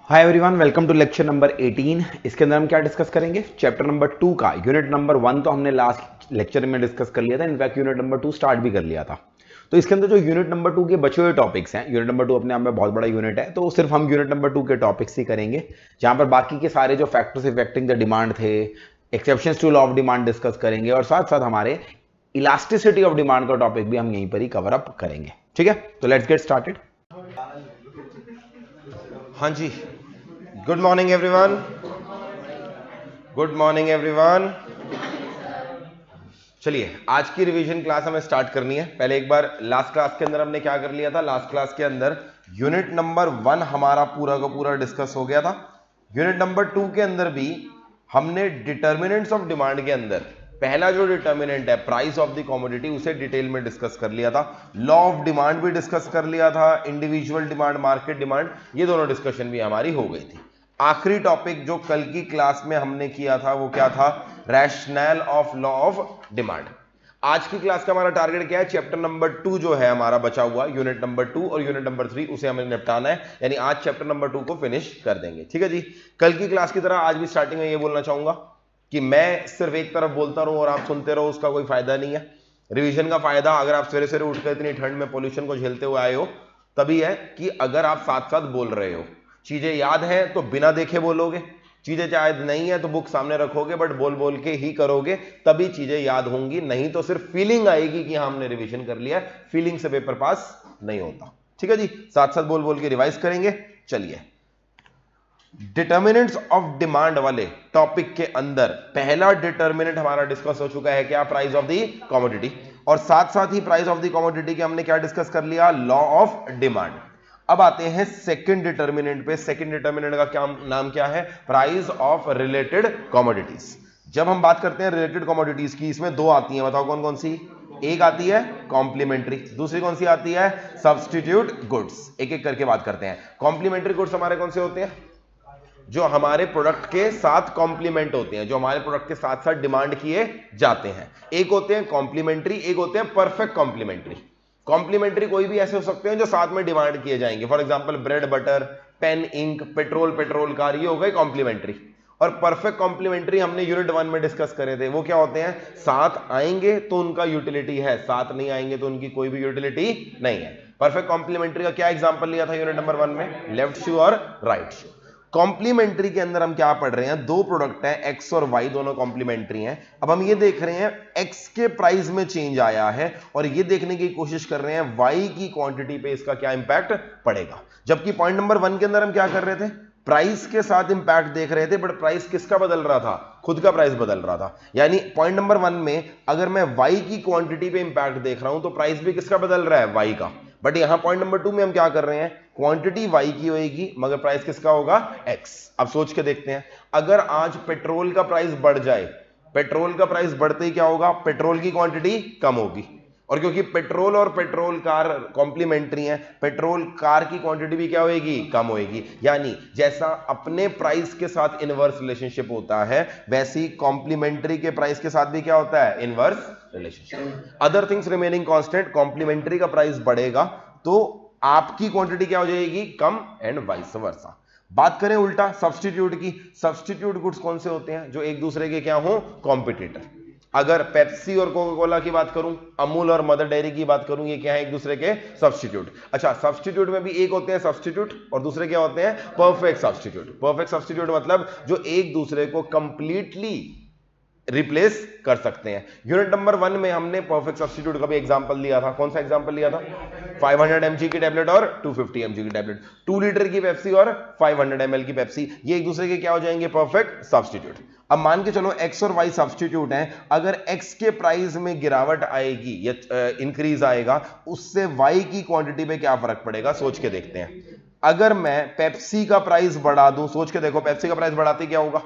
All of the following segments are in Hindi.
Hi everyone, welcome to lecture number 18। इसके अंदर हम क्या डिस्कस करेंगे? चैप्टर नंबर 2 का यूनिट नंबर 1 तो हमने लास्ट लेक्चर में डिस्कस कर लिया था। इनफैक्ट यूनिट नंबर 2 स्टार्ट भी कर लिया था। तो इसके अंदर जो यूनिट नंबर 2 के बचे हुए टॉपिक्स हैं, यूनिट नंबर 2 अपने आप में बहुत बड़ा यूनिट है, तो सिर्फ हम यूनिट नंबर 2 के टॉपिक्स ही करेंगे, जहां पर बाकी के सारे जो फैक्टर्स इफेक्टिंग द डिमांड थे, exceptions to law of demand discuss करेंगे, और साथ साथ हमारे इलास्टिसिटी ऑफ डिमांड का टॉपिक भी हम यहीं पर ही कवर अप करेंगे। ठीक है, तो लेट्स गेट स्टार्टेड। हाँ जी, good morning everyone. Good morning everyone. चलिए, आज की रिवीजन क्लास हमें स्टार्ट करनी है। पहले एक बार लास्ट क्लास के अंदर हमने क्या कर लिया था? लास्ट क्लास के अंदर यूनिट नंबर 1 हमारा पूरा का पूरा डिस्कस हो गया था। यूनिट नंबर 2 के अंदर भी हमने डिटर्मिनेंट्स ऑफ डिमांड के अंदर पहला जो डिटर्मिनेंट है प्राइस ऑफ द कमोडिटी, उसे डिटेल में डिस्कस कर लिया था। लॉ ऑफ डिमांड भी डिस्कस कर लिया था, इंडिविजुअल डिमांड, मार्केट डिमांड, ये दोनों डिस्कशन भी हमारी हो गई थी। आखिरी टॉपिक जो कल की क्लास में हमने किया था वो क्या था? Rationale of law of demand. आज की क्लास का हमारा टारगेट क्या है? चैप्टर नंबर 2 जो है हमारा बचा हुआ, यूनिट नंबर 2 और यूनिट नंबर 3, उसे हमें निपटाना है। यानी आज चैप्टर नंबर 2 को फिनिश कर देंगे। ठीक है जी। कल की क्लास की तरह आज भी स्टार्टिंग में ये बोलना चाहूंगा कि मैं सिर्फ एक तरफ बोलता रहूं और आप सुनते रहो, उसका कोई फायदा नहीं है। रिवीजन का फायदा, अगर आप सवेरे सवेरे उठकर इतनी ठंड में पोल्यूशन को झेलते हुए आए हो, तभी है कि अगर आप साथ साथ बोल रहे हो। चीजें याद है तो बिना देखे बोलोगे, चीजें याद नहीं है तो बुक सामने रखोगे, बट बोल बोल के ही करोगे, तभी चीजें याद होंगी। नहीं तो सिर्फ फीलिंग आएगी कि हाँ हमने रिवीजन कर लिया, फीलिंग से पेपर पास नहीं होता। ठीक है जी, साथ साथ बोल बोल के रिवाइज करेंगे। चलिए, डिटर्मिनेंट्स ऑफ डिमांड वाले टॉपिक के अंदर पहला डिटर्मिनेंट हमारा डिस्कस हो चुका है, क्या? Price of the commodity. और साथ साथ ही प्राइस ऑफ द कमोडिटी के हमने क्या डिस्कस कर लिया? Law of demand. अब आते हैं सेकंड डिटर्मिनेंट पे। सेकंड डिटर्मिनेंट का क्या नाम क्या है? Price of related commodities. जब हम बात करते हैं रिलेटेड कमोडिटीज की, इसमें दो आती हैं, बताओ कौन कौन सी? एक आती है कॉम्प्लीमेंट्री, दूसरी कौन सी आती है? Substitute goods. एक एक करके बात करते हैं। कॉम्प्लीमेंट्री गुड्स हमारे कौन से होते हैं? जो हमारे प्रोडक्ट के साथ कॉम्प्लीमेंट होते हैं, जो हमारे प्रोडक्ट के साथ साथ डिमांड किए जाते हैं। एक होते हैं कॉम्प्लीमेंट्री, एक होते हैं परफेक्ट कॉम्प्लीमेंट्री। कॉम्प्लीमेंट्री कोई भी ऐसे हो सकते हैं जो साथ में डिमांड किए जाएंगे। For example bread butter, pen ink, petrol car, ये हो गए कॉम्प्लीमेंट्री। और परफेक्ट कॉम्प्लीमेंट्री हमने यूनिट 1 में डिस्कस करे थे। वो क्या होते हैं? साथ आएंगे तो उनका यूटिलिटी है, साथ नहीं आएंगे तो उनकी कोई भी यूटिलिटी नहीं है। परफेक्ट कॉम्प्लीमेंट्री का क्या एग्जांपल लिया था यूनिट नंबर 1 में? लेफ्ट शू और राइट शू। कॉम्प्लीमेंट्री के अंदर हम क्या पढ़ रहे हैं? दो प्रोडक्ट हैं, एक्स और वाई, दोनों कॉम्प्लीमेंट्री हैं। अब हम ये देख रहे हैं एक्स के प्राइस में चेंज आया है, और ये देखने की कोशिश कर रहे हैं वाई की क्वांटिटी पे इसका क्या इंपैक्ट पड़ेगा। जबकि पॉइंट नंबर 1 के अंदर हम क्या कर रहे थे? प्राइस के साथ इंपैक्ट देख रहे थे, बट प्राइस किसका बदल रहा था? खुद का प्राइस बदल रहा था। यानी पॉइंट नंबर 1 में अगर मैं वाई की क्वांटिटी पे इंपैक्ट देख रहा हूं तो प्राइस भी किसका बदल रहा है? वाई का। बट यहां पॉइंट नंबर 2 में हम क्या कर रहे हैं? क्वांटिटी वाई की होगी, मगर प्राइस किसका होगा? एक्स। अब सोच के देखते हैं, अगर आज पेट्रोल का प्राइस बढ़ जाए, पेट्रोल का प्राइस बढ़ते ही क्या होगा? पेट्रोल की क्वांटिटी कम होगी। और क्योंकि पेट्रोल और पेट्रोल कार कॉम्प्लीमेंट्री हैं, पेट्रोल कार की क्वांटिटी भी क्या होगी? कम होगी। यानी जैसा अपने प्राइस के साथ इनवर्स रिलेशनशिप होता है, वैसे ही कॉम्प्लीमेंट्री के प्राइस के साथ भी क्या होता है? Inverse relationship. Other things remaining constant, complementary का प्राइस बढ़ेगा तो आपकी क्वांटिटी क्या हो जाएगी? कम, एंड वाइस वर्सा। बात करें उल्टा सब्स्टिट्यूट की, सब्स्टिट्यूट गुड्स कौन से होते हैं? जो एक दूसरे के क्या हो? कॉम्पिटिटर। अगर पेप्सी और कोका कोला की बात करूं, अमूल और मदर डेयरी की बात करूं, ये क्या है? एक दूसरे के सब्स्टिट्यूट। अच्छा, सब्स्टिट्यूट में भी एक होते हैं सब्स्टिट्यूट और दूसरे क्या होते हैं? Perfect substitute. परफेक्ट सब्स्टिट्यूट मतलब जो एक दूसरे को कंप्लीटली रिप्लेस कर सकते हैं। यूनिट नंबर 1 में हमने परफेक्ट सब्स्टिट्यूट का भी एग्जांपल लिया था। कौन सा एग्जांपल लिया था? 500 mg की टैबलेट और 250 mg की टैबलेट, 2 लीटर की पेप्सी और 500 ml की पेप्सी, ये एक दूसरे के क्या हो जाएंगे? Perfect substitute. अब मान के चलो x और y सब्स्टिट्यूट हैं, अगर x के प्राइस में गिरावट आएगी या इंक्रीज आएगा, उससे y की क्वांटिटी पे क्या फर्क पड़ेगा? सोच के देखते हैं। अगर मैं पेप्सी का प्राइस बढ़ा दूं, सोच के देखो, पेप्सी का प्राइस बढ़ाते क्या होगा?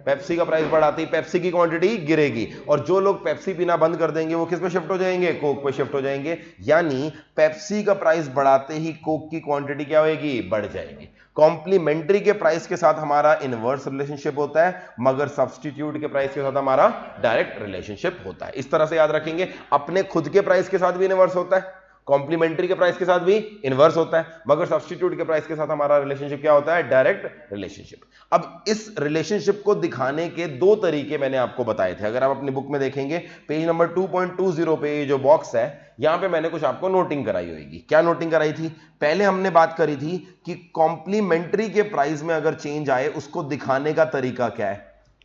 पेप्सी का प्राइस बढ़ाते ही पेप्सी की क्वांटिटी गिरेगी, और जो लोग पेप्सी पीना बंद कर देंगे वो किस पे शिफ्ट हो जाएंगे? कोक पे शिफ्ट हो जाएंगे। यानी पेप्सी का प्राइस बढ़ाते ही कोक की क्वांटिटी क्या होगी? बढ़ जाएगी। कॉम्प्लीमेंट्री के प्राइस के साथ हमारा इनवर्स रिलेशनशिप होता है, मगर सब्स्टिट्यूट के प्राइस के साथ हमारा डायरेक्ट रिलेशनशिप होता है। इस तरह से याद रखेंगे। अपने खुद के प्राइस के साथ भी इनवर्स होता है, कॉम्प्लीमेंट्री के प्राइस के साथ भी इनवर्स होता है, मगर सब्स्टिट्यूट के प्राइस के साथ हमारा रिलेशनशिप क्या होता है? Direct relationship. अब इस रिलेशनशिप को दिखाने के दो तरीके मैंने आपको बताए थे। अगर आप अपनी बुक में देखेंगे पेज नंबर 2.20 पे जो बॉक्स है, यहां पे मैंने कुछ आपको नोटिंग कराई होगी। क्या नोटिंग कराई थी? पहले हमने बात करी थी कि कॉम्प्लीमेंट्री के प्राइस में अगर चेंज आए उसको दिखाने का तरीका क्या है।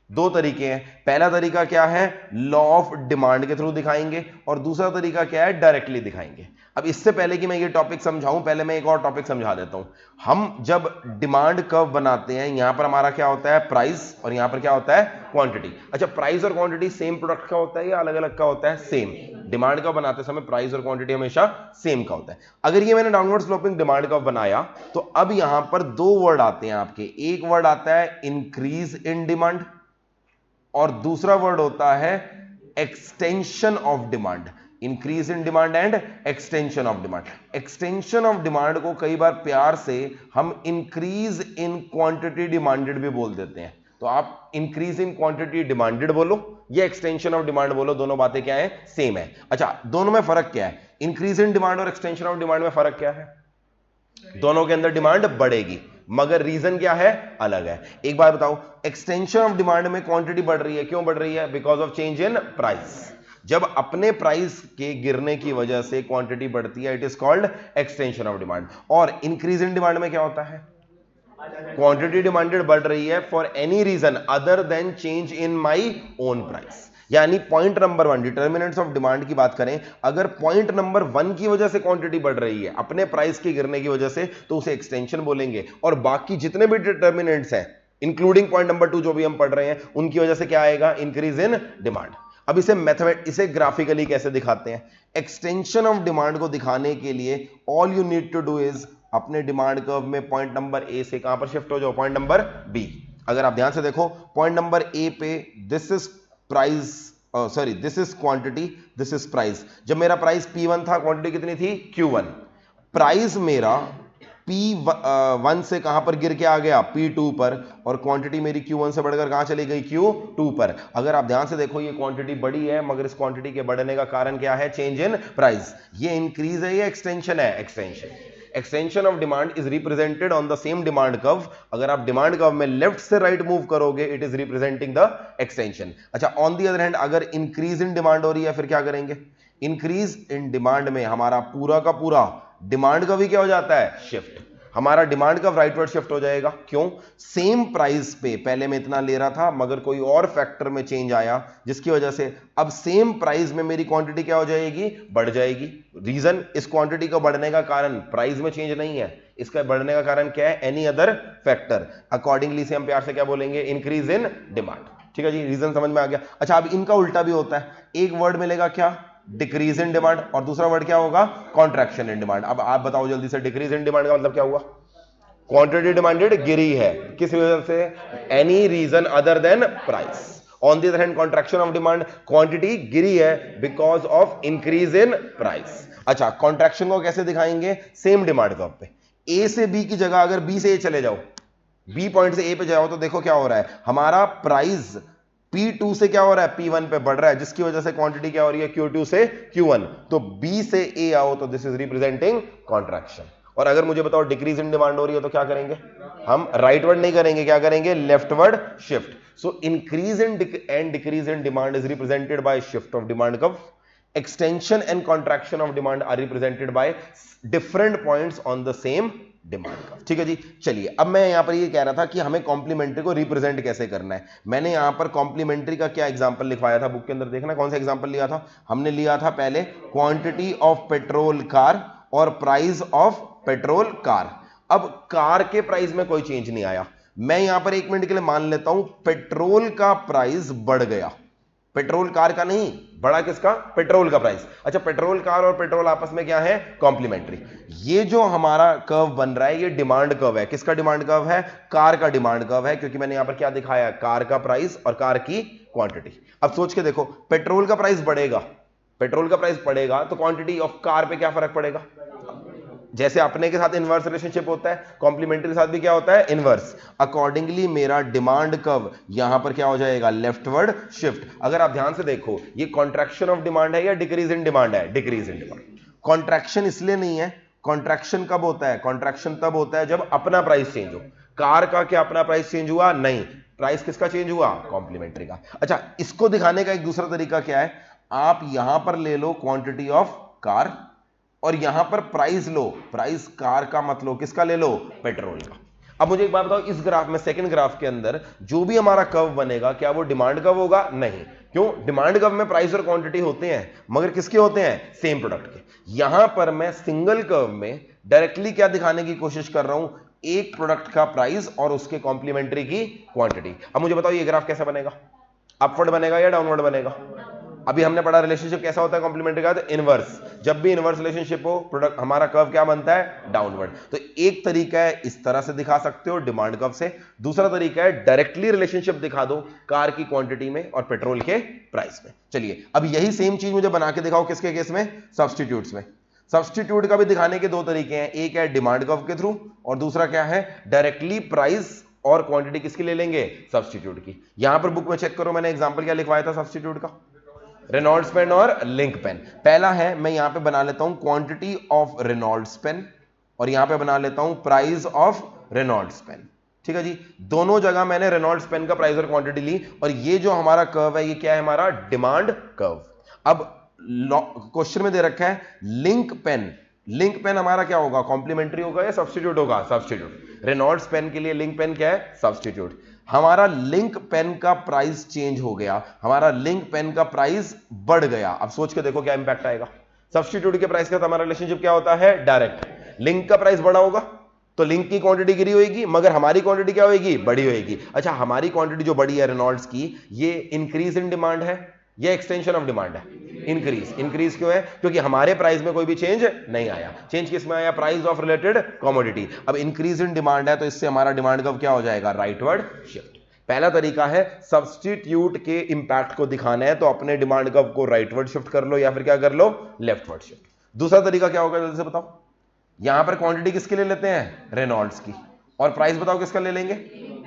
दो तरीके हैं। पहला तरीका क्या है? लॉ ऑफ डिमांड के थ्रू दिखाएंगे, और दूसरा तरीका क्या है? डायरेक्टली दिखाएंगे। अब इससे पहले कि मैं ये टॉपिक समझाऊं, पहले मैं एक और टॉपिक समझा देता हूं। हम जब डिमांड कर्व बनाते हैं, यहां पर हमारा क्या होता है? प्राइस, और यहां पर क्या होता है? क्वांटिटी। अच्छा, प्राइस और क्वांटिटी सेम प्रोडक्ट का होता है या अलग अलग का होता है? सेम। डिमांड कर्व बनाते समय प्राइस और क्वांटिटी हमेशा सेम का होता है। अगर ये मैंने डाउनवर्ड स्लोपिंग डिमांड कर्व बनाया, तो अब यहां पर दो वर्ड आते हैं आपके। एक वर्ड आता है इंक्रीज इन डिमांड, और दूसरा वर्ड होता है extension of demand. Increase in demand and extension of demand. Extension of demand को कई बार प्यार से हम इंक्रीज इन क्वांटिटी डिमांडेड भी बोल देते हैं। तो आप इंक्रीज इन क्वांटिटी डिमांडेड बोलो या एक्सटेंशन ऑफ डिमांड बोलो, दोनों बातें क्या है? सेम है। अच्छा, दोनों में फर्क क्या है? इंक्रीज इन डिमांड और एक्सटेंशन ऑफ डिमांड में फर्क क्या है? दोनों के अंदर डिमांड बढ़ेगी, मगर रीजन क्या है? अलग है। एक बात बताओ, एक्सटेंशन ऑफ डिमांड में क्वांटिटी बढ़ रही है, क्यों बढ़ रही है? Because of change in price. जब अपने प्राइस के गिरने की वजह से क्वांटिटी बढ़ती है, it is called extension of demand. और इंक्रीज इन डिमांड में क्या होता है? क्वांटिटी डिमांडेड बढ़ रही है for any reason other than change in my own price. यानी point number 1, determinants of demand की बात करें, अगर पॉइंट नंबर 1 की वजह से क्वांटिटी बढ़ रही है अपने प्राइस के गिरने की वजह से, तो उसे एक्सटेंशन बोलेंगे। और बाकी जितने भी डिटर्मिनेंट्स हैं, इंक्लूडिंग पॉइंट नंबर 2 जो भी हम पढ़ रहे हैं, उनकी वजह से क्या आएगा? Increase in demand. अब इसे ग्राफिकली कैसे दिखाते हैं? एक्सटेंशन ऑफ डिमांड को दिखाने के लिए all you need to do is अपने डिमांड कर्व में पॉइंट नंबर ए से कहां पर शिफ्ट हो जाओ? Point number B. अगर आप ध्यान से देखो, पॉइंट नंबर ए पे this is price, sorry this is quantity, this is price. जब मेरा प्राइस P1 था, क्वांटिटी कितनी थी? Q1। प्राइस मेरा P1 से कहां पर गिर के आ गया? P2 पर, और क्वांटिटी मेरी Q1 से बढ़कर कहां चली गई? Q2 पर। अगर आप ध्यान से देखो, ये क्वांटिटी बढ़ी है, मगर इस क्वांटिटी के बढ़ने का कारण क्या है? Change in price. ये इंक्रीज है या एक्सटेंशन है? Extension. Extension of demand is represented on the same demand curve. अगर आप डिमांड कर्व में लेफ्ट से राइट मूव करोगे, it is representing the extension. अच्छा, ऑन द अदर हैंड अगर इंक्रीज इन डिमांड हो रही है, फिर क्या करेंगे? इंक्रीज इन डिमांड में हमारा पूरा का पूरा डिमांड का भी क्या हो जाता है? शिफ्ट। हमारा डिमांड का राइटवर्ड शिफ्ट हो जाएगा। क्यों? सेम प्राइस पे पहले मैं इतना ले रहा था, मगर कोई और फैक्टर में चेंज आया, जिसकी वजह से अब सेम प्राइस में मेरी क्वांटिटी क्या हो जाएगी? बढ़ जाएगी। रीजन, इस क्वांटिटी का बढ़ने का कारण प्राइस में चेंज नहीं है, इसका बढ़ने का कारण क्या है? Any other factor. अकॉर्डिंगली से हम प्यार से क्या बोलेंगे? Increase in demand. ठीक है जी, रीजन समझ में आ गया। अच्छा, अब इनका उल्टा भी होता है। एक वर्ड मिलेगा क्या? डिक्रीज इन डिमांड, और दूसरा वर्ड क्या होगा? Contraction in demand. अब आप बताओ जल्दी से, डिक्रीज इन डिमांड का मतलब क्या हुआ? क्वांटिटी डिमांडेड गिरी है, किस वजह से? Any reason other than price. On the other hand contraction of demand, quantity गिरी है because of increase in price. अच्छा, कॉन्ट्रैक्शन को कैसे दिखाएंगे? सेम डिमांड कर्व पे ए से बी की जगह अगर बी से ए चले जाओ, बी पॉइंट से ए पे जाओ, तो देखो क्या हो रहा है? हमारा प्राइस P2 से क्या हो रहा है? P1 पे बढ़ रहा है, जिसकी वजह से क्वांटिटी क्या हो रही है? Q2 से Q1। तो B से A आओ, तो दिस इज रिप्रेजेंटिंग कॉन्ट्रैक्शन। और अगर मुझे बताओ डिक्रीज इन डिमांड हो रही है, तो क्या करेंगे? हम राइटवर्ड नहीं करेंगे, क्या करेंगे? Leftward shift. So increase in and decrease in demand is represented bye shift of demand curve. Extension and contraction of demand are represented by different points on the same demand का। ठीक है जी, चलिए अब मैं यहां पर ये कह रहा था कि हमें कॉम्प्लीमेंट्री को रिप्रेजेंट कैसे करना है। मैंने यहां पर कॉम्प्लीमेंट्री का क्या एग्जांपल लिखवाया था बुक के अंदर? देखना कौन सा एग्जांपल लिया था। हमने लिया था पहले क्वांटिटी ऑफ पेट्रोल कार और प्राइस ऑफ पेट्रोल कार। अब कार के प्राइस में कोई चेंज नहीं आया, मैं यहां पर एक मिनट के लिए मान लेता हूं पेट्रोल का प्राइस बढ़ गया। पेट्रोल कार का नहीं, बड़ा किसका? पेट्रोल का प्राइस। अच्छा, पेट्रोल कार और पेट्रोल आपस में क्या है? कॉम्प्लीमेंट्री। ये जो हमारा कर्व बन रहा है, ये डिमांड कर्व है। किसका डिमांड कर्व है? कार का डिमांड कर्व है, क्योंकि मैंने यहां पर क्या दिखाया? कार का प्राइस और कार की क्वांटिटी। अब सोच के देखो, पेट्रोल का प्राइस बढ़ेगा, पेट्रोल का प्राइस बढ़ेगा तो क्वांटिटी ऑफ कार पे क्या फर्क पड़ेगा? जैसे अपने के साथ इनवर्स रिलेशनशिप होता है, कॉम्प्लीमेंट्री के साथ भी क्या होता है? इनवर्स। अकॉर्डिंगली मेरा डिमांड कर्व यहां पर क्या हो जाएगा? Leftward shift. अगर आप ध्यान से देखो, ये कॉन्ट्रैक्शन ऑफ डिमांड है या डिक्रीज इन डिमांड है? Decrease in demand. कॉन्ट्रैक्शन इसलिए नहीं है, कॉन्ट्रैक्शन कब होता है, कॉन्ट्रैक्शन तब होता है जब अपना प्राइस चेंज हो। कार का क्या अपना प्राइस चेंज हुआ? नहीं। प्राइस किसका चेंज हुआ? कॉम्प्लीमेंट्री का। अच्छा, इसको दिखाने का एक दूसरा तरीका क्या है, आप यहां पर ले लो क्वांटिटी ऑफ कार और यहां पर प्राइस लो, प्राइस कार का मत लो, किसका ले लो? पेट्रोल का। अब मुझे एक बात बताओ, इस ग्राफ में, सेकंड ग्राफ के अंदर जो भी हमारा कर्व बनेगा, क्या वो डिमांड कर्व होगा? नहीं। क्यों? डिमांड कर्व में प्राइस और क्वांटिटी होते हैं, मगर किसके होते हैं? सेम प्रोडक्ट के। यहां पर मैं सिंगल कर्व में डायरेक्टली क्या दिखाने की कोशिश कर रहा हूं? एक प्रोडक्ट का प्राइस और उसके कॉम्प्लीमेंट्री की क्वांटिटी। अब मुझे बताओ ये ग्राफ कैसा बनेगा? अपवर्ड बनेगा या डाउनवर्ड बनेगा? अभी हमने पढ़ा रिलेशनशिप कैसा होता है कॉम्प्लीमेंट्री का, तो इनवर्स। जब भी इनवर्स रिलेशनशिप हो, प्रोडक्ट हमारा कर्व क्या बनता है? डाउनवर्ड। तो एक तरीका है इस तरह से दिखा सकते हो डिमांड कर्व से, दूसरा तरीका है डायरेक्टली रिलेशनशिप दिखा दो कार की क्वांटिटी में और पेट्रोल के प्राइस में। चलिए अब यही सेम चीज मुझे बना के दिखाओ, किसके केस में? सब्स्टिट्यूट्स में। सब्स्टिट्यूट का भी दिखाने के दो तरीके हैं, एक है डिमांड कर्व के थ्रू और दूसरा क्या है? डायरेक्टली प्राइस और क्वांटिटी किसकी ले लेंगे? सब्स्टिट्यूट की। यहां पर बुक में चेक करो, मैंने एग्जांपल क्या लिखवाया था सब्स्टिट्यूट का? रेनॉल्ड्स पेन और लिंक पेन। पहला है, मैं यहां पे बना लेता हूं क्वांटिटी ऑफ रेनॉल्ड्स पेन और यहां पे बना लेता हूं प्राइस ऑफ रेनॉल्ड्स पेन। ठीक है जी, दोनों जगह मैंने रेनॉल्ड्स पेन का प्राइस और क्वांटिटी ली और ये जो हमारा कर्व है ये क्या है? हमारा डिमांड कर्व। अब क्वेश्चन में दे रखा है लिंक पेन। लिंक पेन हमारा क्या होगा? कॉम्प्लीमेंट्री होगा या सब्स्टिट्यूट होगा? सब्स्टिट्यूट। रेनॉल्ड्स पेन के लिए लिंक पेन क्या है? सब्स्टिट्यूट। हमारा लिंक पेन का प्राइस चेंज हो गया, हमारा लिंक पेन का प्राइस बढ़ गया। अब सोच के देखो क्या इंपैक्ट आएगा। सब्स्टिट्यूट के प्राइस के साथ हमारा रिलेशनशिप क्या होता है? डायरेक्ट। लिंक का प्राइस बढ़ा होगा तो लिंक की क्वांटिटी गिरी होगी, मगर हमारी क्वांटिटी क्या होगी? बड़ी होगी। अच्छा, हमारी क्वांटिटी जो बड़ी है रेनॉल्ड्स की, ये इंक्रीज इन डिमांड है, ये एक्सटेंशन ऑफ डिमांड है? इंक्रीज। इंक्रीज क्यों है? क्योंकि हमारे प्राइस में कोई भी चेंज नहीं आया। चेंज किस में आया? Price of related commodity. अब इंक्रीज इन डिमांड है तो इससे हमारा डिमांड कर्व क्या हो जाएगा? Rightward shift. पहला तरीका है सब्स्टिट्यूट के इंपैक्ट को दिखाना है तो अपने डिमांड कर्व को राइटवर्ड शिफ्ट कर लो या फिर क्या कर लो? Leftward shift. दूसरा तरीका क्या होगा जल्दी से बताओ? यहां पर क्वांटिटी किसके लिए लेते हैं? रेनॉल्ड्स की। और प्राइस बताओ किसका ले लेंगे?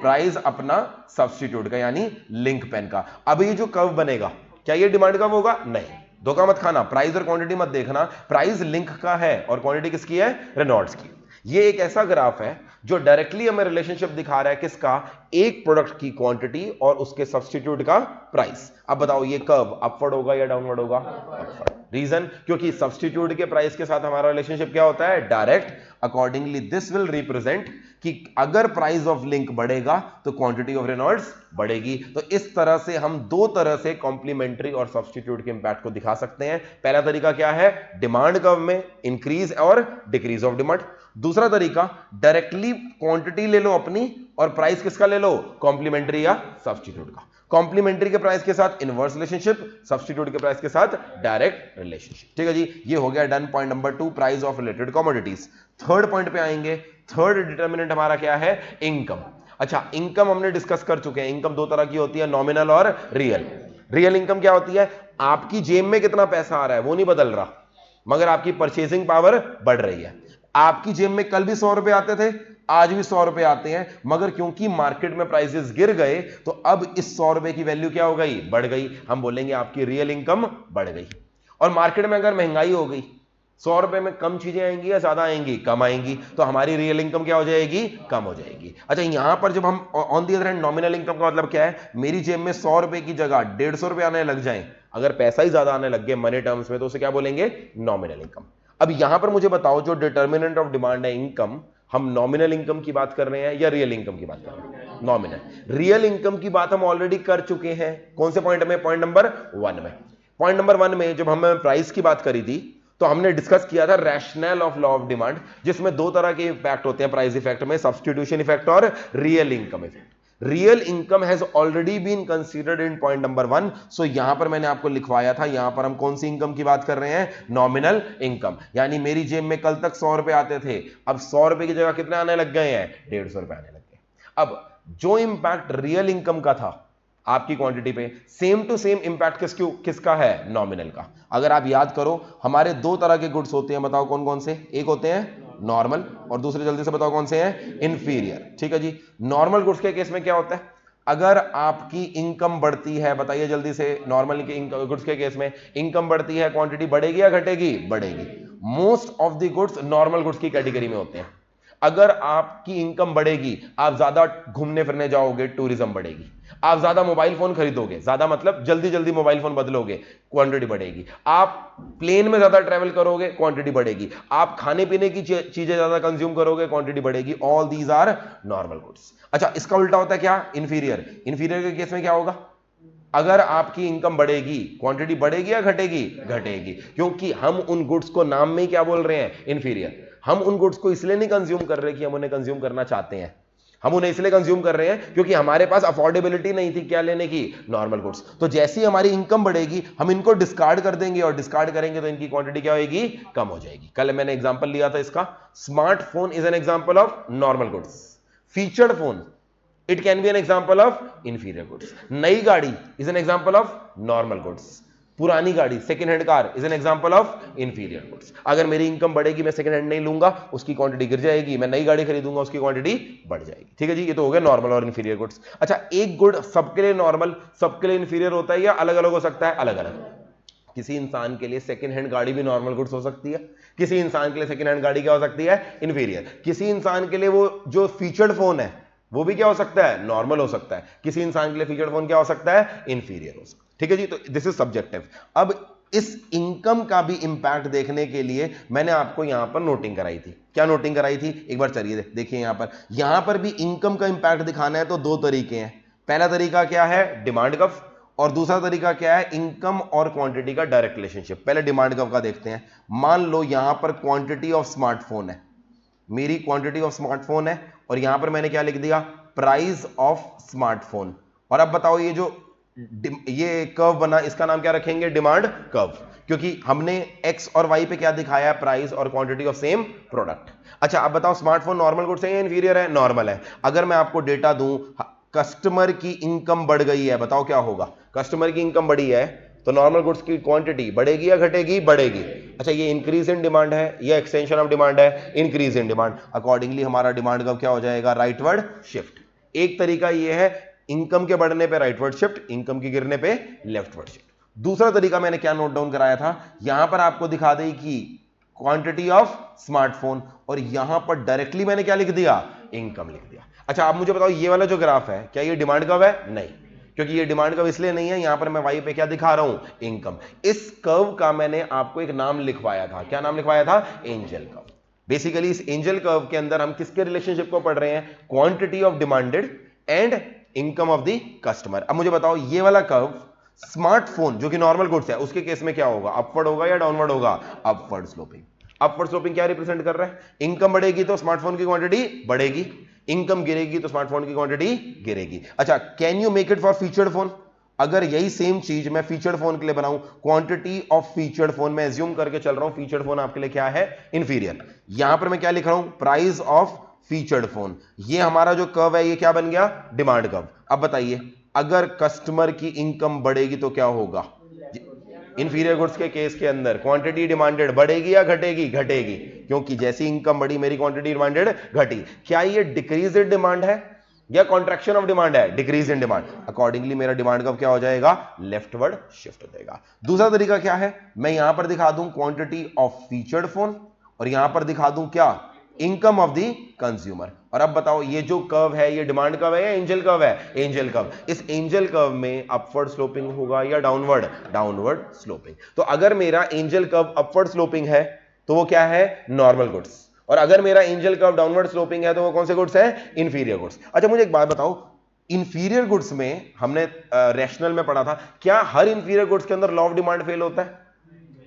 प्राइस अपना सब्स्टिट्यूट का यानी लिंक पेन का। अब ये जो कर्व बनेगा क्या ये डिमांड कर्व होगा? नहीं। धोखा मत खाना, प्राइस और क्वांटिटी मत देखना, प्राइस लिंक का है और क्वांटिटी किसकी है? रेनॉल्ड्स की। ये एक ऐसा ग्राफ है जो डायरेक्टली हमें रिलेशनशिप दिखा रहा है किसका? एक प्रोडक्ट की क्वांटिटी और उसके सब्स्टिट्यूट का प्राइस। अब बताओ ये कर्व अपवर्ड होगा या डाउनवर्ड होगा? अपवर्ड। रीजन? क्योंकि सब्स्टिट्यूट के प्राइस के साथ हमारा रिलेशनशिप क्या होता है? Direct. Accordingly this will represent कि अगर प्राइस ऑफ लिंक बढ़ेगा तो क्वांटिटी ऑफ रेनॉल्ड्स बढ़ेगी। तो इस तरह से हम दो तरह से कॉम्प्लीमेंट्री और सब्स्टिट्यूट के इंपैक्ट को दिखा सकते हैं। पहला तरीका क्या है? डिमांड कर्व में इंक्रीज और डिक्रीज ऑफ डिमांड। दूसरा तरीका डायरेक्टली क्वांटिटी ले लो अपनी और प्राइस किसका ले लो? कॉम्प्लीमेंट्री या सब्स्टिट्यूट का। कॉम्प्लीमेंट्री के प्राइस के साथ इनवर्स रिलेशनशिप, सब्स्टिट्यूट के प्राइस के साथ डायरेक्ट रिलेशनशिप। ठीक है जी, ये हो गया done point number 2, price of related commodities. Third point पे आएंगे। थर्ड डिटर्मिनेंट हमारा क्या है? इनकम। अच्छा, इनकम हमने डिस्कस कर चुके हैं। इनकम दो तरह की होती है, नॉमिनल और रियल। रियल इनकम क्या होती है? आपकी जेब में कितना पैसा आ रहा है वो नहीं बदल रहा, मगर आपकी परचेसिंग पावर बढ़ रही है। आपकी जेब में कल भी 100 रुपए आते थे, आज भी 100 रुपए आते हैं, मगर क्योंकि मार्केट में प्राइसेस गिर गए तो अब इस 100 रुपए की वैल्यू क्या हो गई? बढ़ गई। हम बोलेंगे आपकी रियल इनकम बढ़ गई। और मार्केट में अगर महंगाई हो गई, 100 रुपए में कम चीजें आएंगी या ज्यादा आएंगी? कम आएंगी, तो हमारी रियल इनकम क्या हो जाएगी? कम हो जाएगी। अच्छा, यहां पर जब हम on the other hand nominal income का मतलब क्या है? मेरी जेब में 100 रुपए की जगह 150 रुपए आने लग जाए, अगर पैसा ही ज्यादा आने लग गए मनी टर्म्स में, तो उसे क्या बोलेंगे? Nominal income. अब यहां पर मुझे बताओ, जो डिटर्मिनेंट ऑफ डिमांड है इनकम, हम नॉमिनल इनकम की बात कर रहे हैं या रियल इनकम की बात कर रहे हैं? नॉमिनल। रियल इनकम की बात हम ऑलरेडी कर चुके हैं। कौन से पॉइंट में? पॉइंट नंबर 1 में। पॉइंट नंबर 1 में जब हमने प्राइस की बात करी थी तो हमने डिस्कस किया था rationale of law of demand, जिसमें दो तरह के इफेक्ट होते हैं प्राइस इफेक्ट में, सब्स्टिट्यूशन इफेक्ट और real income effect. Real income has already been considered in point number 1। So यहां पर मैंने आपको लिखवाया था, यहां पर हम कौन सी इनकम की बात कर रहे हैं? Nominal income. यानी मेरी जेब में कल तक 100 रुपए आते थे, अब 100 रुपए की जगह कितने आने लग गए हैं? 150 रुपए आने लग गए। अब जो इंपैक्ट रियल इनकम का था आपकी क्वांटिटी पे, सेम टू सेम इंपैक्ट किसका है? नॉमिनल का। अगर आप याद करो, हमारे दो तरह के गुड्स होते हैं, बताओ कौन कौन से? एक होते हैं नॉर्मल और दूसरे जल्दी से बताओ कौन से हैं? इंफीरियर। ठीक है जी, नॉर्मल गुड्स के केस में क्या होता है? अगर आपकी इनकम बढ़ती है, बताइए जल्दी से, नॉर्मल गुड्स के केस में इनकम बढ़ती है, क्वांटिटी बढ़ेगी या घटेगी? बढ़ेगी। Most of the goods normal goods की कैटेगरी में होते हैं। अगर आपकी इनकम बढ़ेगी, आप ज्यादा घूमने फिरने जाओगे, टूरिज्म बढ़ेगी। आप ज्यादा मोबाइल फोन खरीदोगे, ज्यादा मतलब जल्दी जल्दी मोबाइल फोन बदलोगे, क्वांटिटी बढ़ेगी। आप प्लेन में ज्यादा ट्रेवल करोगे, क्वांटिटी बढ़ेगी। आप खाने पीने की चीजें ज्यादा कंज्यूम करोगे, क्वांटिटी बढ़ेगी। All these are normal goods. अच्छा, इसका उल्टा होता है क्या? इंफीरियर। इंफीरियर के केस में क्या होगा? अगर आपकी इनकम बढ़ेगी, क्वांटिटी बढ़ेगी या घटेगी? घटेगी, क्योंकि हम उन गुड्स को नाम में ही क्या बोल रहे हैं? इंफीरियर। हम उन गुड्स को इसलिए नहीं कंज्यूम कर रहे कि हम उन्हें कंज्यूम करना चाहते हैं, हम उन्हें इसलिए कंज्यूम कर रहे हैं क्योंकि हमारे पास अफोर्डेबिलिटी नहीं थी क्या लेने की? Normal goods. तो जैसी हमारी इनकम बढ़ेगी, हम इनको डिस्कार्ड कर देंगे, और डिस्कार्ड करेंगे तो इनकी क्वांटिटी क्या होगी? कम हो जाएगी। कल मैंने एग्जांपल लिया था इसका, smartphone is an example of normal goods. Featured phone, it can be an example of inferior goods. नई गाड़ी is an example of normal goods. पुरानी गाड़ी, second hand car, is an example of inferior goods. अगर मेरी इनकम बढ़ेगी, मैं सेकेंड हैंड नहीं लूंगा, उसकी क्वांटिटी गिर जाएगी। मैं नई गाड़ी खरीदूंगा, उसकी क्वांटिटी बढ़ जाएगी। ठीक है जी, ये तो हो गया नॉर्मल और इंफीरियर गुड्स। अच्छा, एक गुड सबके लिए नॉर्मल, सबके लिए इंफीरियर होता है, या अलग अलग हो सकता है? अलग अलग। किसी इंसान के लिए सेकेंड हैंड गाड़ी भी नॉर्मल गुड्स हो सकती है, किसी इंसान के लिए सेकेंड हैंड गाड़ी क्या हो सकती है? इंफीरियर। किसी इंसान के लिए वो जो फीचर्ड फोन है वो भी क्या हो सकता है? नॉर्मल हो सकता है। किसी इंसान के लिए फीचर्ड फोन क्या हो सकता है? इंफीरियर हो सकता है। ठीक है जी, तो दिस इज सब्जेक्टिव। अब इस इनकम का भी इंपैक्ट देखने के लिए मैंने आपको यहां पर नोटिंग कराई थी। क्या नोटिंग कराई थी? एक बार चलिए देखिए, यहां पर भी इनकम का इंपैक्ट दिखाना है तो दो तरीके हैं। पहला तरीका क्या है? Demand curve. और दूसरा तरीका क्या है? इनकम और क्वांटिटी का डायरेक्ट रिलेशनशिप। पहले डिमांड कर्व का देखते हैं। मान लो यहां पर क्वांटिटी ऑफ स्मार्टफोन है, मेरी क्वांटिटी ऑफ स्मार्टफोन है, और यहां पर मैंने क्या लिख दिया? Price of smartphone. और अब बताओ, ये कर्व बना, इसका नाम क्या रखेंगे? डिमांड कर्व, क्योंकि हमने एक्स और वाई पे क्या दिखाया है? प्राइस और क्वांटिटी ऑफ सेम प्रोडक्ट। अच्छा, अब बताओ, स्मार्टफोन नॉर्मल गुड्स है या इंफीरियर है? नॉर्मल है। अगर मैं आपको डेटा दूं, कस्टमर की इनकम बढ़ गई है, बताओ क्या होगा? कस्टमर की इनकम बढ़ी है तो नॉर्मल गुड्स की क्वांटिटी बढ़ेगी या घटेगी? बढ़ेगी। अच्छा, ये इंक्रीज इन डिमांड है या एक्सटेंशन ऑफ डिमांड है? Increase in demand. अकॉर्डिंगली हमारा डिमांड कर्व क्या हो जाएगा? Rightward shift. एक तरीका ये है, इनकम के बढ़ने पे राइटवर्ड शिफ्ट, इनकम के गिरने पे लेफ्टवर्ड शिफ्ट। दूसरा तरीका मैंने क्या नोट डाउन कराया था? यहां पर आपको दिखा दे कि क्वांटिटी ऑफ स्मार्टफोन, और यहां पर डायरेक्टली मैंने क्या लिख दिया? इनकम लिख दिया। अच्छा, आप मुझे बताओ, ये वाला जो ग्राफ है क्या ये डिमांड कर्व है? नहीं, क्योंकि ये डिमांड कर्व इसलिए नहीं है, यहां पर मैं वाई पे क्या दिखा रहा हूं? इनकम। इस कर्व का मैंने आपको एक नाम लिखवाया था। क्या नाम लिखवाया था? Angel curve. बेसिकली इस एंजल कर्व के अंदर हम किसके रिलेशनशिप को पढ़ रहे हैं? Quantity of demanded and income of the customer. अब मुझे बताओ, ये वाला कर्व स्मार्टफोन जो कि नॉर्मल गुड्स है, उसके केस में क्या होगा? अपवर्ड होगा या डाउनवर्ड होगा? Upward sloping. अपवर्ड स्लोपिंग क्या रिप्रेजेंट कर रहा है? इनकम बढ़ेगी तो स्मार्टफोन की क्वांटिटी बढ़ेगी, इनकम गिरेगी तो स्मार्टफोन की क्वांटिटी गिरेगी। अच्छा, can you make it for featured phone? अगर यही सेम चीज मैं फीचर्ड फोन के लिए बनाऊं, क्वांटिटी ऑफ फीचर्ड फोन, मैं एज्यूम करके चल रहा हूं फीचर्ड फोन आपके लिए क्या है? इंफीरियर। यहां पर मैं क्या लिख रहा हूं? Price of featured phone. ये हमारा जो कर्व है ये क्या बन गया? Demand curve. अब बताइए, अगर कस्टमर की इनकम बढ़ेगी तो क्या होगा? इंफीरियर गुड्स के केस के अंदर क्वांटिटी डिमांडेड बढ़ेगी या घटेगी? घटेगी, क्योंकि जैसी इनकम बढ़ी मेरी क्वांटिटी डिमांडेड घटी। क्या ये डिक्रीज इन डिमांड है या कॉन्ट्रैक्शन ऑफ डिमांड है? Decrease in demand. अकॉर्डिंगली मेरा डिमांड कर्व क्या हो जाएगा? लेफ्टवर्ड शिफ्ट हो जाएगा। दूसरा तरीका क्या है? मैं यहां पर दिखा दूं क्वांटिटी ऑफ फीचर्ड फोन, और यहां पर दिखा दूं क्या? Income of the consumer. और अब बताओ, ये जो कर्व है ये डिमांड कर्व है या एंजल कर्व है? Angel curve. इस एंजल कर्व में अपवर्ड स्लोपिंग होगा या डाउनवर्ड? Downward sloping. तो अगर मेरा एंजल कर्व अपवर्ड स्लोपिंग है तो वो क्या है? Normal goods. और अगर मेरा एंजल कर्व डाउनवर्ड स्लोपिंग है तो वो कौन से गुड्स है? Inferior goods. अच्छा, मुझे एक बात बताओ, इंफीरियर गुड्स में हमने रैशनल में पढ़ा था, क्या हर इंफीरियर गुड्स के अंदर लॉ ऑफ डिमांड फेल होता है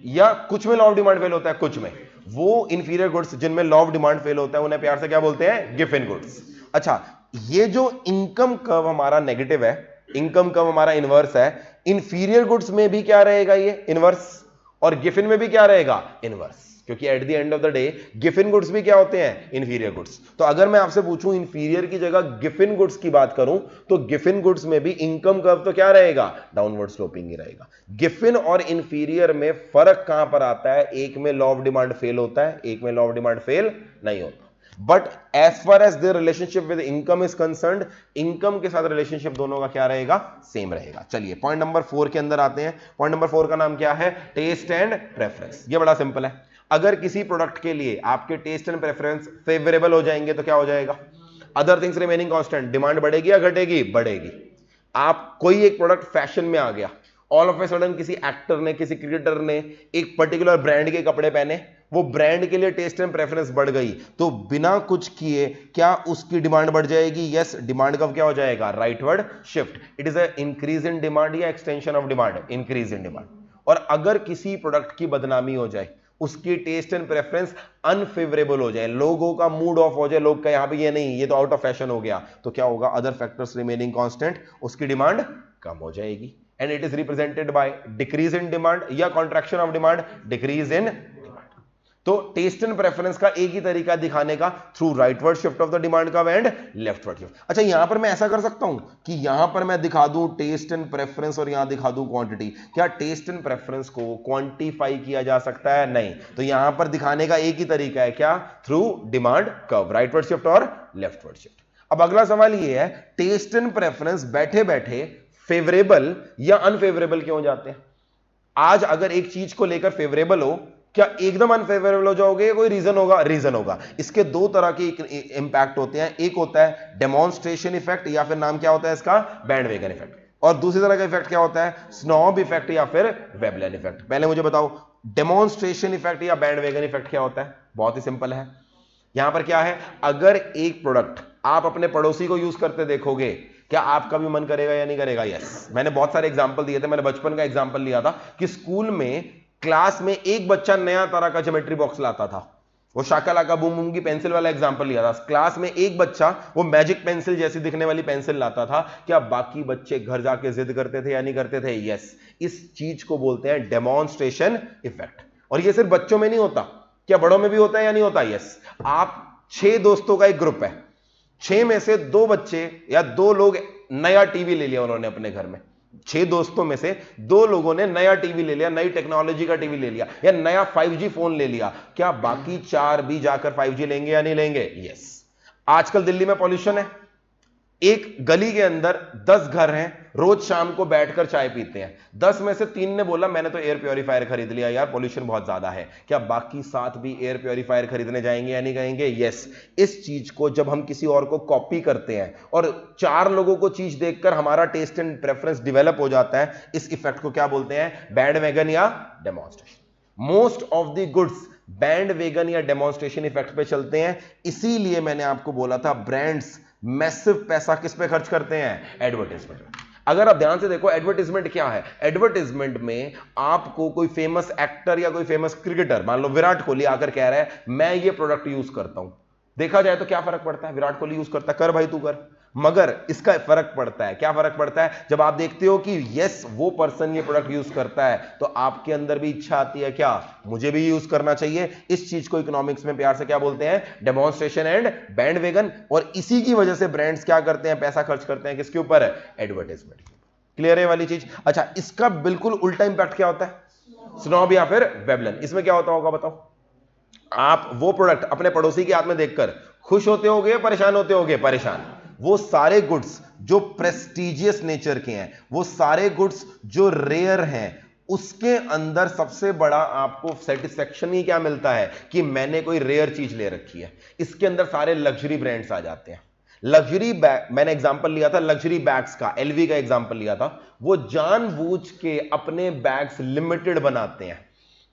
या कुछ में लॉ ऑफ डिमांड फेल होता है? कुछ में। वो इंफीरियर गुड्स जिनमें लॉ ऑफ डिमांड फेल होता है उन्हें प्यार से क्या बोलते हैं? Giffen goods. अच्छा, ये जो इनकम कर्व हमारा नेगेटिव है, इनकम कर्व हमारा इनवर्स है, इंफीरियर गुड्स में भी क्या रहेगा? ये इनवर्स। और गिफिन में भी क्या रहेगा? इनवर्स, क्योंकि at the end of the day Giffen goods भी क्या होते हैं? Inferior goods. तो अगर मैं आपसे पूछूं इंफीरियर की जगह गिफिन गुड्स की बात करूं तो गिफिन गुड्स में भी इनकम कर्व तो क्या रहेगा? डाउनवर्ड स्लोपिंग ही रहेगा। गिफिन और इंफीरियर में फर्क कहां पर आता है? एक में लॉ ऑफ डिमांड फेल होता है, एक में लॉ ऑफ डिमांड फेल नहीं होता। But as far as their relationship with income is concerned, income के साथ रिलेशनशिप दोनों का क्या रहेगा? सेम रहेगा। चलिए पॉइंट नंबर 4 के अंदर आते हैं। पॉइंट नंबर 4 का नाम क्या है? Taste and preference. ये बड़ा सिंपल है। अगर किसी प्रोडक्ट के लिए आपके टेस्ट एंड प्रेफरेंस फेवरेबल हो जाएंगे तो क्या हो जाएगा? Other things remaining constant, demand बढ़ेगी या घटेगी? बढ़ेगी। आप कोई एक प्रोडक्ट फैशन में आ गया, ऑल ऑफ ए सडन किसी एक्टर ने, किसी क्रिकेटर ने एक पर्टिकुलर ब्रांड के कपड़े पहने, वो ब्रांड के लिए टेस्ट एंड प्रेफरेंस बढ़ गई, तो बिना कुछ किए क्या उसकी डिमांड बढ़ जाएगी? यस, डिमांड कब क्या हो जाएगा? Rightward shift. It is a increase in demand या extension of demand? Increase in demand. और अगर किसी प्रोडक्ट की बदनामी हो जाए, उसकी टेस्ट एंड प्रेफरेंस अनफेवरेबल हो जाए, लोगों का मूड ऑफ हो जाए, लोग का यहां पे ये नहीं, ये तो आउट ऑफ फैशन हो गया, तो क्या होगा? अदर फैक्टर्स रिमेनिंग कांस्टेंट, उसकी डिमांड कम हो जाएगी। And it is represented by decrease in demand या contraction of demand, decrease in demand. तो टेस्ट एंड प्रेफरेंस का एक ही तरीका दिखाने का, through rightward shift of the demand curve and leftward shift. अच्छा, यहां पर मैं ऐसा कर सकता हूं कि यहां पर मैं दिखा दूं टेस्ट एंड प्रेफरेंस और यहां दिखा दूं क्वांटिटी। क्या टेस्ट एंड प्रेफरेंस को क्वांटिफाई किया जा सकता है? नहीं। तो यहां पर दिखाने का एक ही तरीका है, क्या? Through demand curve, rightward shift और लेफ्टवर्ड शिफ्ट। अब अगला सवाल यह है, टेस्ट एंड प्रेफरेंस बैठे बैठे फेवरेबल या अनफेवरेबल क्यों जाते हैं? आज अगर एक चीज को लेकर फेवरेबल हो, क्या एकदम अनफेवरेबल हो जाओगे? कोई रीजन होगा? रीजन होगा। इसके दो तरह के इंपैक्ट होते हैं, एक होता है डेमोन्स्ट्रेशन इफेक्ट, या फिर नाम क्या होता है इसका? बैंडवेगन इफेक्ट। और दूसरी तरह का इफेक्ट क्या होता है? स्नॉब इफेक्ट या फिर वेबलेन इफेक्ट। पहले मुझे बताओ, डेमोन्स्ट्रेशन इफेक्ट या बैंडवेगन इफेक्ट क्या होता है? बहुत ही सिंपल है। यहां पर क्या है, अगर एक प्रोडक्ट आप अपने पड़ोसी को यूज करते देखोगे, क्या आपका भी मन करेगा या नहीं करेगा? यस। मैंने बहुत सारे एग्जांपल दिए थे। मैंने बचपन का एग्जांपल लिया था कि स्कूल में क्लास में एक बच्चा नया तरह का ज्योमेट्री बॉक्स लाता था, वो शाकालाका बूम बूम की पेंसिल वाला एग्जांपल लिया था। क्लास में एक बच्चा वो मैजिक पेंसिल जैसी दिखने वाली पेंसिल लाता था, क्या बाकी बच्चे घर जाके जिद करते थे या नहीं करते थे? यस। इस चीज को बोलते हैं डेमोन्स्ट्रेशन इफेक्ट। और ये सिर्फ बच्चों में नहीं होता, क्या बड़ों में भी होता है या नहीं होता? यस। आप 6 दोस्तों का एक ग्रुप है, 6 में से 2 बच्चे या 2 लोग नया टीवी ले लिया उन्होंने अपने घर में। 6 दोस्तों में से 2 लोगों ने नया टीवी ले लिया, नई टेक्नोलॉजी का टीवी ले लिया, या नया 5G फोन ले लिया। क्या बाकी 4 भी जाकर 5G लेंगे या नहीं लेंगे? यस। आजकल दिल्ली में पॉल्यूशन है, एक गली के अंदर 10 घर हैं, रोज शाम को बैठकर चाय पीते हैं। 10 में से 3 ने बोला मैंने तो एयर प्योरीफायर खरीद लिया यार, पॉल्यूशन बहुत ज्यादा है। क्या बाकी 7 भी एयर प्योरीफायर खरीदने जाएंगे या नहीं कहेंगे? यस। इस चीज को जब हम किसी और को कॉपी करते हैं और 4 लोगों को चीज देखकर हमारा टेस्ट एंड प्रेफरेंस डेवलप हो जाता है, इस इफेक्ट को क्या बोलते हैं? बैंडवैगन या demonstration. Most of the goods bandwagon या डेमोन्स्ट्रेशन इफेक्ट पे चलते हैं। इसीलिए मैंने आपको बोला था, ब्रांड्स मैसिव पैसा किस पे खर्च करते हैं? एडवर्टाइजमेंट। अगर आप ध्यान से देखो, एडवर्टाइजमेंट क्या है? एडवर्टाइजमेंट में आपको कोई फेमस एक्टर या कोई फेमस क्रिकेटर, मान लो विराट कोहली, आकर कह रहा है मैं ये प्रोडक्ट यूज करता हूं। देखा जाए तो क्या फर्क पड़ता है? विराट कोहली यूज करता है, कर भाई तू कर। मगर इसका फर्क पड़ता है, क्या फर्क पड़ता है? जब आप देखते हो कि यस वो पर्सन ये प्रोडक्ट यूज करता है, तो आपके अंदर भी इच्छा आती है, क्या मुझे भी यूज करना चाहिए। इस चीज को इकोनॉमिक्स में प्यार से क्या बोलते हैं? Demonstration and bandwagon. और इसी की वजह से ब्रांड्स क्या करते हैं? पैसा खर्च करते हैं किसके ऊपर? एडवर्टाइजमेंट। क्लियर है वाली चीज? अच्छा, इसका बिल्कुल उल्टा इंपैक्ट क्या होता है? स्नॉब या फिर वेबलन। इसमें क्या होता होगा बताओ? आप वो प्रोडक्ट अपने पड़ोसी के हाथ में देखकर खुश होते होगे, परेशान होते होगे? परेशान। वो सारे गुड्स जो प्रेस्टिजियस नेचर के हैं, वो सारे गुड्स जो रेयर हैं, उसके अंदर सबसे बड़ा आपको सेटिस्फेक्शन ही क्या मिलता है? कि मैंने कोई रेयर चीज ले रखी है। इसके अंदर सारे लग्जरी ब्रांड्स आ जाते हैं। लग्जरी बैग, मैंने एग्जांपल लिया था लग्जरी बैग्स का, एलवी का एग्जांपल लिया था। वो जानबूझ के अपने बैग्स लिमिटेड बनाते हैं।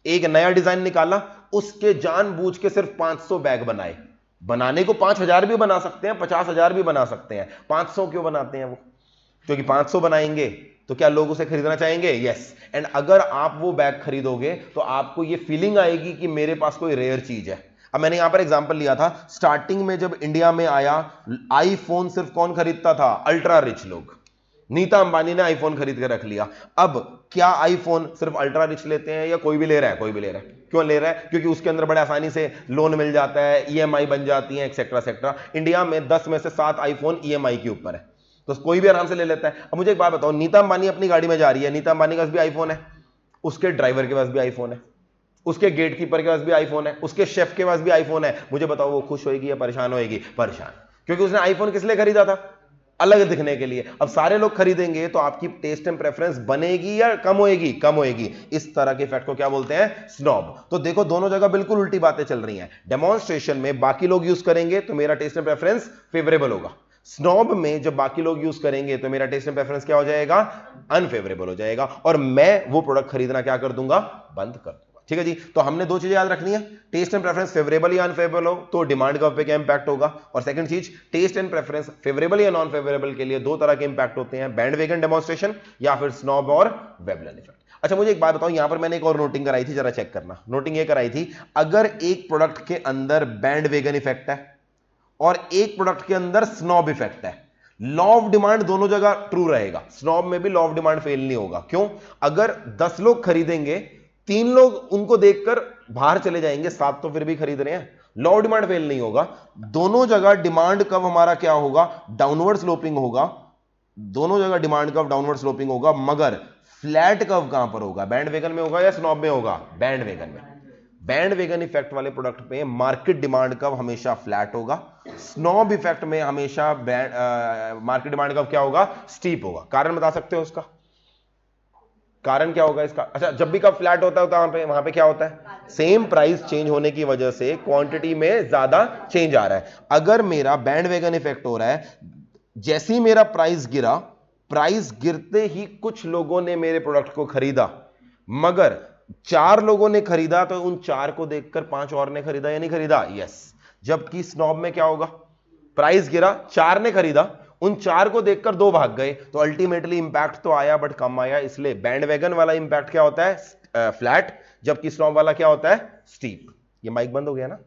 एक नया डिजाइन निकाला, उसके जानबूझ के सिर्फ 500 बैग बनाए। बनाने को 5000 भी बना सकते हैं, 50,000 भी बना सकते हैं। 500 क्यों बनाते हैं वो? क्योंकि 500 बनाएंगे तो क्या लोग उसे खरीदना चाहेंगे? यस। एंड अगर आप वो बैग खरीदोगे तो आपको ये फीलिंग आएगी कि मेरे पास कोई रेयर चीज है। अब मैंने यहां पर एग्जांपल लिया था, स्टार्टिंग में जब इंडिया में आया, आईफोन सिर्फ कौन खरीदता था? अल्ट्रा रिच लोग। नीता अंबानी ने आईफोन खरीद के रख लिया। अब क्या आईफोन सिर्फ अल्ट्रा रिच लेते हैं या कोई भी ले रहा है? कोई भी ले रहा है। क्यों ले रहा है? क्योंकि उसके अंदर बड़े आसानी से लोन मिल जाता है, ईएमआई बन जाती है, एक्सेट्रा एक्सेट्रा। इंडिया में 10 में से 7 आईफोन ईएमआई के ऊपर है, तो कोई भी आराम से ले लेता है। अब मुझे एक बात बताओ, नीता अंबानी अपनी गाड़ी में जा रही है, नीता अंबानी के पास भी आईफोन है, उसके ड्राइवर के पास भी आईफोन है, उसके गेट कीपर के पास भी आईफोन है, उसके शेफ के पास भी आईफोन है। मुझे बताओ वो खुश होएगी या परेशान होएगी? परेशान। क्योंकि उसने आईफोन किस लिए खरीदा था? अलग दिखने के लिए। अब सारे लोग खरीदेंगे तो आपकी टेस्ट एंड प्रेफरेंस बनेगी या कम होएगी? कम होएगी। इस तरह के इफेक्ट को क्या बोलते हैं? स्नॉब। तो देखो दोनों जगह बिल्कुल उल्टी बातें चल रही हैं। डेमोन्स्ट्रेशन में बाकी लोग यूज करेंगे तो मेरा टेस्ट एंड प्रेफरेंस फेवरेबल होगा, स्नॉब में जब बाकी लोग यूज करेंगे तो मेरा टेस्ट एंड प्रेफरेंस क्या हो जाएगा? अनफेवरेबल हो जाएगा, और मैं वो प्रोडक्ट खरीदना क्या कर दूंगा? बंद कर दूंगा। ठीक है जी। तो हमने दो चीजें याद रखनी है, टेस्ट एंड प्रेफरेंस फेवरेबल या अनफेवरेबल हो तो डिमांड कर्व पे क्या इंपैक्ट होगा, और सेकंड चीज टेस्ट एंड प्रेफरेंस फेवरेबल या नॉन फेवरेबल के लिए दो तरह के इंपैक्ट होते हैं, बैंडवेगन डेमोन्स्ट्रेशन या फिर स्नॉब और वेवलन इफेक्ट। अच्छा मुझे एक बात बताओ, यहां पर मैंने एक और नोटिंग कराई थी, जरा चेक करना। नोटिंग ये कराई थी, अगर एक प्रोडक्ट के अंदर बैंडवेगन इफेक्ट है और एक प्रोडक्ट के अंदर स्नॉब इफेक्ट है, लॉ ऑफ डिमांड दोनों जगह ट्रू रहेगा, स्नॉब में भी लॉ ऑफ डिमांड फेल नहीं होगा। क्यों? अगर 10 लोग खरीदेंगे, 3 लोग उनको देखकर बाहर चले जाएंगे, 7 तो फिर भी खरीद रहे हैं, लॉ ऑफ डिमांड फेल नहीं होगा। दोनों जगह डिमांड कर्व हमारा क्या होगा? डाउनवर्ड स्लोपिंग होगा। दोनों जगह डिमांड कर्व डाउनवर्ड स्लोपिंग होगा, मगर फ्लैट कर्व कहां पर होगा? बैंडवेगन में होगा या स्नॉब में होगा? बैंडवेगन में। बैंडवेगन इफेक्ट वाले प्रोडक्ट पे मार्केट डिमांड कर्व हमेशा फ्लैट होगा, स्नॉब इफेक्ट में हमेशा मार्केट डिमांड कर्व क्या होगा? स्टीप होगा। कारण बता सकते हो उसका? कारण क्या होगा इसका? अच्छा, जब भी कब फ्लैट होता है तो वहां पे क्या होता है? सेम प्राइस चेंज होने की वजह से क्वांटिटी में ज्यादा चेंज आ रहा है। अगर मेरा बैंडवेगन इफेक्ट हो रहा है, जैसे ही मेरा प्राइस गिरा, प्राइस गिरते ही कुछ लोगों ने मेरे प्रोडक्ट को खरीदा, मगर 4 लोगों ने खरीदा तो उन 4 को देखकर 5 और ने खरीदा या नहीं खरीदा? यस। जबकि स्नॉब में क्या होगा? प्राइस गिरा, 4 ने खरीदा, उन 4 को देखकर 2 भाग गए, तो अल्टीमेटली इंपैक्ट तो आया बट कम आया। इसलिए बैंडवेगन वाला इंपैक्ट क्या होता है? फ्लैट, जबकि स्नॉब वाला क्या होता है? स्टीप। ये माइक बंद हो गया ना?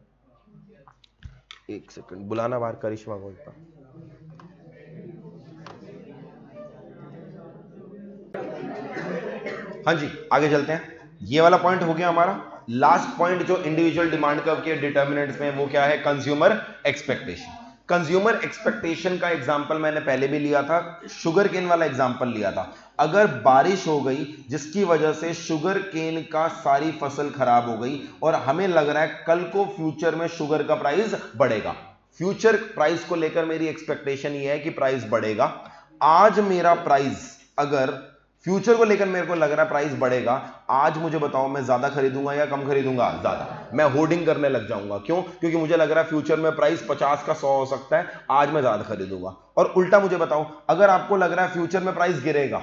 एक सेकंड, बुलाना बाहर करिश्मा बोलता। हाँ जी, आगे चलते हैं। ये वाला पॉइंट हो गया हमारा। लास्ट पॉइंट जो इंडिविजुअल डिमांड कर्व के डिटर्मिनेंट्स में, वो क्या है? Consumer expectation. कंज्यूमर एक्सपेक्टेशन का एग्जांपल मैंने पहले भी लिया था, शुगर केन वाला एग्जांपल लिया था। अगर बारिश हो गई जिसकी वजह से शुगर केन का सारी फसल खराब हो गई और हमें लग रहा है कल को फ्यूचर में शुगर का प्राइस बढ़ेगा, फ्यूचर प्राइस को लेकर मेरी एक्सपेक्टेशन ये है कि प्राइस बढ़ेगा। आज मेरा प्राइस, अगर फ्यूचर को लेकर मेरे को लग रहा है प्राइस बढ़ेगा, आज मुझे बताओ मैं ज्यादा खरीदूंगा या कम खरीदूंगा? ज्यादा। मैं होर्डिंग करने लग जाऊंगा। क्यों? क्योंकि मुझे लग रहा है फ्यूचर में प्राइस 50 का 100 हो सकता है, आज मैं ज्यादा खरीदूंगा। और उल्टा मुझे बताओ, अगर आपको लग रहा है फ्यूचर में प्राइस गिरेगा,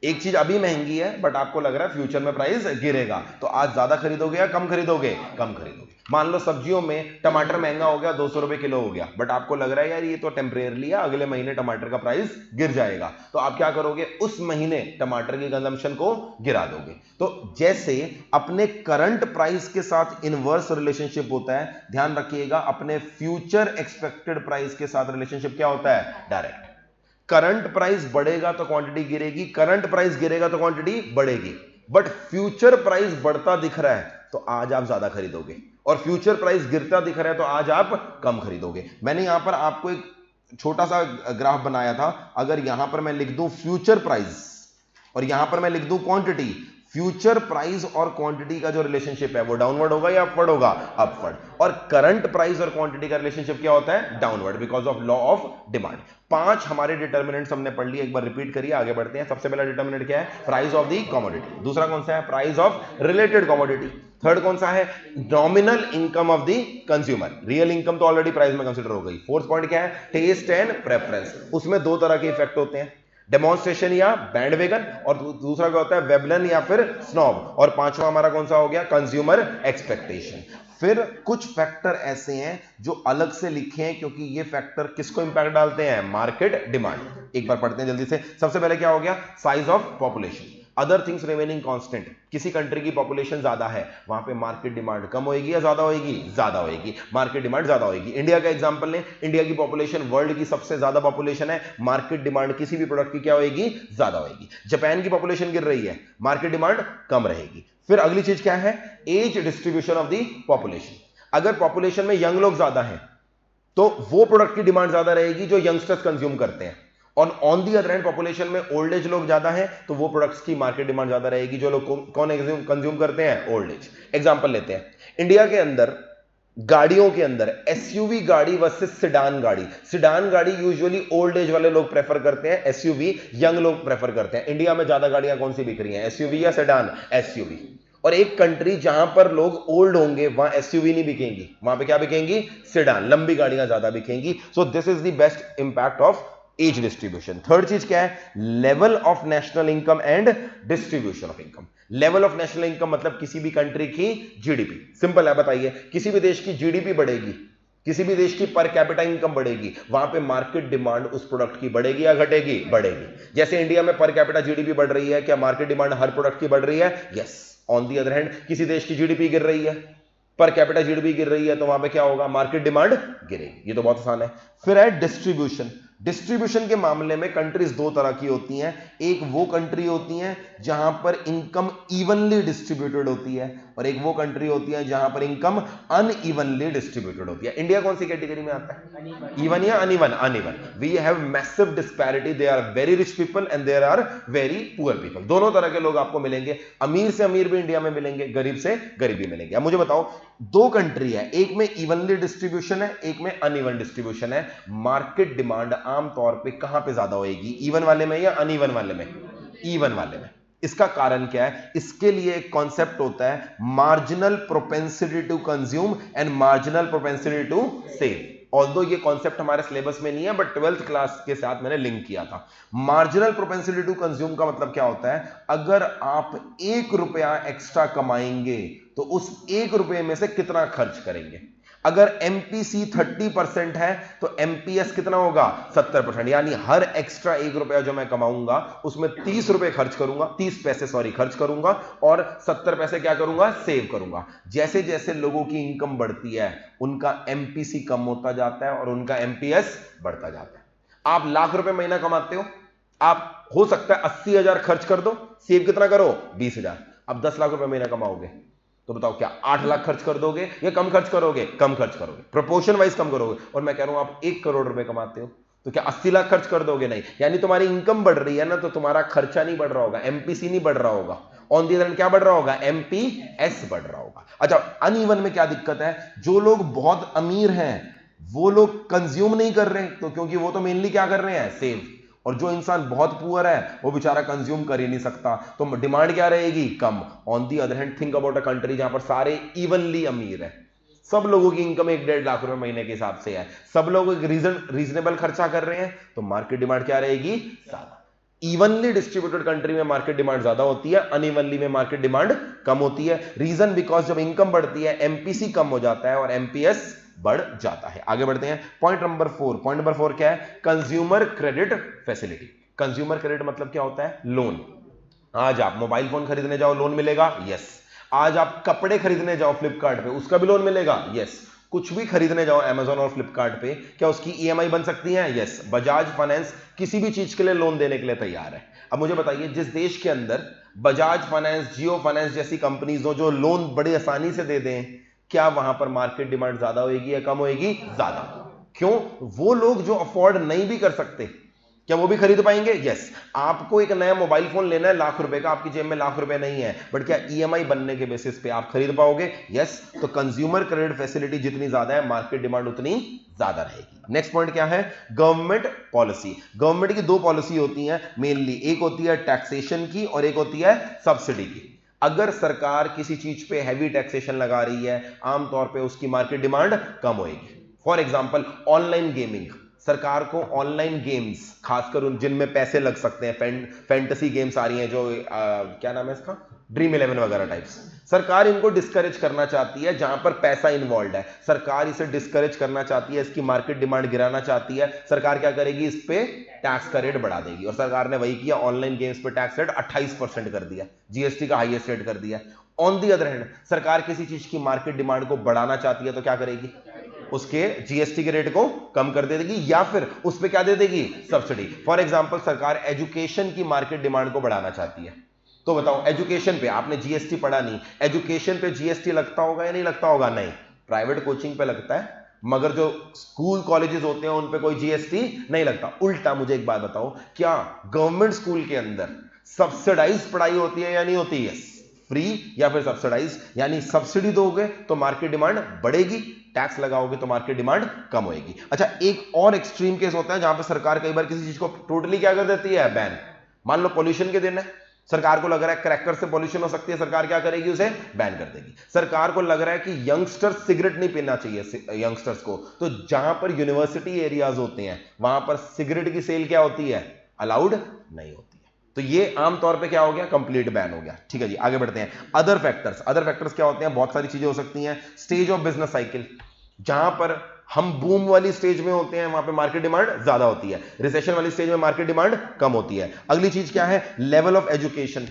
एक चीज अभी महंगी है बट आपको लग रहा है फ्यूचर में प्राइस गिरेगा, तो आज ज्यादा खरीदोगे या कम खरीदोगे? कम खरीदोगे। मान लो सब्जियों में टमाटर महंगा हो गया, 200 रुपए किलो हो गया, बट आपको लग रहा है यार ये तो टेम्परेरली है, अगले महीने टमाटर का प्राइस गिर जाएगा, तो आप क्या करोगे? उस महीने टमाटर की कंजम्पशन को गिरा दोगे। तो जैसे अपने करंट प्राइस के साथ इनवर्स रिलेशनशिप होता है, ध्यान रखिएगा अपने फ्यूचर एक्सपेक्टेड प्राइस के साथ रिलेशनशिप क्या होता है? डायरेक्ट। करंट प्राइस बढ़ेगा तो क्वांटिटी गिरेगी, करंट प्राइस गिरेगा तो क्वांटिटी बढ़ेगी। बट फ्यूचर प्राइस बढ़ता दिख रहा है तो आज आप ज्यादा खरीदोगे, और फ्यूचर प्राइस गिरता दिख रहा है तो आज आप कम खरीदोगे। मैंने यहां पर आपको एक छोटा सा ग्राफ बनाया था। अगर यहां पर मैं लिख दूं फ्यूचर प्राइस और यहां पर मैं लिख दूं क्वांटिटी, फ्यूचर प्राइस और क्वांटिटी का जो रिलेशनशिप है वो डाउनवर्ड होगा या अपवर्ड होगा? अपवर्ड। और करंट प्राइस और क्वांटिटी का रिलेशनशिप क्या होता है? Downward, because of law of demand. 5 हमारे डिटर्मिनेंट्स हमने पढ़ लिए, एक बार रिपीट करिए, आगे बढ़ते हैं। सबसे पहला डिटर्मिनेंट क्या है? Price of the commodity. दूसरा कौन सा है? Price of related commodity. Third कौन सा है? Nominal income of the consumer. Real income तो ऑलरेडी प्राइस में कंसिडर हो गई। फोर्थ पॉइंट क्या है? Taste and preference. उसमें दो तरह के इफेक्ट होते हैं, डेमोन्स्ट्रेशन या बैंडवेगन, और दूसरा क्या होता है? वेवलन या फिर स्नॉब। और पांचवा हमारा कौन सा हो गया? Consumer expectation. फिर कुछ फैक्टर ऐसे हैं जो अलग से लिखे हैं, क्योंकि ये फैक्टर किसको इंपैक्ट डालते हैं? Market demand. एक बार पढ़ते हैं जल्दी से। सबसे पहले क्या हो गया? Size of population. Other things remaining constant. किसी कंट्री की पॉपुलेशन ज्यादा है, वहां पे मार्केट डिमांड कम होगी या ज्यादा होगी? ज्यादा होगी। मार्केट डिमांड ज्यादा होगी। इंडिया का एग्जांपल लें, इंडिया की पॉपुलेशन वर्ल्ड की सबसे ज्यादा पॉपुलेशन है, मार्केट डिमांड किसी भी प्रोडक्ट की क्या होगी? ज्यादा होगी। जापान की पॉपुलेशन गिर रही है, मार्केट डिमांड कम रहेगी। फिर अगली चीज क्या है? Age distribution of the population. अगर पॉपुलेशन में यंग लोग ज्यादा हैं तो वो प्रोडक्ट की डिमांड ज्यादा रहेगी जो यंगस्टर्स कंज्यूम करते हैं, और on the other hand population में ओल्ड एज लोग ज्यादा हैं तो वो प्रोडक्ट्स की मार्केट डिमांड ज्यादा रहेगी जो लोग कौन कंज्यूम करते हैं? Old age. एग्जांपल लेते हैं, इंडिया के अंदर गाड़ियों के अंदर एसयूवी गाड़ी वर्सेस सिडान गाड़ी। सिडान गाड़ी यूजुअली ओल्ड एज वाले लोग प्रेफर करते हैं, एसयूवी यंग लोग प्रेफर करते हैं। इंडिया में ज्यादा गाड़ियां कौन सी बिक रही हैं, एसयूवी या सिडान? एसयूवी। और एक कंट्री जहां पर लोग ओल्ड होंगे वहां एसयूवी नहीं बिकेंगी, वहां पे क्या बिकेंगी? सिडान, लंबी गाड़ियां ज्यादा बिकेंगी। So this is the best impact of age distribution. Third चीज क्या है? Level of national income and distribution of income. Level of national income मतलब किसी भी कंट्री की जीडीपी। सिंपल है, बताइए, किसी भी देश की जीडीपी बढ़ेगी, किसी भी देश की पर कैपिटा इनकम बढ़ेगी, वहां पे मार्केट डिमांड उस प्रोडक्ट की बढ़ेगी या घटेगी? बढ़ेगी। जैसे इंडिया में पर कैपिटा जीडीपी बढ़ रही है, क्या मार्केट डिमांड हर प्रोडक्ट की बढ़ रही है? Yes. On the other hand किसी देश की जीडीपी गिर रही है, पर कैपिटा जीडीपी गिर रही है, तो वहां पे क्या होगा? मार्केट डिमांड गिरेगी। ये तो बहुत आसान है। फिर है डिस्ट्रीब्यूशन। डिस्ट्रीब्यूशन के मामले में कंट्रीज दो तरह की होती हैं। एक वो कंट्री होती हैं जहां पर इनकम इवनली डिस्ट्रीब्यूटेड होती है, और एक वो कंट्री होती है जहां पर इनकम अनइवनली डिस्ट्रीब्यूटेड होती है। इंडिया कौन सी कैटेगरी में आता है? इवन या uneven? Uneven. We have massive disparity. They are very rich people and there are very poor people. दोनों तरह के लोग आपको मिलेंगे, अमीर से अमीर भी इंडिया में मिलेंगे, गरीब से गरीब भी मिलेंगे। अब मुझे बताओ, दो कंट्री है, एक में इवनली डिस्ट्रीब्यूशन है, एक में अनइवन डिस्ट्रीब्यूशन है। मार्केट डिमांड आमतौर पे कहां पे ज्यादा होएगी, इवन वाले में या अनइवन वाले में? इवन वाले में। इसका कारण क्या है? इसके लिए एक कॉन्सेप्ट होता है marginal propensity to consume and marginal propensity to save. Although ये कॉन्सेप्ट हमारे सिलेबस में नहीं है, बट 12th क्लास के साथ मैंने लिंक किया था। मार्जिनल प्रोपेंसिटी टू कंज्यूम का मतलब क्या होता है? अगर आप 1 रुपया एक्स्ट्रा कमाएंगे तो उस 1 रुपये में से कितना खर्च करेंगे। अगर एमपीसी 30% है तो एमपीएस कितना होगा? 70%। यानी हर एक्स्ट्रा 1 रुपया जो मैं कमाऊंगा उसमें 30 रुपए खर्च करूंगा, 30 पैसे सॉरी खर्च करूंगा, और 70 पैसे क्या करूंगा? सेव करूंगा। जैसे जैसे लोगों की इनकम बढ़ती है उनका एमपीसी कम होता जाता है और उनका एमपीएस बढ़ता जाता है। आप लाख रुपए महीना कमाते हो, आप हो सकता है 80,000 खर्च कर दो, सेव कितना करो? 20,000। अब 10 लाख रुपए महीना कमाओगे तो बताओ क्या 8 लाख खर्च कर दोगे या कम खर्च करोगे? कम खर्च करोगे, प्रोपोर्शन वाइज कम करोगे। और मैं कह रहा हूं आप 1 करोड़ रुपए कमाते हो तो क्या 80 लाख खर्च कर दोगे? नहीं। यानी तुम्हारी इनकम बढ़ रही है ना, तो तुम्हारा खर्चा नहीं बढ़ रहा होगा, एमपीसी नहीं बढ़ रहा होगा। ऑन दी अदर हैंड क्या बढ़ रहा होगा? एमपीएस बढ़ रहा होगा। अच्छा, अनइवन में क्या दिक्कत है? जो लोग बहुत अमीर हैं वो लोग कंज्यूम नहीं कर रहे, तो क्योंकि वो तो मेनली क्या कर रहे हैं? सेव। और जो इंसान बहुत पुअर है वो बेचारा कंज्यूम कर ही नहीं सकता, तो डिमांड क्या रहेगी? कम। On the other hand think about a country जहां पर सारे इवनली अमीर है, सब लोगों की इनकम 1-1.5 लाख रुपए महीने के हिसाब से है, सब लोग एक रीजनेबल खर्चा कर रहे हैं, तो मार्केट डिमांड क्या रहेगी? ज्यादा। इवनली डिस्ट्रीब्यूटेड कंट्री में मार्केट डिमांड ज्यादा होती है, अनइवनली में मार्केट डिमांड कम होती है। रीजन बिकॉज जब इनकम बढ़ती है एमपीसी कम हो जाता है और एमपीएस बढ़ जाता है। आगे बढ़ते हैं, पॉइंट नंबर 4। पॉइंट नंबर 4 क्या है? Consumer credit facility. Consumer credit मतलब क्या होता है? लोन। आज आप मोबाइल फोन खरीदने जाओ, लोन मिलेगा? यस। आज आप कपड़े खरीदने जाओ फ्लिपकार्ट पे, उसका भी लोन मिलेगा? यस। कुछ भी खरीदने जाओ अमेजॉन और फ्लिपकार्ट पे, क्या उसकी ईएमआई बन सकती है? यस। बजाज फाइनेंस किसी भी चीज के लिए लोन देने के लिए तैयार है। अब मुझे बताइए, जिस देश के अंदर बजाज फाइनेंस, जियो फाइनेंस जैसी कंपनीज हो जो लोन बड़ी आसानी से दे दें, क्या वहां पर मार्केट डिमांड ज्यादा होगी या कम होगी? ज्यादा। क्यों? वो लोग जो अफोर्ड नहीं भी कर सकते, क्या वो भी खरीद पाएंगे? यस। आपको एक नया मोबाइल फोन लेना है लाख रुपए का, आपकी जेब में लाख रुपए नहीं है, बट क्या ईएमआई बनने के बेसिस पे आप खरीद पाओगे? यस। तो कंज्यूमर क्रेडिट फैसिलिटी जितनी ज्यादा है मार्केट डिमांड उतनी ज्यादा रहेगी। नेक्स्ट पॉइंट क्या है? Government policy. गवर्नमेंट की दो पॉलिसी होती है मेनली, एक होती है टैक्सेशन की और एक होती है सब्सिडी की। अगर सरकार किसी चीज पे हैवी टैक्सेशन लगा रही है, आमतौर पे उसकी मार्केट डिमांड कम होगी। फॉर एग्जांपल ऑनलाइन गेमिंग, सरकार को ऑनलाइन गेम्स, खासकर उन जिनमें पैसे लग सकते हैं, फैंटेसी गेम्स आ रही हैं जो क्या नाम है इसका, ड्रीम 11 वगैरह टाइप्स, सरकार इनको डिस्करेज करना चाहती है। जहां पर पैसा इन्वॉल्व है सरकार इसे डिस्करेज करना चाहती है, इसकी मार्केट डिमांड गिराना चाहती है। सरकार क्या करेगी? इस पे टैक्स का रेट बढ़ा देगी, और सरकार ने वही किया, ऑनलाइन गेम्स पे टैक्स रेट 28% कर दिया, जीएसटी का हाईएस्ट रेट कर दिया। ऑन दी अदर हैंड सरकार किसी चीज की मार्केट डिमांड को बढ़ाना चाहती है तो क्या करेगी? उसके जीएसटी के रेट को कम कर दे देगी, या फिर उस पे क्या दे देगी? सब्सिडी। फॉर एग्जांपल सरकार एजुकेशन की मार्केट डिमांड को बढ़ाना चाहती है, तो बताओ एजुकेशन पे आपने जीएसटी पढ़ा नहीं, एजुकेशन पे जीएसटी लगता होगा या नहीं लगता होगा? नहीं। प्राइवेट कोचिंग पे लगता है, मगर जो स्कूल कॉलेजेस होते हैं उन पे कोई जीएसटी नहीं लगता। उल्टा मुझे एक बात बताओ, क्या गवर्नमेंट स्कूल के अंदर सब्सिडाइज पढ़ाई होती है या नहीं होती? यस। फ्री या फिर सब्सिडाइज, यानी सब्सिडी दोगे तो मार्केट डिमांड बढ़ेगी, टैक्स लगाओगे तो मार्केट डिमांड कम होगी। अच्छा, एक और एक्सट्रीम केस होता है जहां पे सरकार कई बार किसी चीज को टोटली क्या कर देती है, बैन। मान लो पोल्यूशन के दिन है, सरकार को लग रहा है क्रैकर से पॉल्यूशन हो सकती है, सरकार क्या करेगी, उसे बैन कर देगी। सरकार को लग रहा है कि यंगस्टर्स सिगरेट नहीं पीना चाहिए यंगस्टर्स को, तो जहां पर यूनिवर्सिटी एरियाज होते हैं वहां पर सिगरेट की सेल क्या होती है, अलाउड नहीं होती है। तो ये आमतौर पे क्या हो गया, कंप्लीट बैन हो गया। ठीक है जी, आगे बढ़ते हैं। अदर फैक्टर्स क्या होते हैं, बहुत सारी चीजें हो सकती हैं। स्टेज ऑफ बिजनेस साइकिल, जहां पर हम बूम वाली स्टेज में होते हैं वहां पे मार्केट डिमांड ज्यादा होती है, रिसेशन वाली स्टेज में मार्केट डिमांड कम होती है। अगली चीज क्या है, लेवल ऑफ एजुकेशन।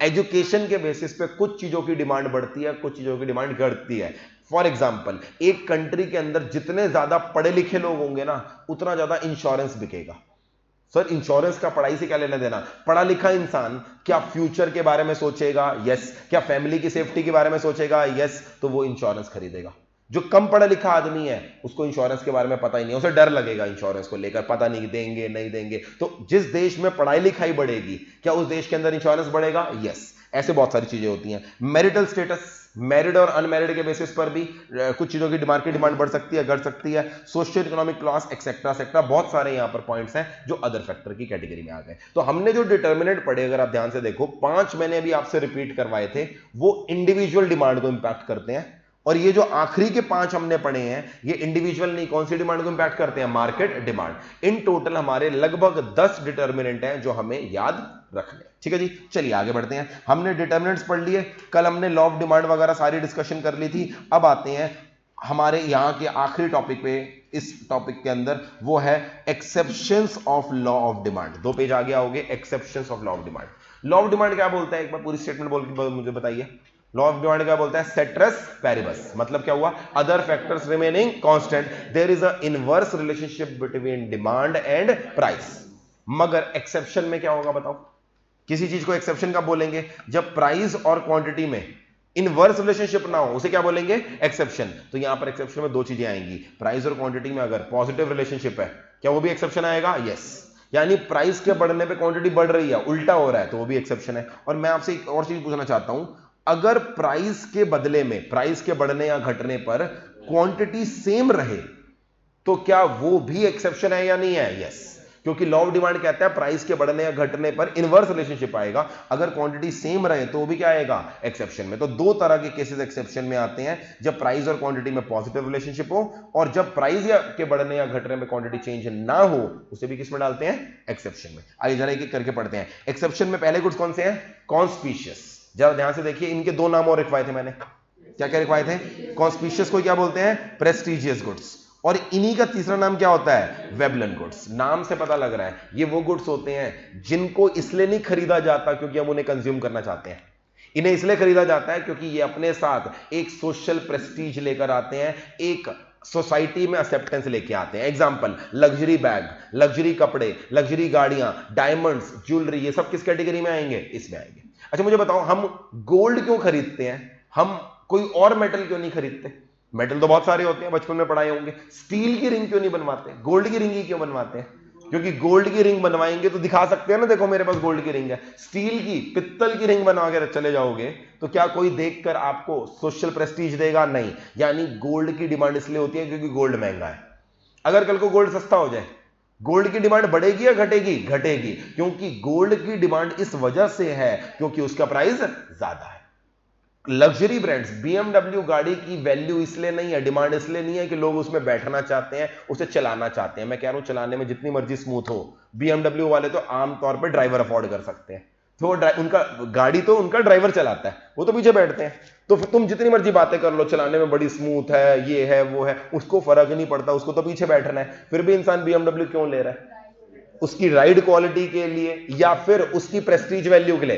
एजुकेशन के बेसिस पे कुछ चीजों की डिमांड बढ़ती है, कुछ चीजों की डिमांड घटती है। फॉर एग्जाम्पल, एक कंट्री के अंदर जितने ज्यादा पढ़े लिखे लोग होंगे ना, उतना ज्यादा इंश्योरेंस बिकेगा। सर, इंश्योरेंस का पढ़ाई से क्या लेना देना? पढ़ा लिखा इंसान क्या फ्यूचर के बारे में सोचेगा? यस। क्या फैमिली की सेफ्टी के बारे में सोचेगा? यस। तो वो इंश्योरेंस खरीदेगा। जो कम पढ़ा लिखा आदमी है उसको इंश्योरेंस के बारे में पता ही नहीं, उसे डर लगेगा इंश्योरेंस को लेकर, पता नहीं देंगे नहीं देंगे। तो जिस देश में पढ़ाई लिखाई बढ़ेगी, क्या उस देश के अंदर इंश्योरेंस बढ़ेगा? यस। ऐसे बहुत सारी चीजें होती हैं। मैरिटल स्टेटस, मैरिड और अनमैरिड के बेसिस पर भी कुछ चीजों की मार्केट डिमांड बढ़ सकती है, घट सकती है। Socio economic class, etcetera etcetera, बहुत सारे यहां पर पॉइंट्स हैं जो अदर फैक्टर की कैटेगरी में आ गए। तो हमने जो डिटर्मिनेंट पढ़े, अगर आप ध्यान से देखो, 5 मैंने अभी आपसे रिपीट करवाए थे, वो इंडिविजुअल डिमांड को इंपैक्ट करते हैं। और ये जो आखिरी के 5 हमने पढ़े हैं, ये इंडिविजुअल नहीं, कौन सी डिमांड को इंपैक्ट करते हैं? Market demand. इन टोटल हमारे लगभग 10 डिटर्मिनेंट हैं जो हमें याद रखने। ठीक है जी, चलिए आगे बढ़ते हैं। हमने डिटर्मिनेंट्स पढ़ लिए, कल हमने लॉ ऑफ डिमांड वगैरह सारी डिस्कशन कर ली थी। अब आते हैं हमारे यहां के आखिरी टॉपिक पे, इस टॉपिक के अंदर, वो है exceptions of law of demand. 2 page आगे आओगे, exceptions of law of demand. Law of demand क्या बोलता है, एक बार पूरी स्टेटमेंट बोल के मुझे बताइए। लॉ ऑफ डिमांड क्या बोलता है? सेट्रस पैरिबस, मतलब क्या हुआ? Other factors remaining constant, there is a inverse relationship between demand and price. मगर एक्सेप्शन में क्या होगा बताओ? किसी चीज को एक्सेप्शन कब बोलेंगे? जब प्राइस और क्वांटिटी में इनवर्स रिलेशनशिप ना हो, उसे क्या बोलेंगे? एक्सेप्शन। तो यहां पर एक्सेप्शन में 2 चीजें आएंगी, प्राइस और क्वांटिटी में अगर पॉजिटिव रिलेशनशिप है, क्या वो भी एक्सेप्शन आएगा? यस। यानी प्राइस के बढ़ने पे क्वांटिटी बढ़ रही है, उल्टा हो रहा है, तो वो भी एक्सेप्शन है। और मैं आपसे एक और चीज पूछना चाहता हूं, अगर प्राइस के बदले में, प्राइस के बढ़ने या घटने पर क्वांटिटी सेम रहे, तो क्या वो भी एक्सेप्शन है या नहीं है? यस। क्योंकि लॉ ऑफ डिमांड कहता है प्राइस के बढ़ने या घटने पर इनवर्स रिलेशनशिप आएगा, अगर क्वांटिटी सेम रहे तो भी क्या आएगा? एक्सेप्शन में। तो 2 तरह के केसेस एक्सेप्शन में आते हैं, जब प्राइस और क्वांटिटी में पॉजिटिव रिलेशनशिप हो, और जब प्राइस के बढ़ने या घटने में क्वांटिटी चेंज ना हो, उसे भी किस में डालते हैं? एक्सेप्शन में। आइए जरा एक एक करके पढ़ते हैं। एक्सेप्शन में पहले गुड्स कौन से हैं? कॉन्स्पिशियस। जरा ध्यान से देखिए, इनके 2 नाम और लिखवाए थे मैंने। क्या क्या लिखवाए थे? कॉन्स्पिशियस को क्या बोलते हैं? Prestigious goods. और इन्हीं का तीसरा नाम क्या होता है? Veblen goods. नाम से पता लग रहा है ये वो गुड्स होते हैं जिनको इसलिए नहीं खरीदा जाता क्योंकि हम उन्हें कंज्यूम करना चाहते हैं, इन्हें इसलिए खरीदा जाता है क्योंकि ये अपने साथ एक सोशल प्रेस्टीज लेकर आते हैं, एक सोसाइटी में एक्सेप्टेंस लेके आते हैं। एग्जांपल, लग्जरी बैग, लग्जरी कपड़े, लग्जरी गाड़ियां, डायमंड्स, ज्वेलरी, ये सब किस कैटेगरी में आएंगे? इसमें आएंगे। अच्छा मुझे बताओ, हम गोल्ड क्यों खरीदते हैं? हम कोई और मेटल क्यों नहीं खरीदते? मेटल तो बहुत सारे होते हैं, बचपन में पढ़ाए होंगे। स्टील की रिंग क्यों नहीं बनवाते? गोल्ड की रिंग ही क्यों बनवाते हैं? क्योंकि गोल्ड की रिंग बनवाएंगे तो दिखा सकते हैं ना, देखो मेरे पास गोल्ड की रिंग है। स्टील की, पित्तल की रिंग बनवा के चले जाओगे तो क्या कोई देखकर आपको सोशल प्रेस्टीज देगा? नहीं। यानी गोल्ड की डिमांड इसलिए होती है क्योंकि गोल्ड महंगा है। अगर कल को गोल्ड सस्ता हो जाए, गोल्ड की डिमांड बढ़ेगी या घटेगी? घटेगी, क्योंकि गोल्ड की डिमांड इस वजह से है क्योंकि उसका प्राइस ज्यादा है। लग्जरी ब्रांड्स, BMW गाड़ी की वैल्यू इसलिए नहीं है, डिमांड इसलिए नहीं है कि लोग उसमें बैठना चाहते हैं, उसे चलाना चाहते हैं। मैं कह रहा हूं चलाने में जितनी मर्जी स्मूथ हो, BMW वाले तो आमतौर पर ड्राइवर अफोर्ड कर सकते हैं, तो उनका गाड़ी तो उनका ड्राइवर चलाता है, वो तो पीछे बैठते हैं। तो तुम जितनी मर्जी बातें कर लो, चलाने में बड़ी स्मूथ है, ये है वो है, उसको फर्क नहीं पड़ता, उसको तो पीछे बैठना है। फिर भी इंसान BMW क्यों ले रहा है? उसकी राइड क्वालिटी के लिए या फिर उसकी प्रेस्टीज वैल्यू के लिए?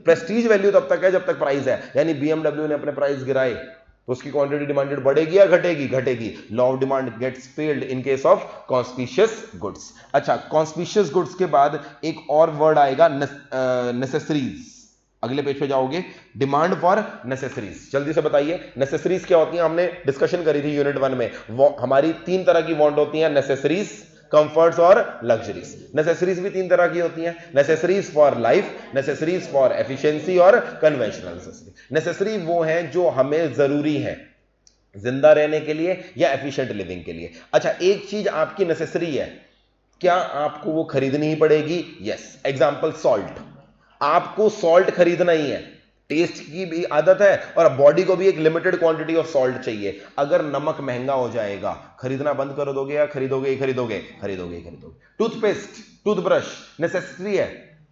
प्रेस्टीज वैल्यू तब तक है जब तक प्राइस है। यानी BMW ने अपने प्राइस गिराए तो उसकी क्वांटिटी डिमांडेड बढ़ेगी या घटेगी? घटेगी। Law of demand gets failed in case of conspicuous goods. अच्छा, कॉन्स्पिशियस गुड्स के बाद एक और वर्ड आएगा, नेसेसरीज। अगले पेज पे जाओगे, डिमांड फॉर नेसेसरीज। जल्दी से बताइए नेसेसरीज क्या होती है? हमने डिस्कशन करी थी यूनिट 1 में। हमारी 3 तरह की वांट होती है, नेसेसरीज, कंफर्ट्स और लग्जरीज। नेसेसरीज भी तीन तरह की होती हैं, necessaries for life, necessaries for efficiency और कन्वेंशनल नेसेसरी। नेसेसरी वो हैं जो हमें जरूरी है जिंदा रहने के लिए या एफिशिएंट लिविंग के लिए। अच्छा, एक चीज आपकी नेसेसरी है, क्या आपको वो खरीदनी ही पड़ेगी? यस। एग्जांपल सॉल्ट, आपको सॉल्ट खरीदना ही है, टेस्ट की भी आदत है और बॉडी को भी एक लिमिटेड क्वांटिटी ऑफ सॉल्ट चाहिए। अगर नमक महंगा हो जाएगा, खरीदना बंद कर दोगे या खरीदोगे ही खरीदोगे? खरीदोगे ही खरीदोगे। टूथपेस्ट, टूथब्रश नेसेसरी है,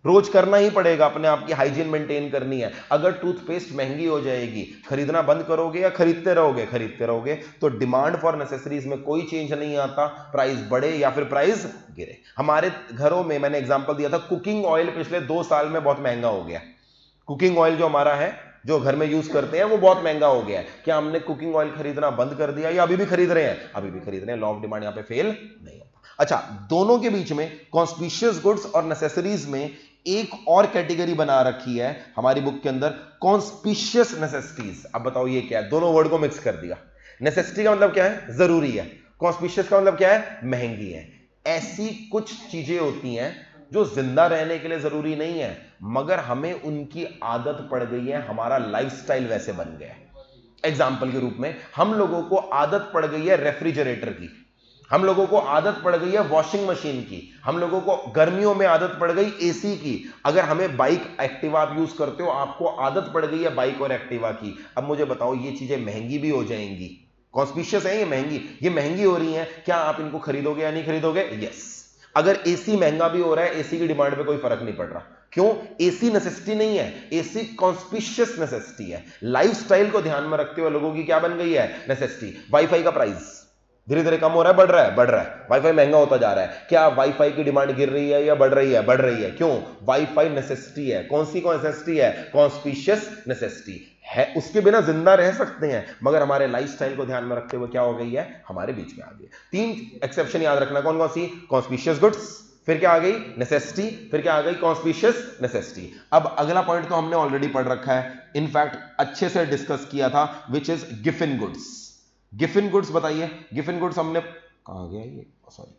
रोज करना ही पड़ेगा, अपने आप की हाइजीन मेंटेन करनी है। अगर टूथपेस्ट महंगी हो जाएगी, खरीदना बंद करोगे या खरीदते रहोगे? खरीदते रहोगे। तो डिमांड फॉर नेसेसरीज में कोई चेंज नहीं आता, प्राइस बढ़े या फिर प्राइस गिरे। हमारे घरों में मैंने एग्जांपल दिया था, कुकिंग ऑयल पिछले 2 साल में बहुत महंगा हो गया। कुकिंग ऑयल जो हमारा है, जो घर में यूज करते हैं, वो बहुत महंगा हो गया है। क्या हमने कुकिंग ऑयल खरीदना बंद कर दिया या अभी भी खरीद रहे हैं? अभी भी खरीद रहे हैं। लॉ ऑफ डिमांड यहां पे फेल नहीं होता। अच्छा, दोनों के बीच में कॉन्स्पिशियस गुड्स और नेसेसरीज में एक और कैटेगरी बना रखी है हमारी बुक के अंदर, कॉन्स्पिशियस नेसेसिटीज। अब बताओ ये क्या है? दोनों वर्ड को मिक्स कर दिया। नेसेसिटी का मतलब क्या है? जरूरी है। कॉन्स्पिशियस का मतलब क्या है? महंगी है। ऐसी कुछ चीजें होती हैं जो जिंदा रहने के लिए जरूरी नहीं है, मगर हमें उनकी आदत पड़ गई है, हमारा लाइफस्टाइल वैसे बन गया है। एग्जाम्पल के रूप में, हम लोगों को आदत पड़ गई है रेफ्रिजरेटर की, हम लोगों को आदत पड़ गई है वॉशिंग मशीन की, हम लोगों को गर्मियों में आदत पड़ गई एसी की। अगर हमें बाइक, एक्टिवा आप यूज करते हो, आपको आदत पड़ गई है बाइक और एक्टिवा की। अब मुझे बताओ, ये चीजें महंगी भी हो जाएंगी, कॉन्स्पिशियस है ये महंगी हो रही हैं, क्या आप इनको खरीदोगे या नहीं खरीदोगे? यस। अगर एसी महंगा भी हो रहा है, एसी की डिमांड पे कोई फर्क नहीं पड़ रहा। क्यों? एसी नेसेसिटी नहीं है, एसी कॉन्स्पिशियस नेसेसिटी है। लाइफस्टाइल को ध्यान में रखते हुए लोगों की क्या बन गई है? नेसेसिटी। वाईफाई का प्राइस धीरे धीरे कम हो रहा है, बढ़ रहा है? बढ़ रहा है। वाईफाई महंगा होता जा रहा है। क्या वाईफाई की डिमांड गिर रही है या बढ़ रही है? बढ़ रही है। क्यों? वाईफाई नेसेसिटी है। कौन सी नेसेसिटी है? कॉन्स्पिशियस नेसेसिटी है। उसके बिना जिंदा रह सकते हैं, मगर हमारे लाइफस्टाइल को ध्यान में रखते हुए क्या हो गई है? हमारे बीच में आ गई। 3 एक्सेप्शन याद रखना, कौन कौन सी? कॉन्स्पिशियस गुड्स, फिर क्या आ गई? नेसेसिटी, फिर क्या आ गई? Conspicuous necessity. अब अगला पॉइंट तो हमने ऑलरेडी पढ़ रखा है, इनफैक्ट अच्छे से डिस्कस किया था, which is Giffen goods. Giffen goods बताइए। गिफिन गुड्स हमने, कहां गया ये? सॉरी,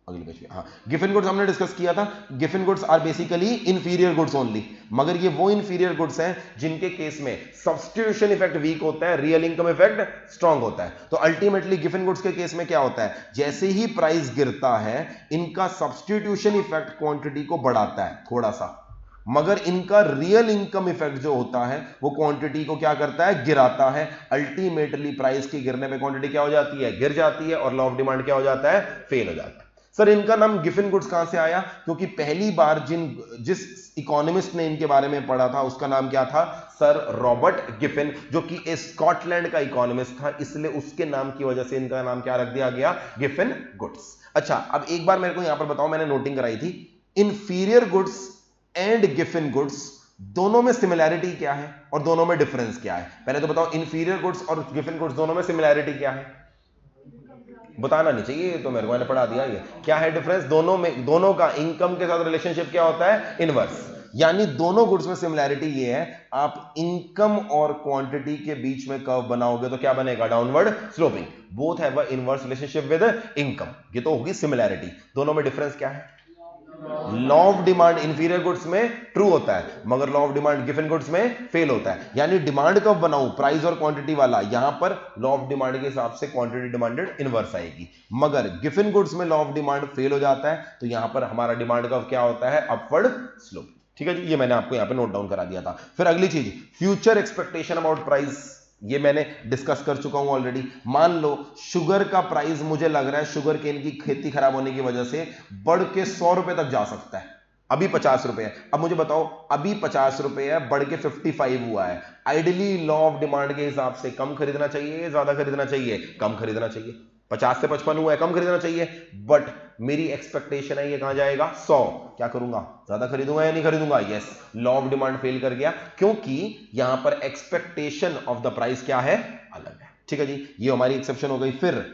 अगले पेज पे। हाँ, गिफिन गुड्स हमने डिस्कस किया था। Giffen goods are basically inferior goods only, मगर ये वो इंफीरियर गुड्स हैं जिनके केस में सब्स्टिट्यूशन इफेक्ट वीक होता है, रियल इनकम इफेक्ट स्ट्रांग होता है। तो अल्टीमेटली गिफिन गुड्स के केस में क्या होता है? जैसे ही प्राइस गिरता है, इनका सब्स्टिट्यूशन इफेक्ट क्वांटिटी को बढ़ाता है थोड़ा सा, मगर इनका रियल इनकम इफेक्ट जो होता है वो क्वांटिटी को क्या करता है? गिराता है। अल्टीमेटली प्राइस के गिरने पे क्वांटिटी क्या हो जाती है? गिर जाती है, और लॉ ऑफ डिमांड क्या हो जाता है? फेल हो जाता है। सर, इनका नाम गिफिन गुड्स कहां से आया? क्योंकि पहली बार जिस इकोनॉमिस्ट ने इनके बारे में पढ़ा था, उसका नाम क्या था? सर रॉबर्ट गिफिन, जो कि स्कॉटलैंड का इकोनॉमिस्ट था, इसलिए उसके नाम की वजह से इनका नाम क्या रख दिया गया? Giffen goods. अच्छा, अब एक बार मेरे को यहां पर बताओ, मैंने नोटिंग कराई थी, inferior goods and Giffen goods दोनों में सिमिलैरिटी क्या है और दोनों में डिफरेंस क्या है? पहले तो बताओ, इंफीरियर गुड्स और गिफिन गुड्स दोनों में सिमिलैरिटी क्या है? बताना नहीं चाहिए, तो मेरे को मैंने पढ़ा दिया। ये क्या है डिफरेंस? दोनों में, दोनों का इनकम के साथ रिलेशनशिप क्या होता है? इनवर्स। यानी दोनों गुड्स में सिमिलैरिटी ये है, आप इनकम और क्वांटिटी के बीच में कर्व बनाओगे तो क्या बनेगा? Downward sloping. Both have a inverse relationship with income, ये तो होगी सिमिलैरिटी। दोनों में डिफरेंस क्या है? Law of demand inferior goods में ट्रू होता है, मगर law of demand Giffen goods में फेल होता है। यानी डिमांड कब बनाऊं? प्राइस और क्वांटिटी वाला। यहां पर लॉ ऑफ डिमांड के हिसाब से क्वांटिटी डिमांडेड इनवर्स आएगी, मगर गिफिन गुड्स में लॉ ऑफ डिमांड फेल हो जाता है, तो यहां पर हमारा डिमांड का क्या होता है? Upward slope. ठीक है जी, ये मैंने आपको यहां पे नोट डाउन करा दिया था। फिर अगली चीज, फ्यूचर एक्सपेक्टेशन अबाउट प्राइस, ये मैंने डिस्कस कर चुका हूं ऑलरेडी। मान लो शुगर का प्राइस, मुझे लग रहा है शुगर केन की खेती खराब होने की वजह से बढ़ के 100 रुपए तक जा सकता है। अभी 50 रुपए है। अब मुझे बताओ, अभी 50 रुपए है, बढ़ के 55 हुआ है। आइडियली लॉ ऑफ डिमांड के हिसाब से कम खरीदना चाहिए, ज्यादा खरीदना चाहिए? कम खरीदना चाहिए। 50 से 55 हुआ है, कम खरीदना चाहिए। बट मेरी एक्सपेक्टेशन है ये कहां जाएगा? 100। क्या करूंगा? ज्यादा खरीदूंगा या नहीं खरीदूंगा? Yes, law of demand fail कर गया, क्योंकि यहां पर एक्सपेक्टेशन ऑफ द प्राइस क्या है? अलग है। ठीक है जी, ये हमारी एक्सेप्शन हो गई। फिर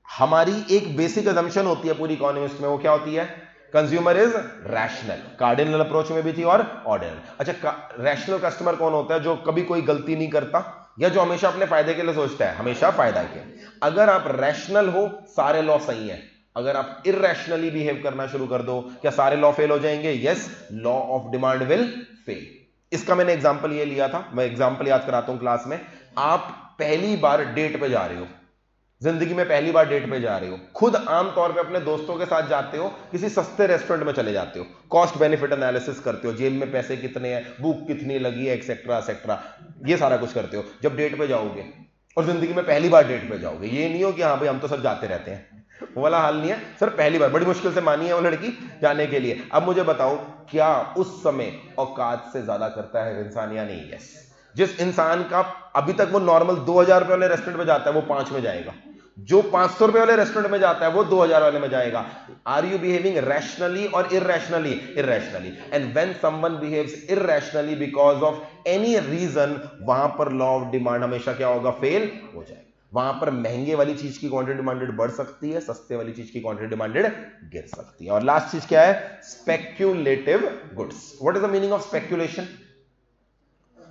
हमारी एक बेसिक अजम्पशन होती है पूरी इकोनॉमिस्ट में, वो क्या होती है? Consumer is rational. Cardinal approach में भी थी और ऑर्डिनल। अच्छा, रैशनल कस्टमर कौन होता है? जो कभी कोई गलती नहीं करता, या जो हमेशा अपने फायदे के लिए सोचता है, हमेशा फायदा के। अगर आप रैशनल हो, सारे लॉ सही है, अगर आप इरेशनली बिहेव करना शुरू कर दो, क्या सारे लॉ फेल हो जाएंगे? Yes, law of demand will fail. इसका मैंने एग्जांपल ये लिया था, मैं एग्जांपल याद कराता हूं क्लास में। आप पहली बार डेट पे जा रहे हो, जिंदगी में पहली बार डेट पे जा रहे हो, खुद आमतौर पे अपने दोस्तों के साथ जाते हो, किसी सस्ते रेस्टोरेंट में चले जाते हो, कॉस्ट बेनिफिट एनालिसिस करते हो, जेब में पैसे कितने हैं, भूख कितनी लगी है, एक्सेट्रा एक्सेट्रा, ये सारा कुछ करते हो जब डेट पे जाओगे। और जिंदगी में पहली बार डेट पे जाओगे, ये नहीं हो कि हाँ भाई हम तो सब जाते रहते हैं, वो वाला हाल नहीं है सर, पहली बार बड़ी मुश्किल से मानी है वो लड़की जाने के लिए। अब मुझे बताओ, क्या उस समय औकात से ज्यादा करता है इंसान या नहीं? यस। जिस इंसान का अभी तक वो नॉर्मल 2000 रुपए वाले रेस्टोरेंट में जाता है, वो 5 में जाएगा। जो 500 रुपए वाले रेस्टोरेंट में जाता है, वो 2000 वाले में जाएगा। आर यू बिहेविंग रैशनली और irrationally? Irrationally. And when someone behaves irrationally because of any reason, वहां पर लॉ ऑफ डिमांड हमेशा क्या होगा? फेल हो जाएगा। वहां पर महंगे वाली चीज की क्वांटिटी डिमांडेड बढ़ सकती है, सस्ते वाली चीज की क्वांटिटी डिमांडेड गिर सकती है। और लास्ट चीज क्या है? Speculative goods. What is the meaning of speculation?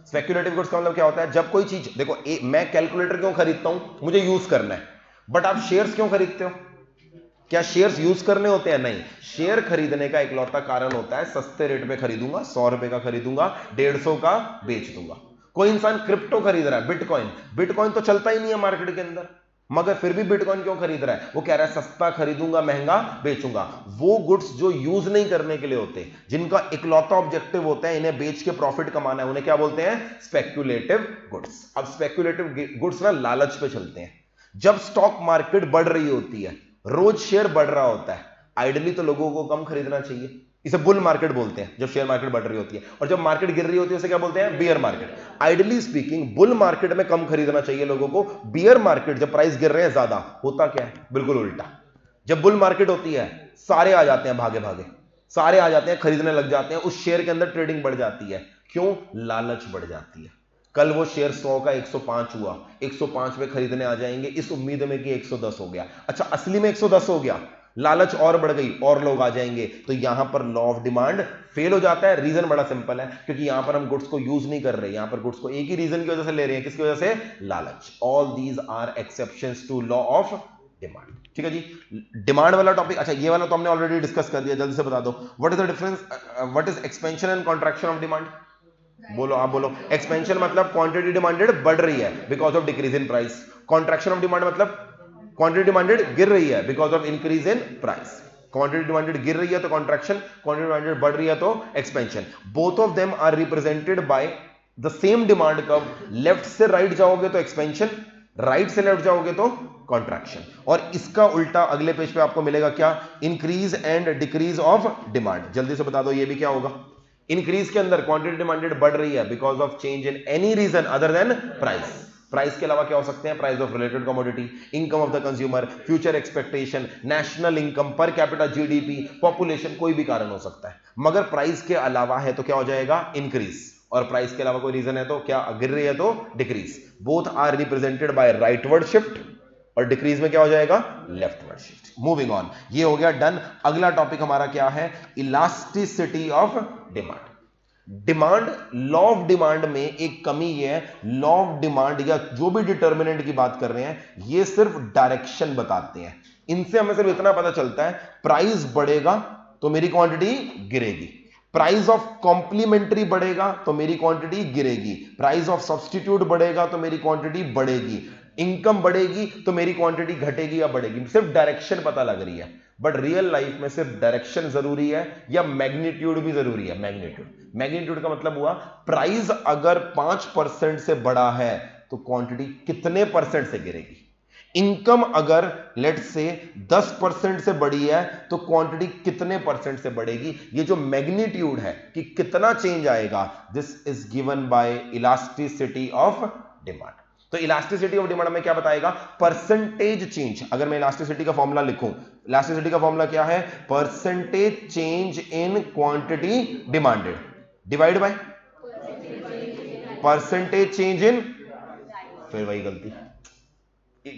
Speculative goods का मतलब क्या होता है? जब कोई चीज, देखो मैं कैलकुलेटर क्यों खरीदता हूं? मुझे यूज करना है। बट आप शेयर्स क्यों खरीदते हो? क्या शेयर्स यूज करने होते हैं? नहीं। शेयर खरीदने का इकलौता कारण होता है सस्ते रेट पे खरीदूंगा, 100 रुपए का खरीदूंगा, 150 का बेच दूंगा। कोई इंसान क्रिप्टो खरीद रहा है, बिटकॉइन, बिटकॉइन तो चलता ही नहीं है मार्केट के अंदर, मगर फिर भी बिटकॉइन क्यों खरीद रहा है? वो कह रहा है सस्ता खरीदूंगा, महंगा बेचूंगा। वो गुड्स जो यूज नहीं करने के लिए होते, जिनका इकलौता ऑब्जेक्टिव होता है इन्हें बेच के प्रॉफिट कमाना है, उन्हें क्या बोलते हैं? Speculative goods. अब स्पेक्यूलेटिव गुड्स ना लालच पे चलते हैं। जब स्टॉक मार्केट बढ़ रही होती है, रोज शेयर बढ़ रहा होता है, आइडियली तो लोगों को कम खरीदना चाहिए, इसे बुल मार्केट बोलते हैं जब शेयर मार्केट बढ़ रही होती है। और जब मार्केट गिर रही होती है उसे क्या बोलते हैं? Beer market. Ideally speaking bull market में कम खरीदना चाहिए लोगों को, बियर मार्केट जब प्राइस गिर रहे हैं ज्यादा, होता क्या है? बिल्कुल उल्टा। जब बुल मार्केट होती है, सारे आ जाते हैं भागे भागे, सारे आ जाते हैं, खरीदने लग जाते हैं, उस शेयर के अंदर ट्रेडिंग बढ़ जाती है। क्यों? लालच बढ़ जाती है। कल वो शेयर 100 का 105 हुआ, 105 पे खरीदने आ जाएंगे इस उम्मीद में कि 110 हो गया। अच्छा, असली में 110 हो गया, लालच और बढ़ गई और लोग आ जाएंगे, तो यहां पर लॉ ऑफ डिमांड फेल हो जाता है। रीजन बड़ा सिंपल है, क्योंकि यहां पर हम गुड्स को यूज नहीं कर रहे, यहां पर गुड्स को एक ही रीजन की वजह से ले रहे हैं, किसकी वजह से? लालच। All these are exceptions to law of demand. ठीक है जी, डिमांड वाला टॉपिक। अच्छा, ये वाला तो हमने ऑलरेडी डिस्कस कर दिया, जल्दी से बता दो, what is the difference, what is expansion and contraction of demand? बोलो, आप बोलो। एक्सपेंशन मतलब क्वांटिटी डिमांडेड बढ़ रही है because of decrease in price. Contraction of demand मतलब क्वांटिटी डिमांडेड गिर रही है because of increase in price. Quantity demanded गिर रही है तो कॉन्ट्रैक्शन, क्वांटिटी डिमांडेड बढ़ रही है तो expansion. Both of them are represented by the same demand curve. Left से राइट जाओगे तो एक्सपेंशन, राइट से लेफ्ट जाओगे तो कॉन्ट्रैक्शन। और इसका उल्टा अगले पेज पे आपको मिलेगा क्या? Increase and decrease of demand. जल्दी से बता दो ये भी क्या होगा? इंक्रीज के अंदर क्वांटिटी डिमांडेड बढ़ रही है because of change in any reason other than price. Price के अलावा क्या हो सकते हैं? Price of related commodity, income of the consumer, future expectation, national income, per capita GDP, population, कोई भी कारण हो सकता है। मगर प्राइस के अलावा है तो क्या हो जाएगा? इंक्रीज। और प्राइस के अलावा कोई रीजन है तो क्या? गिर रही है तो decrease. Both are represented by rightward shift, और डिक्रीज में क्या हो जाएगा? Leftward shift. मूविंग ऑन, ये हो गया डन। अगला टॉपिक हमारा क्या है? Elasticity of demand. Demand, law of demand में एक कमी ये है, लॉ ऑफ डिमांड या जो भी डिटर्मिनेंट की बात कर रहे हैं, ये सिर्फ डायरेक्शन बताते हैं। इनसे हमें सिर्फ इतना पता चलता है, प्राइस बढ़ेगा तो मेरी क्वांटिटी गिरेगी, प्राइस ऑफ कॉम्प्लीमेंट्री बढ़ेगा तो मेरी क्वांटिटी गिरेगी, प्राइस ऑफ सब्स्टिट्यूट बढ़ेगा तो मेरी क्वांटिटी बढ़ेगी, इनकम बढ़ेगी तो मेरी क्वांटिटी घटेगी या बढ़ेगी। सिर्फ डायरेक्शन पता लग रही है। बट रियल लाइफ में सिर्फ डायरेक्शन जरूरी है या मैग्नीट्यूड भी जरूरी है? मैग्नीट्यूड। मैग्नीट्यूड का मतलब हुआ, प्राइस अगर 5% से बढ़ा है तो क्वांटिटी कितने परसेंट से गिरेगी। इनकम अगर लेट से 10% से बढ़ी है तो क्वांटिटी कितने परसेंट से बढ़ेगी। ये जो मैग्नीट्यूड है कि कितना चेंज आएगा, this is given by elasticity of demand. तो इलास्टिसिटी ऑफ डिमांड में क्या बताएगा? Percentage change. अगर मैं इलास्टिसिटी का फॉर्मूला लिखूं, इलास्टिसिटी का फॉर्मूला क्या है? Percentage change in quantity demanded divide by percentage change इन, फिर वही गलती।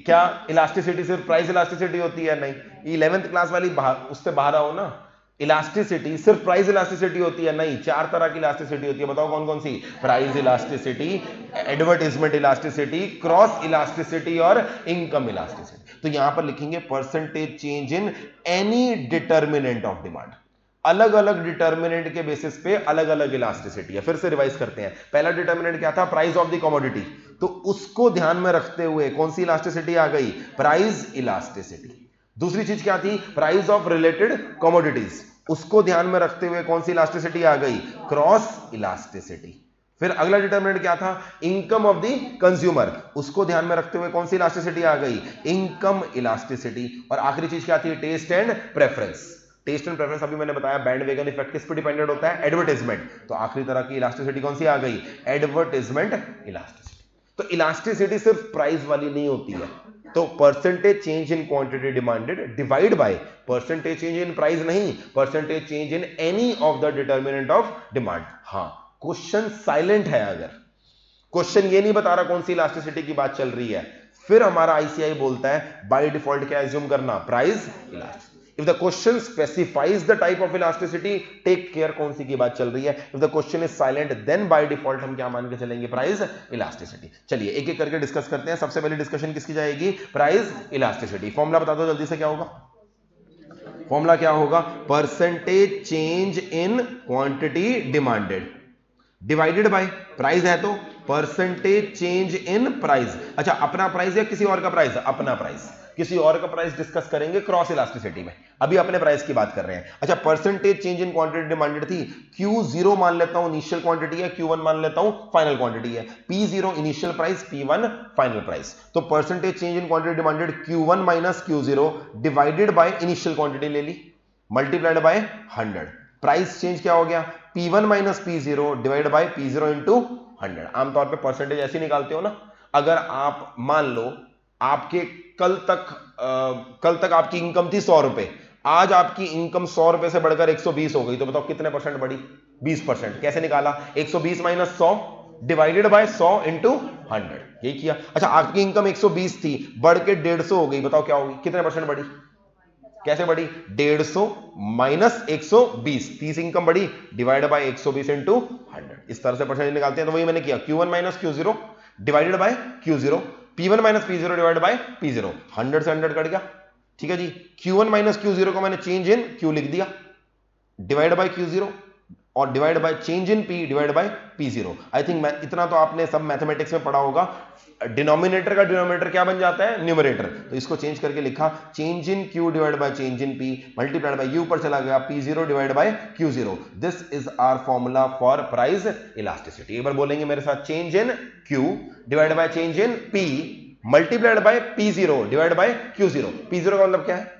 क्या इलास्टिसिटी सिर्फ प्राइस इलास्टिसिटी होती है? नहीं। 11th क्लास वाली उससे बाहर आओ ना। इलास्टिसिटी सिर्फ प्राइस इलास्टिसिटी होती है? नहीं, 4 तरह की इलास्टिसिटी होती है। बताओ कौन कौन सी? Price elasticity, advertisement elasticity, cross elasticity और इनकम इलास्टिसिटी। तो यहां पर लिखेंगे percentage change in any determinant of demand. अलग अलग डिटर्मिनेंट के बेसिस पे अलग अलग इलास्टिसिटी है। फिर से रिवाइज करते हैं। पहला डिटर्मिनेंट क्या था? Price of the commodity. तो उसको ध्यान में रखते हुए कौन सी इलास्टिसिटी आ गई? Price elasticity. दूसरी चीज क्या थी? Price of related commodities. उसको ध्यान में रखते हुए कौन सी इलास्टिसिटी आ गई? Cross elasticity. फिर अगला डिटर्मिनेंट क्या था? Income of the consumer. उसको ध्यान में रखते हुए कौन सी इलास्टिसिटी आ गई? Income elasticity. और आखिरी चीज क्या थी? Taste and preference. Taste and preference अभी मैंने बताया बैंडवेगन इफेक्ट किस पे डिपेंडेंट होता है? एडवर्टाइजमेंट। तो आखिरी तरह की इलास्टिसिटी कौन सी आ गई? Advertisement elasticity. तो इलास्टिसिटी सिर्फ प्राइस वाली नहीं होती है। तो percentage change in quantity demanded divide by percentage change in price नहीं, percentage change in any of the determinant of demand. हां, क्वेश्चन साइलेंट है। अगर क्वेश्चन ये नहीं बता रहा कौन सी इलास्टिसिटी की बात चल रही है, फिर हमारा आईसीआई बोलता है बाय डिफॉल्ट क्या एज्यूम करना? Price elasticity. If the question specifies the type of elasticity, take care कौन सी की बात चल रही है। If the question is silent, then by default हम क्या मान के चलेंगे? Price elasticity. चलिए एक एक करके डिस्कस करते हैं। सबसे पहले डिस्कशन किसकी जाएगी? Price elasticity. फॉर्मूला बता दो जल्दी से, क्या होगा? फॉर्मूला क्या होगा? Percentage change in quantity demanded divided by price है तो परसेंटेज चेंज इन प्राइस। अच्छा, अपना प्राइस या किसी और का प्राइस? अपना प्राइस। किसी और का प्राइस डिस्कस करेंगे क्रॉस इलास्टिसिटी में, अभी अपने प्राइस की बात कर रहे हैं। अच्छा, percentage change in quantity demanded थी। Q0 मान लेता हूं इनिशियल क्वांटिटी है, Q1 मान लेता हूं फाइनल क्वांटिटी है। P0 initial price, P1 final price. तो percentage change in quantity demanded Q1 minus Q0 divided by initial quantity ले ली, मल्टीप्लाइड बाय 100। प्राइस चेंज क्या हो गया? P1 minus P0 divide bye P0 into 100। आमतौर पे परसेंटेज ऐसे निकालते हो ना। अगर आप मान लो आपके कल तक आपकी इनकम थी 100 रुपए, आज आपकी इनकम 100 रुपए से बढ़कर 120 हो गई, तो बताओ कितने परसेंट बढ़ी? 20%। कैसे निकाला? 120 माइनस 100 डिवाइडेड बाय 100 इंटू 100, यही किया। अच्छा, आपकी इनकम 120 थी, बढ़ के 150 हो गई, बताओ क्या होगी? कितने परसेंट बढ़ी? कैसे बढ़ी? 150 माइनस 120, 30 इनकम बढ़ी, डिवाइड बाय 120 इंटू 100। इस तरह से परसेंटेज निकालते हैं। तो वही मैंने किया, Q1 minus Q0 divided bye Q0, P1 minus P0 divide bye P0। 100 से 100 कट गया, ठीक है जी। Q1 माइनस Q0 को मैंने चेंज इन Q लिख दिया, डिवाइड बाय Q0 और divide by change in P divide by P0। I think इतना तो आपने सब मैथमेटिक्स में पढ़ा होगा। डिनोमिनेटर का डिनोमिनेटर क्या बन जाता है? न्यूमरेटर। तो इसको चेंज करके लिखा change in Q divide by change in P multiplied by U पर चला गया P0 divide by Q0। This is our formula for price elasticity. एक बार बोलेंगे मेरे साथ, change in Q divide by change in P multiplied by P0 divide by Q0। P0 का मतलब क्या है?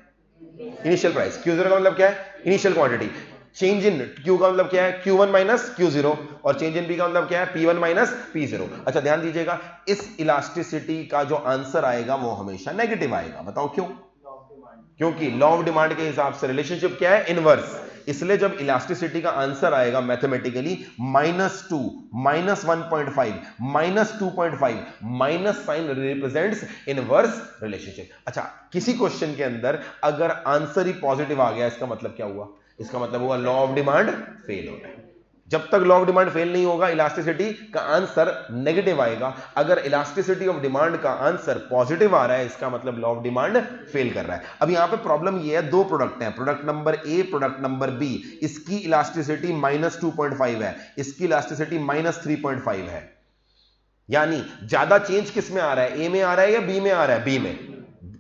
Initial price. Q0 का मतलब क्या है? Initial quantity. Change in Q का मतलब क्या है? Q1 minus Q0। और चेंज इन P का मतलब क्या है? P1 minus P0। अच्छा, ध्यान दीजिएगा, इस इलास्टिसिटी का जो आंसर आएगा वो हमेशा नेगेटिव आएगा। बताओ क्यों? क्योंकि लॉ ऑफ डिमांड के हिसाब से रिलेशनशिप क्या है? इनवर्स। इसलिए जब इलास्टिसिटी का आंसर आएगा mathematically -2, -1.5, -2.5, minus sign represents inverse relationship. अच्छा, किसी क्वेश्चन के अंदर अगर आंसर ही पॉजिटिव आ गया, इसका मतलब क्या हुआ? इसका मतलब हुआ लॉ ऑफ डिमांड फेल हो रहा है। जब तक लॉ ऑफ डिमांड फेल नहीं होगा, इलास्टिसिटी का आंसर नेगेटिव आएगा। अगर इलास्टिसिटी ऑफ डिमांड का आंसर पॉजिटिव आ रहा है, इसका मतलब लॉ ऑफ डिमांड फेल कर रहा है। अब यहां पे प्रॉब्लम ये है, दो प्रोडक्ट हैं, product number A, product number B. इसकी इलास्टिसिटी -2.5 है, इसकी इलास्टिसिटी -3.5 है। यानी ज्यादा चेंज किस में आ रहा है? ए में आ रहा है या बी में आ रहा है? बी में।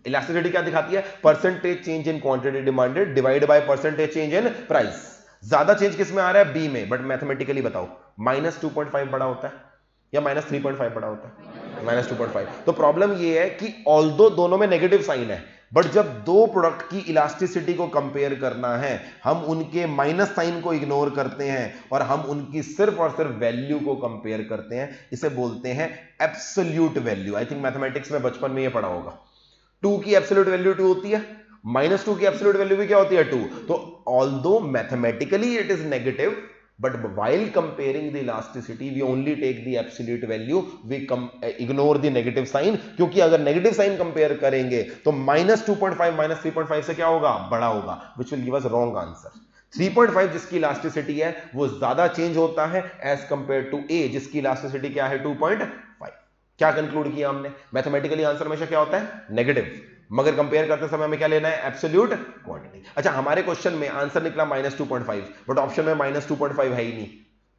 इलास्टिसिटी क्या दिखाती है? Percentage change in quantity demanded divide by percentage change in price. ज्यादा चेंज किस में आ रहा है? बी में। बट मैथमेटिकली बताओ, -2.5 बड़ा होता है या -3.5 बड़ा होता है? -2.5। तो प्रॉब्लम ये है कि ऑल्दो दोनों में नेगेटिव साइन है, बट जब दो प्रोडक्ट की इलास्टिसिटी को कंपेयर करना है, हम उनके माइनस साइन को इग्नोर करते हैं और हम उनकी सिर्फ और सिर्फ वैल्यू को कंपेयर करते हैं। इसे बोलते हैं absolute value. I think mathematics में बचपन में ये पढ़ा होगा। 2 की एब्सोल्यूट वैल्यू 2 होती है, -2 की एब्सोल्यूट वैल्यू भी क्या होती है? 2। तो although mathematically it is negative, but while comparing the elasticity we only take the absolute value, we ignore the negative sign, क्योंकि अगर नेगेटिव साइन कंपेयर करेंगे तो -2.5 -3.5 से क्या होगा? बड़ा होगा, which will give us wrong answer। 3.5 जिसकी इलास्टिसिटी है वो ज्यादा चेंज होता है एज कंपेयर टू ए जिसकी इलास्टिसिटी क्या है? 2.5 क्या कंक्लूड किया हमने? मैथमेटिकली आंसर हमेशा क्या होता है? नेगेटिव, मगर कंपेयर करते समय हमें क्या लेना है? Absolute quantity. अच्छा, हमारे क्वेश्चन में आंसर निकला -2.5, बट ऑप्शन में -2.5 है ही नहीं,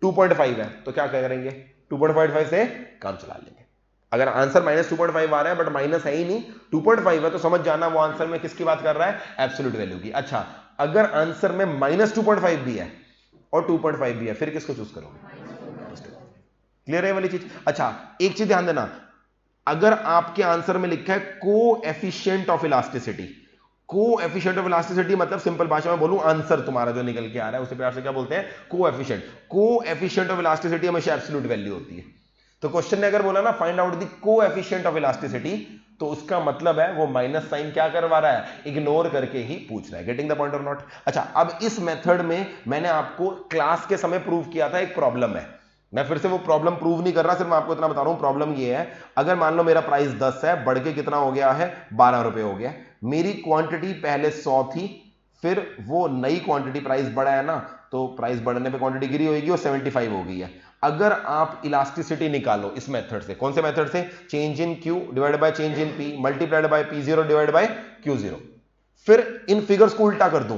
2.5 है, तो क्या करेंगे? 2.55 से काम चला लेंगे। अगर आंसर -2.5 आ रहा है बट माइनस है ही नहीं, 2.5 है, तो समझ जाना वो आंसर में किसकी बात कर रहा है? एब्सोल्यूट वैल्यू की। अच्छा, अगर आंसर में -2.5 भी है और 2.5 भी है, फिर किसको चूज करोगे? क्लियर है वाली चीज? अच्छा, एक चीज ध्यान देना, अगर आपके आंसर में लिखा है coefficient of elasticity, coefficient of elasticity मतलब सिंपल भाषा में बोलूं, आंसर तुम्हारा जो निकल के आ रहा है उसे प्यार से क्या बोलते हैं? कोएफिशिएंट। कोएफिशिएंट ऑफ इलास्टिसिटी हमेशा एब्सोल्यूट वैल्यू होती है। तो क्वेश्चन ने अगर बोला ना find out the coefficient of elasticity, तो उसका मतलब है वो माइनस साइन क्या करवा रहा है? इग्नोर करके ही पूछ रहा है। गेटिंग द पॉइंट और नॉट? अच्छा, अब इस मेथड में मैंने आपको क्लास के समय प्रूव किया था एक प्रॉब्लम है, मैं फिर से वो प्रॉब्लम प्रूव नहीं कर रहा, सिर्फ मैं आपको इतना बता रहा हूं। प्रॉब्लम ये है, अगर मान लो मेरा प्राइस 10 है, बढ़ के कितना हो गया है? 12 रुपए हो गया। मेरी क्वांटिटी पहले 100 थी, फिर वो नई क्वांटिटी, प्राइस बढ़ा है ना, तो प्राइस बढ़ने पे क्वांटिटी गिरी होगी और 75 हो गई है। अगर आप इलास्टिसिटी निकालो इस मेथड से, कौन से मेथड से? Change in Q divide by change in P multiplied by P0 divide by Q0। फिर इन फिगर्स को उल्टा कर दूं,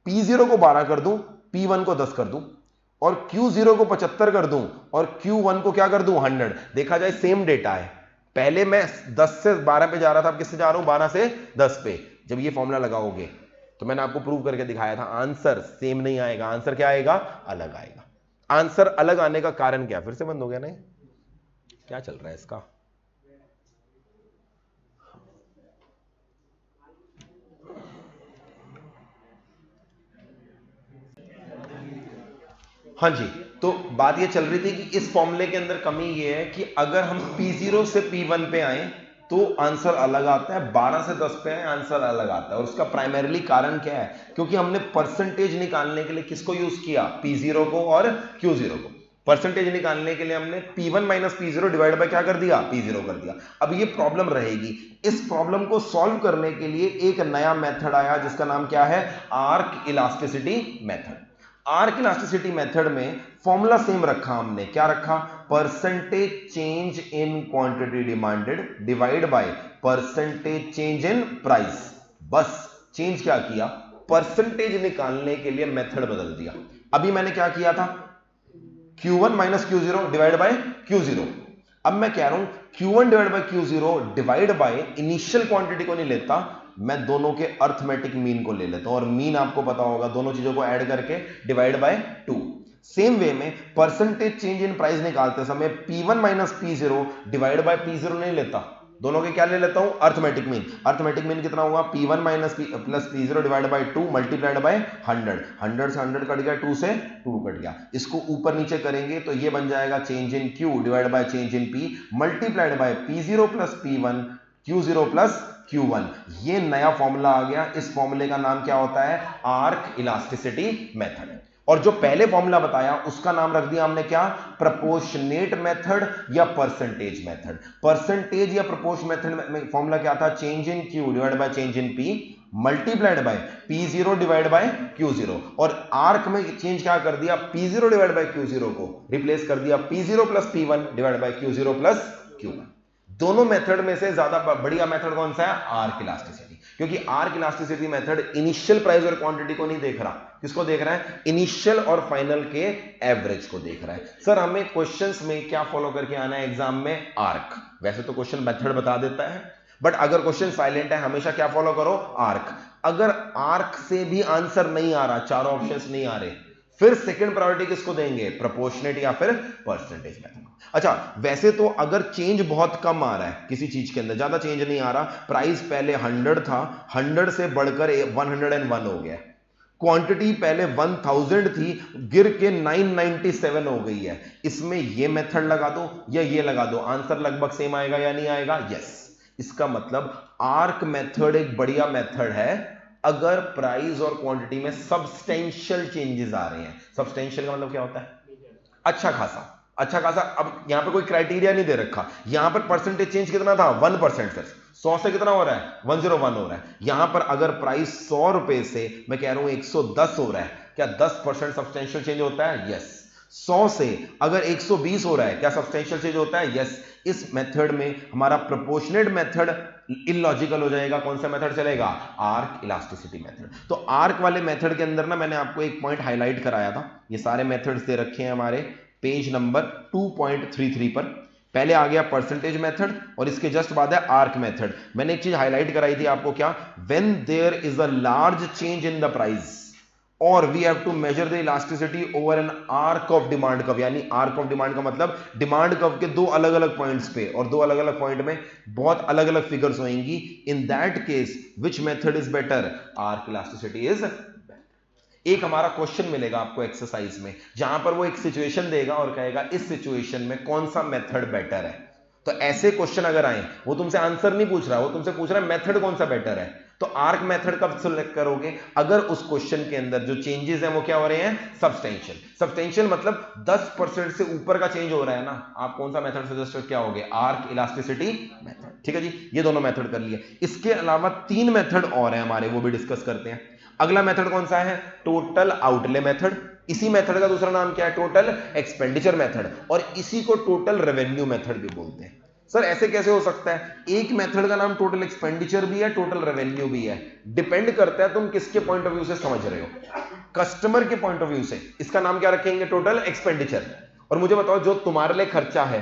P0 को 12 कर दूं, P1 को 10 कर दूं, और Q0 को 75 कर दूं, और Q1 को क्या कर दूं? 100। देखा जाए सेम डेटा है, पहले मैं 10 से 12 पे जा रहा था, अब किससे जा रहा हूं? 12 से 10 पे। जब ये फॉर्मूला लगाओगे तो मैंने आपको प्रूव करके दिखाया था, आंसर सेम नहीं आएगा, आंसर क्या आएगा? अलग आएगा। आंसर अलग आने का कारण क्या? फिर से बंद हो गया ना, क्या चल रहा है इसका? हाँ जी, तो बात ये चल रही थी कि इस फॉर्मूले के अंदर कमी ये है कि अगर हम P0 से P1 पे आए तो आंसर अलग आता है, 12 से 10 पे आए आंसर अलग आता है। और उसका प्राइमरीली कारण क्या है? क्योंकि हमने परसेंटेज निकालने के लिए किसको यूज किया? P0 को और Q0 को। परसेंटेज निकालने के लिए हमने P1 minus P0 divide bye क्या कर दिया? P0 कर दिया। अब ये प्रॉब्लम रहेगी, इस प्रॉब्लम को सॉल्व करने के लिए एक नया मेथड आया जिसका नाम क्या है? Arc elasticity method. Arc elasticity method में फॉर्मूला सेम रखा हमने, क्या रखा? Percentage change in quantity demanded divide by percentage change in price. बस चेंज क्या किया? परसेंटेज निकालने के लिए मेथड बदल दिया। अभी मैंने क्या किया था? Q1 minus Q0 divide by Q0। अब मैं कह रहा हूं Q1 divide by Q0 divide by initial quantity को नहीं लेता, मैं दोनों के अर्थमेटिक मीन को ले लेता हूं, और मीन आपको पता होगा, दोनों चीजों को ऐड करके डिवाइड बाय 2। सेम वे में परसेंटेज चेंज इन प्राइस निकालते समय P1 minus P0 divide bye P0 नहीं लेता, दोनों के क्या ले लेता हूं? Arithmetic mean. अर्थमेटिक मीन कितना हुआ? P1 minus plus P0 divide bye 2 multiplied by 100। 100 से 100 कट गया, 2 से 2 कट गया। इसको ऊपर नीचे करेंगे तो ये बन जाएगा change in Q divide by change in P multiplied by P0 plus P1 Q0 plus Q1। ये नया फॉर्मूला आ गया। इस फॉर्मूले का नाम क्या होता है? Arc elasticity method. और जो पहले फॉर्मूला बताया उसका नाम रख दिया हमने क्या? प्रोपोर्शनेट मेथड या परसेंटेज मेथड। परसेंटेज या प्रोपोर्शन मेथड में फॉर्मूला क्या था? Change in Q divide by change in P multiplied by P0 divide by Q0। और आर्क में चेंज क्या कर दिया? P0 डिवाइड बाय Q0 को रिप्लेस कर दिया P0 plus P1 divide by Q0 plus Q1। दोनों मेथड में से ज्यादा बढ़िया मेथड कौन सा है? Arc elasticity. क्योंकि arc elasticity method initial price और क्वांटिटी को नहीं देख रहा, किसको देख रहा है? इनिशियल और फाइनल के एवरेज को देख रहा है। सर हमें क्वेश्चंस में क्या फॉलो करके आना है एग्जाम में? आर्क। वैसे तो क्वेश्चन मेथड बता देता है, बट अगर क्वेश्चन साइलेंट है हमेशा क्या फॉलो करो? आर्क। अगर आर्क से भी आंसर नहीं आ रहा, चारों ऑप्शंस नहीं आ रहे, फिर सेकंड प्रायोरिटी किसको देंगे? प्रोपोर्शनेट या फिर परसेंटेज मेथड। अच्छा, वैसे तो अगर चेंज बहुत कम आ रहा है किसी चीज के अंदर, ज्यादा चेंज नहीं आ रहा, प्राइस पहले 100 था, 100 से बढ़कर 101 हो गया, क्वांटिटी पहले 1000 थी, गिर के 997 हो गई है, इसमें ये मेथड लगा दो या ये लगा दो, आंसर लगभग सेम आएगा या नहीं आएगा? यस। इसका मतलब आर्क मेथड एक बढ़िया मेथड है अगर प्राइस और क्वांटिटी में सब्सटेंशियल चेंजेस आ रहे हैं। सब्सटेंशियल का मतलब क्या होता है? अच्छा खासा, अच्छा खासा। अब यहां पे कोई क्राइटेरिया नहीं दे रखा, यहां पर परसेंटेज चेंज कितना था? 1% सर। 100 से कितना हो रहा है? 101 हो रहा है। यहां पर अगर प्राइस 100 रुपए से मैं कह रहा हूं 110 हो रहा है, क्या 10% सब्सटेंशियल चेंज होता है? यस। 100 से अगर 120 हो रहा है, क्या सब्सटेंशियल चेंज होता है? यस। इस मेथड में हमारा प्रोपोर्शनेट मेथड इलॉजिकल हो जाएगा। कौन सा मेथड चलेगा? Arc elasticity method. तो आर्क वाले मेथड के अंदर ना मैंने आपको एक पॉइंट हाईलाइट कराया था। ये सारे मेथड्स दे रखे हैं हमारे पेज नंबर 2.33 पर। पहले आ गया परसेंटेज मेथड और इसके जस्ट बाद है आर्क मेथड। मैंने एक चीज हाईलाइट कराई थी आपको, क्या? When there is a large change in the price और we have to measure the elasticity over an arc of demand curve. यानी आर्क ऑफ डिमांड का मतलब डिमांड कर्व के दो अलग अलग पॉइंट्स पे और दो अलग अलग पॉइंट में बहुत अलग अलग फिगर्स होंगी। In that case which method is better? Arc elasticity is. एक हमारा क्वेश्चन मिलेगा आपको एक्सरसाइज में, जहां पर वो एक सिचुएशन देगा और कहेगा इस सिचुएशन में कौन सा मेथड बेटर है। तो ऐसे क्वेश्चन अगर आए, वो तुमसे आंसर नहीं पूछ रहा, वो तुमसे पूछ रहा है मेथड कौन सा बेटर है। तो आर्क मेथड कब सिलेक्ट करोगे? अगर उस क्वेश्चन के अंदर जो चेंजेस हैं वो क्या हो रहे हैं? सब्सटेंशियल। सब्सटेंशियल मतलब 10% से ऊपर का चेंज हो रहा है ना, आप कौन सा मेथड सजेस्ट क्या होगे? Arc elasticity method. ठीक है जी, ये दोनों मेथड कर लिए। इसके अलावा 3 मेथड और हैं हमारे, वो भी डिस्कस करते हैं। अगला मेथड कौन सा है? Total outlay method. इसी मेथड का दूसरा नाम क्या है? Total expenditure method. और इसी को टोटल रेवेन्यू मेथड भी बोलते हैं। सर ऐसे कैसे हो सकता है? एक मेथड का नाम टोटल एक्सपेंडिचर भी है, टोटल रेवेन्यू भी है। डिपेंड करता है तुम किसके पॉइंट ऑफ व्यू से समझ रहे हो। कस्टमर के पॉइंट ऑफ व्यू से इसका नाम क्या रखेंगे? Total expenditure. और मुझे बताओ जो तुम्हारे लिए खर्चा है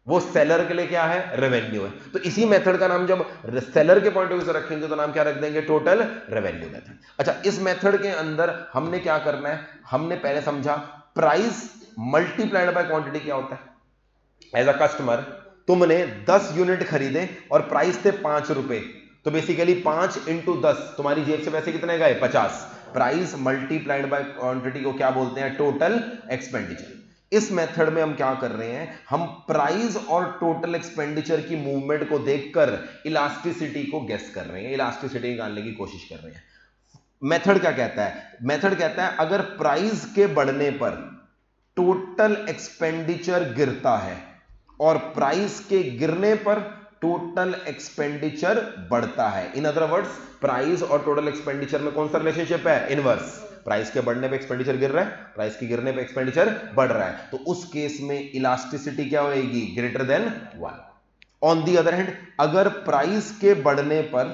वो सेलर के लिए क्या है? रेवेन्यू है। तो इसी मेथड का नाम जब सेलर के पॉइंट ऑफ व्यू से रखेंगे तो नाम क्या रख देंगे? Total revenue method. अच्छा, इस मेथड के अंदर हमने क्या करना है? हमने पहले समझा प्राइस मल्टीप्लाइड बाय क्वांटिटी क्या होता है। एज अ कस्टमर तुमने 10 यूनिट खरीदे और प्राइस थे 5 रुपए, तो बेसिकली 5 इंटू 10 तुम्हारी जेब से पैसे कितने गए? 50। प्राइस मल्टीप्लाइड बाय क्वांटिटी को क्या बोलते हैं? Total expenditure. इस मेथड में हम क्या कर रहे हैं? हम प्राइस और टोटल एक्सपेंडिचर की मूवमेंट को देखकर इलास्टिसिटी को गेस कर रहे हैं, इलास्टिसिटी निकालने की कोशिश कर रहे हैं। मेथड क्या कहता है? मेथड कहता है अगर प्राइस के बढ़ने पर टोटल एक्सपेंडिचर गिरता है और प्राइस के गिरने पर टोटल एक्सपेंडिचर बढ़ता है। इन अदर वर्ड्स, प्राइस और टोटल एक्सपेंडिचर में कौन सा रिलेशनशिप है? इनवर्स। प्राइस के बढ़ने पे एक्सपेंडिचर गिर रहा है, प्राइस के गिरने पे एक्सपेंडिचर बढ़ रहा है, तो उस केस में इलास्टिसिटी क्या होगी? Greater than 1। On the other hand, अगर प्राइस के बढ़ने पर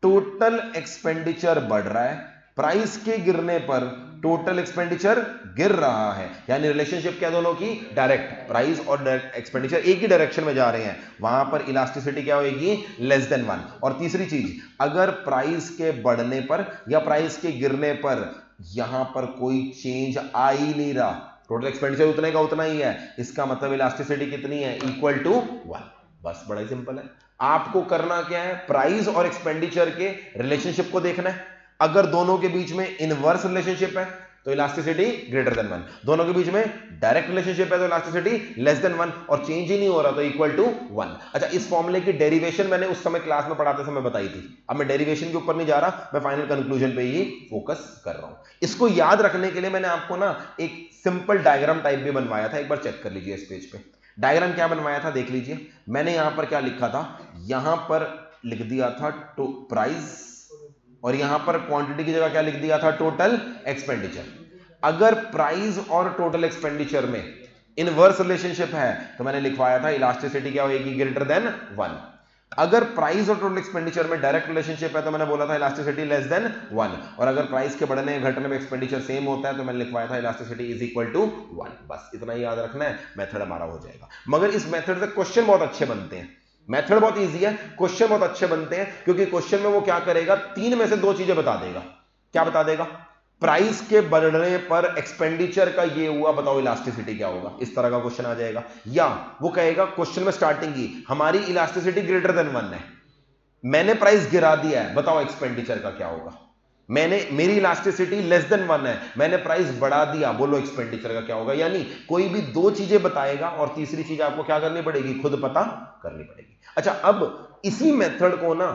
टोटल एक्सपेंडिचर बढ़ रहा है, प्राइस के गिरने पर टोटल एक्सपेंडिचर गिर रहा है, यानी रिलेशनशिप क्या दोनों की? डायरेक्ट। प्राइस और एक्सपेंडिचर एक ही डायरेक्शन में जा रहे हैं, वहां पर इलास्टिसिटी क्या होगी? Less than 1। और तीसरी चीज, अगर प्राइस के बढ़ने पर या प्राइस के गिरने पर यहां पर कोई चेंज आ ही नहीं रहा, टोटल एक्सपेंडिचर उतने का उतना ही है, इसका मतलब इलास्टिसिटी कितनी है? Equal to 1। बस बड़ा ही सिंपल है। आपको करना क्या है? प्राइस और एक्सपेंडिचर के रिलेशनशिप को देखना है। अगर दोनों के बीच में इनवर्स रिलेशनशिप है तो इलास्टिसिटी ग्रेटर देन 1, दोनों के बीच में डायरेक्ट रिलेशनशिप है तो इलास्टिसिटी लेस देन 1, और चेंज ही नहीं हो रहा तो इक्वल टू 1। अच्छा, इस फॉर्मूले की डेरिवेशन मैंने उस समय क्लास में पढ़ाते समय बताई थी। अब मैं डेरिवेशन के ऊपर नहीं जा रहा, मैं फाइनल कंक्लूजन पे ही फोकस कर रहा हूं। इसको याद रखने के लिए मैंने आपको ना एक सिंपल डायग्राम टाइप भी बनवाया था, एक बार चेक कर लीजिए इस पेज पे। डायग्राम क्या बनवाया था देख लीजिए। मैंने यहां पर क्या लिखा था? यहां पर लिख दिया था टू प्राइस, और यहां पर क्वांटिटी की जगह क्या लिख दिया था? Total expenditure. अगर प्राइस और टोटल एक्सपेंडिचर में इनवर्स रिलेशनशिप है तो मैंने लिखवाया था इलास्टिसिटी क्या होगी? Greater than 1। अगर प्राइस और टोटल एक्सपेंडिचर में डायरेक्ट रिलेशनशिप है तो मैंने बोला था इलास्टिसिटी लेस देन 1। और अगर प्राइस के बढ़ने घटने में एक्सपेंडिचर सेम होता है तो मैंने लिखवाया था इलास्टिसिटी इज इक्वल टू 1। बस इतना ही याद रखना है, मेथड हमारा हो जाएगा। मगर इस मेथड से क्वेश्चन बहुत अच्छे बनते हैं। मेथड बहुत इजी है, क्वेश्चन बहुत अच्छे बनते हैं, क्योंकि क्वेश्चन में वो क्या करेगा? 3 में से 2 चीजें बता देगा। क्या बता देगा? प्राइस के बढ़ने पर एक्सपेंडिचर का ये हुआ, बताओ इलास्टिसिटी क्या होगा? इस तरह का क्वेश्चन आ जाएगा। या वो कहेगा क्वेश्चन में स्टार्टिंग ही हमारी इलास्टिसिटी ग्रेटर देन 1 है, मैंने प्राइस गिरा दिया है, बताओ एक्सपेंडिचर का क्या होगा? मेरी इलास्टिसिटी लेस देन 1 है, मैंने प्राइस बढ़ा दिया, बोलो एक्सपेंडिचर का क्या होगा? यानी कोई भी 2 चीजें बताएगा और तीसरी चीज आपको क्या करनी पड़ेगी? खुद पता करनी पड़ेगी। अच्छा, अब इसी मेथड को ना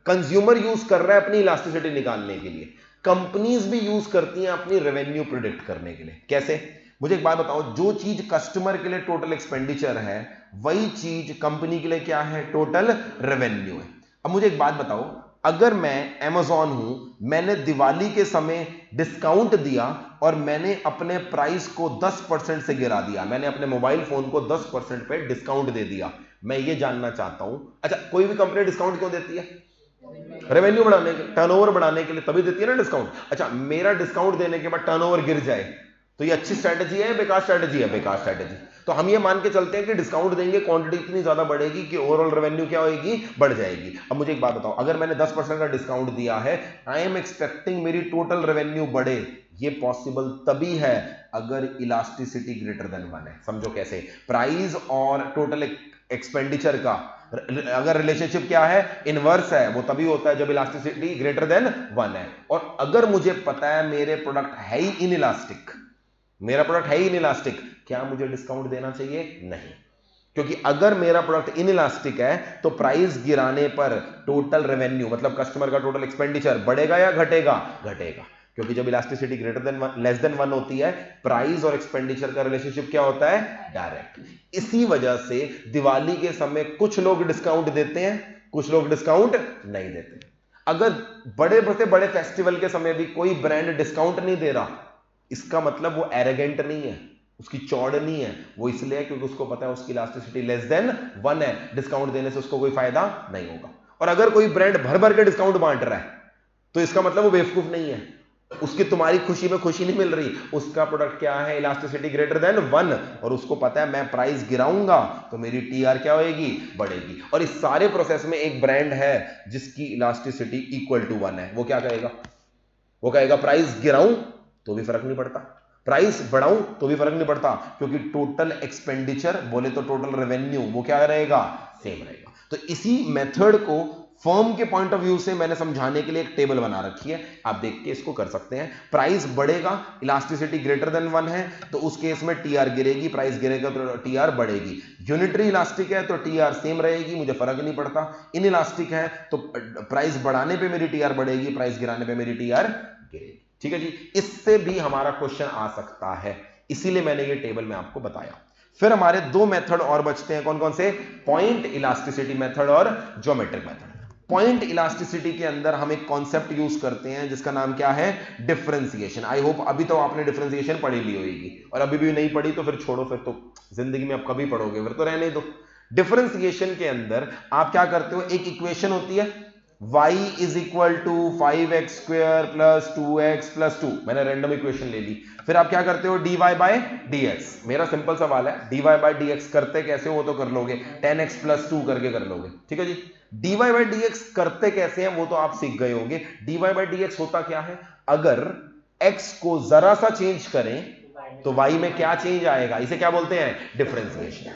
कंज्यूमर यूज कर रहा है अपनी इलास्टिसिटी निकालने के लिए, कंपनीज भी यूज करती हैं अपनी रेवेन्यू प्रिडिक्ट करने के लिए। कैसे? मुझे एक बात बताओ, जो चीज कस्टमर के लिए टोटल एक्सपेंडिचर है वही चीज कंपनी के लिए क्या है? टोटल रेवेन्यू है। अब मुझे एक बात बताओ, अगर मैं Amazon हूं, मैंने दिवाली के समय डिस्काउंट दिया और मैंने अपने प्राइस को 10% से गिरा दिया, मैंने अपने मोबाइल फोन को 10% पे डिस्काउंट दे दिया। मैं ये जानना चाहता हूं, अच्छा कोई भी कंपनी डिस्काउंट क्यों देती है? रेवेन्यू बढ़ाने के, टर्नओवर बढ़ाने के लिए तभी देती है ना डिस्काउंट। अच्छा मेरा डिस्काउंट देने के बाद टर्नओवर गिर जाए तो ये अच्छी स्ट्रेटेजी है, बेकार स्ट्रेटेजी है? बेकार स्ट्रेटेजी। तो हम ये मान के चलते हैं कि डिस्काउंट देंगे, क्वांटिटी इतनी ज्यादा बढ़ेगी कि ओवरऑल रेवेन्यू क्या होगी, बढ़ जाएगी। अब मुझे एक बात बताओ, अगर मैंने 10% का डिस्काउंट दिया है, आई एम एक्सपेक्टिंग मेरी टोटल रेवेन्यू बढ़े। ये पॉसिबल तभी है अगर इलास्टिसिटी ग्रेटर देन 1 है। समझो कैसे, प्राइस और टोटल एक्सपेंडिचर का अगर रिलेशनशिप क्या है, इनवर्स है, वो तभी होता है जब इलास्टिसिटी ग्रेटर देन 1 है। और अगर मुझे पता है मेरे प्रोडक्ट है ही इनइलास्टिक, मेरा प्रोडक्ट है ही इनइलास्टिक, क्या मुझे डिस्काउंट देना चाहिए? नहीं, क्योंकि अगर मेरा प्रोडक्ट इनइलास्टिक है तो प्राइस गिराने पर टोटल रेवेन्यू मतलब कस्टमर का टोटल एक्सपेंडिचर बढ़ेगा या घटेगा? घटेगा, क्योंकि जब elasticity greater than less than 1 होती है, प्राइस और एक्सपेंडिचर का रिलेशनशिप क्या होता है? डायरेक्ट। इसी वजह से दिवाली के समय कुछ लोग डिस्काउंट देते हैं, कुछ लोग डिस्काउंट नहीं देते। अगर बड़े से बड़े फेस्टिवल के समय भी कोई ब्रांड डिस्काउंट नहीं दे रहा, इसका मतलब वो एरोगेंट नहीं है, उसकी चौड़ नहीं है, वो इसलिए है क्योंकि उसको पता है उसकी इलास्टिसिटी लेस देन 1 है, डिस्काउंट देने से उसको कोई फायदा नहीं होगा। और अगर कोई ब्रांड भर भर के डिस्काउंट बांट रहा है तो इसका मतलब वो बेवकूफ नहीं है, उसकी तुम्हारी खुशी में खुशी नहीं मिल रही, उसका प्रोडक्ट क्या है, इलास्टिसिटी ग्रेटर देन 1, और उसको पता है मैं प्राइस गिराऊंगा तो मेरी टीआर क्या होगी? बढ़ेगी। और इस सारे प्रोसेस में एक ब्रांड है जिसकी इलास्टिसिटी इक्वल टू 1 है, वो क्या कहेगा? वो कहेगा प्राइस गिराऊं तो भी फर्क नहीं पड़ता, प्राइस बढ़ाऊं तो भी फर्क नहीं पड़ता, क्योंकि टोटल एक्सपेंडिचर बोले तो टोटल रेवेन्यू वो क्या रहेगा? सेम रहेगा। तो इसी मेथड को फर्म के पॉइंट ऑफ व्यू से मैंने समझाने के लिए एक टेबल बना रखी है, आप देख के इसको कर सकते हैं। प्राइस बढ़ेगा, इलास्टिसिटी ग्रेटर देन 1 है तो उस केस में टीआर गिरेगी, प्राइस गिरेगा तो टीआर बढ़ेगी। यूनिटरी इलास्टिक है तो टीआर सेम रहेगी, मुझे फर्क नहीं पड़ता। इन इलास्टिक है तो प्राइस बढ़ाने पे मेरी टीआर बढ़ेगी, प्राइस गिराने पे मेरी टीआर गिरेगी। ठीक है जी, इससे भी हमारा क्वेश्चन आ सकता है, इसीलिए मैंने ये टेबल में आपको बताया। फिर हमारे दो मेथड और बचते हैं, कौन कौन से? पॉइंट इलास्टिसिटी मेथड और ज्योमेट्रिक मेथड। पॉइंट इलास्टिसिटी के अंदर हम एक कॉन्सेप्ट यूज करते हैं जिसका नाम क्या है? डिफरेंशिएशन। आई होप अभी तो आपने डिफरेंशिएशन पढ़ी ली होगी, और अभी भी नहीं पढ़ी तो फिर छोड़ो, फिर तो जिंदगी में आप कभी पढ़ोगे, फिर तो रहने दो। डिफरेंशिएशन के अंदर आप क्या करते हो, एक इक्वेशन होती है y is equal to 5x square plus 2x plus 2, मैंने रैंडम इक्वेशन ले ली। फिर आप क्या करते हो? dy by dx। मेरा सिंपल सवाल है, dy बाय dx करते कैसे हो तो कर लोगे, 10x प्लस 2 करके कर लोगे। ठीक है जी, dy बाय dx करते कैसे हैं वो तो आप सीख गए होंगे। dy बाय dx होता क्या है, अगर x को जरा सा चेंज करें तो y में क्या चेंज आएगा, इसे क्या बोलते हैं? डिफरेंशिएशन।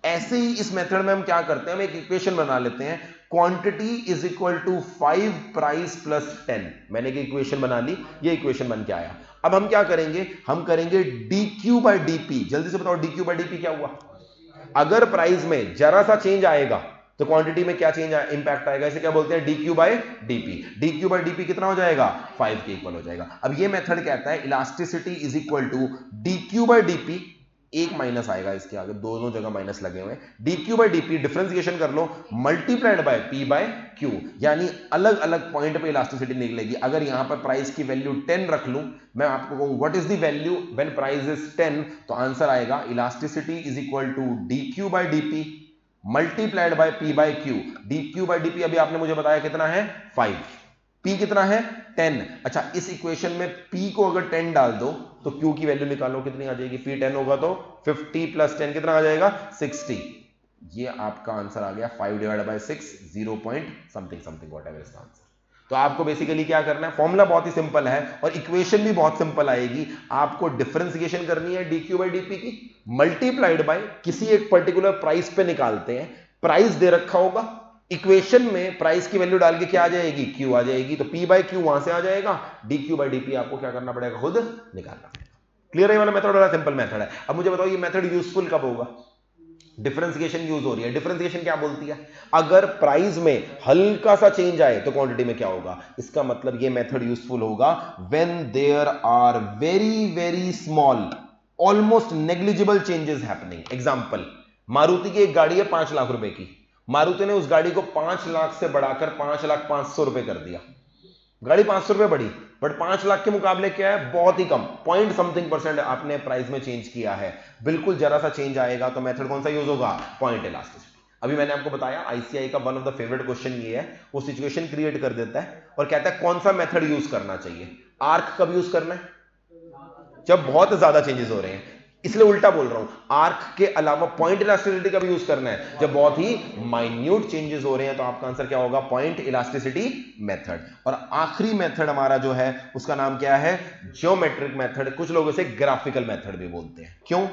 ऐसे ही इस मेथड में हम क्या करते हैं, हम एक इक्वेशन बना लेते हैं, quantity is equal to 5 price plus 10। मैंने एक इक्वेशन बना ली, ये इक्वेशन बन के आया। अब हम क्या करेंगे, हम करेंगे dq बाय dp। जल्दी से बताओ dq बाय dp क्या हुआ? अगर प्राइस में जरा सा चेंज आएगा तो क्वांटिटी में क्या चेंज इंपैक्ट आएगा, इसे क्या बोलते हैं? dq by dp। dq by dp कितना हो जाएगा? 5 के इक्वल हो जाएगा। अब ये मेथड कहता है elasticity is equal to dq by dp, एक माइनस आएगा इसके आगे, दोनों जगह माइनस लगे हुए हैं, dq बाय dp डिफरेंशिएशन कर लो, multiplied by p by q, यानी अलग अलग पॉइंट पे इलास्टिसिटी निकलेगी। अगर यहां पर प्राइस की वैल्यू 10 रख लूं, मैं आपको कहूं what is the value when price is 10, तो आंसर आएगा elasticity is equal to dq by dp multiplied by p by q। dq by dp अभी आपने मुझे बताया कितना है? 5। p कितना है? 10। अच्छा, इस इक्वेशन में p को अगर 10 डाल दो तो q की वैल्यू निकालो, कितनी आ जाएगी? p 10 होगा तो 50 प्लस 10 कितना आ जाएगा? 60। ये आपका आंसर आ गया 5 divide by 6, 0 point something something what ever इसका आंसर। तो आपको बेसिकली क्या करना है, फॉर्मूला बहुत ही सिंपल है और इक्वेशन भी बहुत सिंपल आएगी। आपको डिफरेंशिएशन करनी है dq बाय dp की, मल्टीप्लाइड बाय किसी एक पर्टिकुलर प्राइस पे निकालते हैं, प्राइस दे रखा होगा, इक्वेशन में प्राइस की वैल्यू डाल के क्या आ जाएगी? q आ जाएगी, तो p बाय q वहां से आ जाएगा, dq बाय dp आपको क्या करना पड़ेगा? खुद निकालना पड़ेगा। क्लियर है? ये वाला मेथड बड़ा सिंपल मेथड है। अब मुझे बताओ ये मेथड यूजफुल कब होगा? डिफरेंशिएशन यूज हो रही है। डिफरेंशिएशन क्या बोलती है, अगर प्राइस में हल्का सा चेंज आए तो क्वांटिटी में क्या होगा? इसका मतलब ये मेथड यूजफुल होगा when there are very very small almost negligible changes happening. Example, Maruti की एक गाड़ी है 5 लाख रुपए की, मारुति ने उस गाड़ी को 5 लाख से बढ़ाकर 5,05,000 रुपए कर दिया। गाड़ी 500 रुपए बढ़ी, बट 5 लाख के मुकाबले क्या है, बहुत ही कम, पॉइंट समथिंग % आपने प्राइस में चेंज किया है, बिल्कुल जरा सा चेंज आएगा तो मेथड कौन सा यूज होगा, पॉइंट इलास्टिसिटी। अभी मैंने आपको बताया आईसीआई का one of the favourite question ये है, वो सिचुएशन क्रिएट कर देता है और कहता है कौन सा मेथड यूज करना चाहिए। आर्क कब यूज करना है, जब बहुत ज्यादा चेंजेस हो रहे हैं, इसलिए उल्टा बोल रहा हूं, आर्क के अलावा पॉइंट इलास्टिसिटी का भी यूज करना है जब बहुत ही माइन्यूट चेंजेस हो रहे हैं, तो आपका आंसर क्या होगा, पॉइंट इलास्टिसिटी मेथड। और आखिरी मेथड हमारा जो है उसका नाम क्या है, ज्योमेट्रिक मेथड, कुछ लोग इसे ग्राफिकल मेथड भी बोलते हैं। क्यों,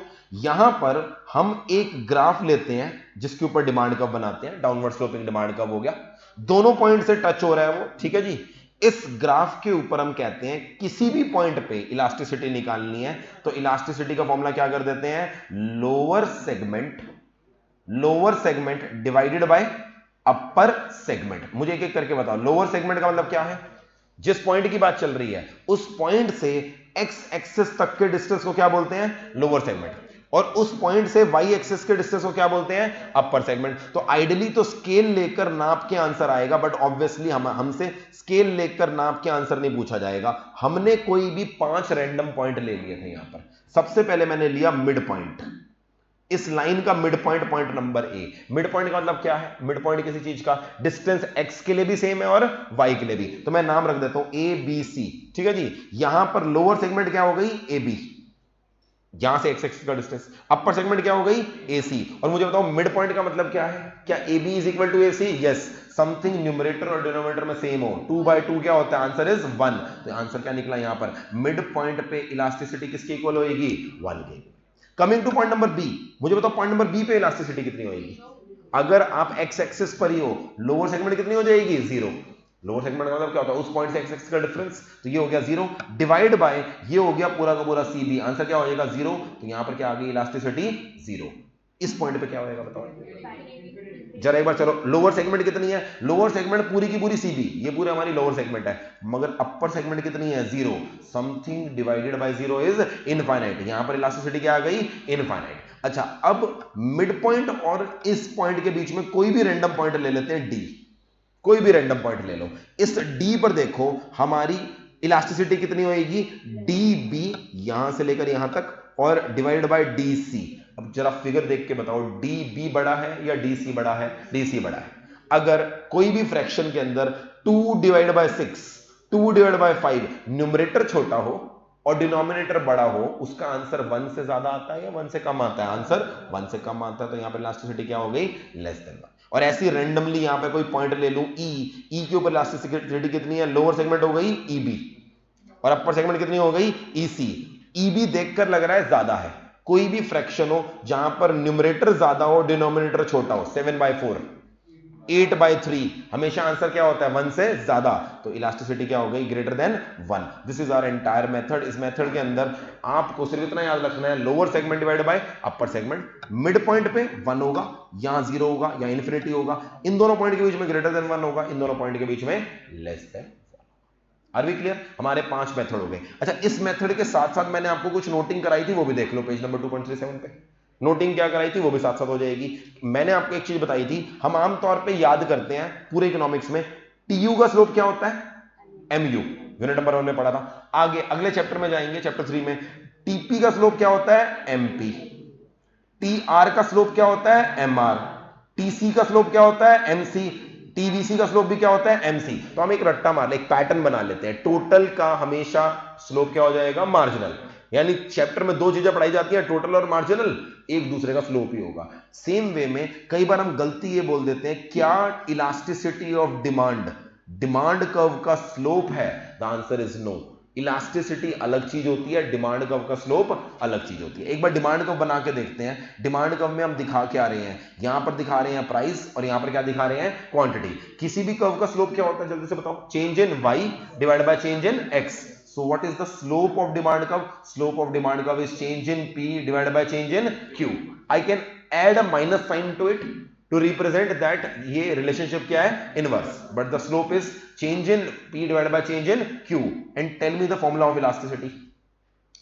यहां पर हम एक ग्राफ लेते हैं जिसके ऊपर डिमांड कर्व बनाते हैं, डाउनवर्ड स्लोपिंग डिमांड कर्व हो गया, दोनों पॉइंट से टच हो रहा है वो, ठीक है जी। इस ग्राफ के ऊपर हम कहते हैं किसी भी पॉइंट पे इलास्टिसिटी निकालनी है, तो इलास्टिसिटी का फॉर्मूला क्या कर देते हैं, lower segment divided by upper segment. मुझे एक एक करके बताओ, लोअर सेगमेंट का मतलब क्या है, जिस पॉइंट की बात चल रही है उस पॉइंट से एक्स एक्सिस तक के डिस्टेंस को क्या बोलते हैं, लोअर सेगमेंट, और उस पॉइंट से वाई एक्सिस के डिस्टेंस को क्या बोलते हैं, अपर सेगमेंट। तो आइडियली तो स्केल लेकर नाप के आंसर आएगा, बट ऑब्वियसली हमसे स्केल लेकर नाप के आंसर नहीं पूछा जाएगा। हमने कोई भी 5 रैंडम पॉइंट ले लिए थे। यहां पर सबसे पहले मैंने लिया मिड पॉइंट, इस लाइन का मिड पॉइंट, पॉइंट नंबर ए। मिड पॉइंट का मतलब क्या है, मिड पॉइंट किसी चीज का डिस्टेंस एक्स के लिए भी सेम है और वाई के लिए भी, तो मैं नाम रख देता हूं ए बी सी, ठीक है जी। यहां पर लोअर सेगमेंट क्या हो गई, ए बी, यहां से एक्स एक्सिस का डिस्टेंस, अपर सेगमेंट क्या हो गई, ए सी। और मुझे बताओ मिड पॉइंट का मतलब क्या है, क्या A B is equal to A C, yes, something numerator और डिनोमिनेटर में सेम हो, 2/2 क्या होता है, आंसर इज 1। तो आंसर क्या निकला यहां पर, मिड पॉइंट पे इलास्टिसिटी किसके इक्वल होगी, 1 के। Coming to point number B, मुझे बताओ पॉइंट नंबर बी पे इलास्टिसिटी कितनी होगी, अगर आप एक्स एक्सिस पर ही हो, लोअर सेगमेंट कितनी हो जाएगी, 0। लोअर सेगमेंट का मतलब क्या होता है, उस पॉइंट से एक्स एक्सिस का डिफरेंस, तो ये हो गया 0 डिवाइड बाय ये हो गया पूरा का पूरा सी बी, आंसर क्या हो जाएगा 0। तो यहां पर क्या आ गई, इलास्टिसिटी 0। इस पॉइंट पे क्या होएगा बताओ जरा एक बार, चलो लोअर सेगमेंट कितनी है, लोअर सेगमेंट पूरी की पूरी सीबी, ये पूरी हमारी लोअर सेगमेंट है, मगर अपर सेगमेंट कितनी है, 0, something divided by 0 is infinite, यहां पर इलास्टिसिटी क्या आ गई, इनफाइनाइट। अच्छा, अब मिड पॉइंट और इस पॉइंट के बीच में कोई भी रैंडम पॉइंट ले लेते हैं, डी, कोई भी रैंडम पॉइंट ले लो, इस डी पर देखो हमारी इलास्टिसिटी कितनी होगी, डी बी, यहां से लेकर यहां तक, और डिवाइड बाय डी सी। अब जरा फिगर देख के बताओ, डी बी बड़ा है या डी सी बड़ा है, डी सी बड़ा है। अगर कोई भी फ्रैक्शन के अंदर 2 divide by 6, 2 divide by 5 numerator छोटा हो और डिनोमिनेटर बड़ा हो, उसका आंसर 1 से ज्यादा आता है या 1 से कम आता है, आंसर 1 से कम आता है, तो यहां पर इलास्टिसिटी क्या हो गई, लेस देन 1। और ऐसी रैंडमली यहां पे कोई पॉइंट ले लूं, ई के ऊपर इलास्टिसिटी कितनी है, लोअर सेगमेंट हो गई ई बी, और अपर सेगमेंट कितनी हो गई, ई सी। ई बी देखकर लग रहा है ज्यादा है, कोई भी फ्रैक्शन हो जहां पर न्यूमरेटर ज्यादा हो डिनोमिनेटर छोटा हो, 7/4, 8/3, हमेशा आंसर क्या होता है, 1 से ज्यादा, तो इलास्टिसिटी क्या हो गई, greater than 1। This is our entire method. इस मेथड के अंदर आपको सिर्फ इतना याद रखना है, lower segment divide by upper segment, mid point पे 1 होगा, यहां 0 होगा या इन्फिनिटी होगा, इन दोनों पॉइंट के बीच में ग्रेटर देन 1 होगा, इन दोनों पॉइंट के बीच में less than. Are we clear, हमारे 5 मेथड हो गए। अच्छा, इस मेथड के साथ साथ मैंने आपको कुछ नोटिंग कराई थी, वो भी देख लो पेज नंबर 2.37 पे, नोटिंग क्या कराई थी वो भी साथ साथ हो जाएगी। मैंने आपको एक चीज बताई थी, हम आमतौर पे याद करते हैं पूरे इकोनॉमिक्स में, टीयू का स्लोप क्या होता है, एमयू, यूनिट नंबर 1 में पढ़ा था। आगे अगले चैप्टर में जाएंगे, चैप्टर 3 में, टीपी का स्लोप क्या होता है, एमपी, टीआर का स्लोप क्या होता है, एमआर, टीसी का स्लोप क्या होता है, एमसी, टीवीसी का स्लोप भी क्या होता है, एमसी। तो हम एक रट्टा मार ले, एक पैटर्न बना लेते हैं, टोटल का हमेशा स्लोप क्या हो जाएगा, मार्जिनल, यानी चैप्टर में 2 चीजें पढ़ाई जाती हैं, टोटल और मार्जिनल, एक दूसरे का स्लोप ही होगा। सेम वे में कई बार हम गलती ये बोल देते हैं, क्या इलास्टिसिटी ऑफ डिमांड कर्व का स्लोप है, the answer is no. Elasticity अलग चीज होती है, डिमांड कर्व का स्लोप अलग चीज होती है। एक बार डिमांड कर्व बना के देखते हैं, डिमांड कर्व में हम दिखा क्या रहे हैं, यहां पर दिखा रहे हैं प्राइस और यहां पर क्या दिखा रहे हैं, क्वांटिटी। किसी भी कर्व का स्लोप क्या होता है, जल्दी से बताओ, change in Y divide by change in X. So what is the slope of demand curve? Slope of demand curve is change in P divided by change in Q. I can add a minus sign to it to represent that ये relationship क्या है, inverse. But the slope is change in P divided by change in Q. And tell me the formula of elasticity.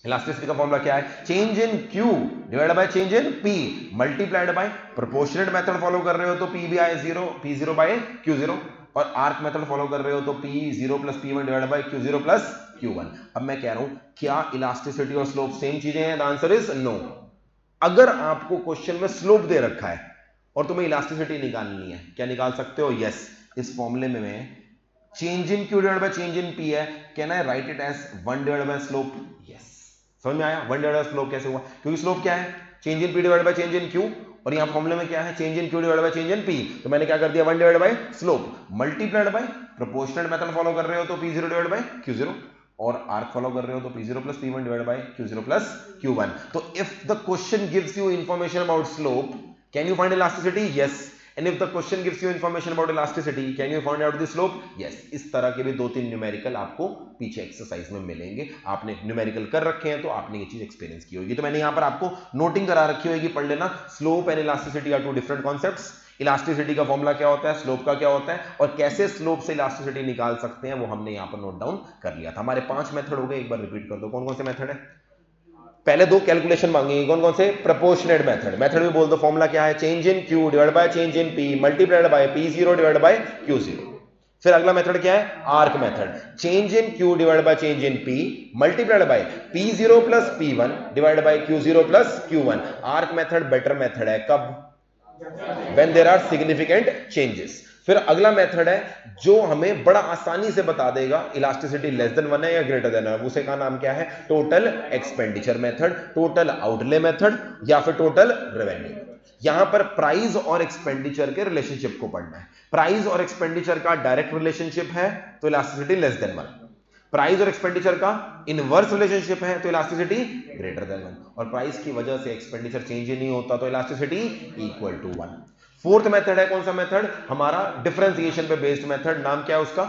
Elasticity का फॉर्मूला क्या है, change in Q divide by change in P multiplied bye proportionate method follow कर रहे हो तो P भी आए 0, P0 बाय Q0। और आर्क मेथड फॉलो कर रहे हो तो P0 plus P1 divide by Q0 plus Q1। अब मैं कह रहा हूं क्या इलास्टिसिटी और स्लोप सेम चीजें हैं? The answer is no. अगर आपको क्वेश्चन में स्लोप दे रखा है और तुम्हें इलास्टिसिटी निकालनी है, क्या निकाल सकते हो? यस। इस फॉर्मूले में change in Q divide by change in P है, can I write it as 1 divide by slope? Yes. समझ में आया 1 डिवाइड बाय स्लोप कैसे हुआ? क्योंकि स्लोप क्या है? Change in P divide by change in Q, और यहां फॉर्मूले में क्या है? Change in Q divide by change in P। तो मैंने क्या कर दिया? 1 divide by slope multiplied by proportional method follow कर रहे हो तो P0 डिवाइड बाय Q0, और आर्क फॉलो कर रहे हो तो P0 plus P1 divide by Q0 plus Q1। तो if the question gives you information about slope, can you find elasticity? Yes. And if the question gives you information about elasticity, can you find out the slope? Yes. इस तरह के भी 2-3 न्यूमेरिकल आपको पीछे एक्सरसाइज में मिलेंगे। आपने न्यूमेरिकल कर रखे हैं तो आपने ये चीज एक्सपीरियंस की होगी। तो मैंने यहां पर आपको नोटिंग करा रखी होगी, पढ़ लेना। Slope and elasticity are two different concepts. Elasticity का फॉर्मूला क्या होता है, स्लोप का क्या होता है, और कैसे स्लोप से इलास्टिसिटी निकाल सकते हैं वो हमने यहां पर नोट डाउन कर लिया था। हमारे 5 मेथड हो गए, एक बार रिपीट कर दो कौन कौन से मेथड है। पहले 2 कैलकुलेशन मांगेंगे, कौन कौन से? Proportionate method. मेथड भी बोल दो, फॉर्मूला क्या है? Change in Q divide by change in P multiplied by P0 divide by Q0। फिर अगला मेथड क्या है? Arc method. Change in Q divide by change in P multiplied by P0 plus P1 divide by Q0 plus Q1। Arc method better method है कब? When there are significant changes। फिर अगला मेथड है जो हमें बड़ा आसानी से बता देगा इलास्टिसिटी लेस देन 1 है या ग्रेटर देन 1, उसे का नाम क्या है? Total expenditure method, total outlay method, या फिर टोटल रेवेन्यू। यहां पर प्राइस और एक्सपेंडिचर के रिलेशनशिप को पढ़ना है। प्राइस और एक्सपेंडिचर का डायरेक्ट रिलेशनशिप है तो इलास्टिसिटी लेस देन 1। प्राइस और एक्सपेंडिचर का इनवर्स रिलेशनशिप है तो इलास्टिसिटी ग्रेटर देन 1, और प्राइस की वजह से एक्सपेंडिचर चेंज ही नहीं होता तो elasticity equal to 1। Fourth method है कौन सा मेथड? हमारा डिफरेंशिएशन पे बेस्ड मेथड। नाम क्या है उसका?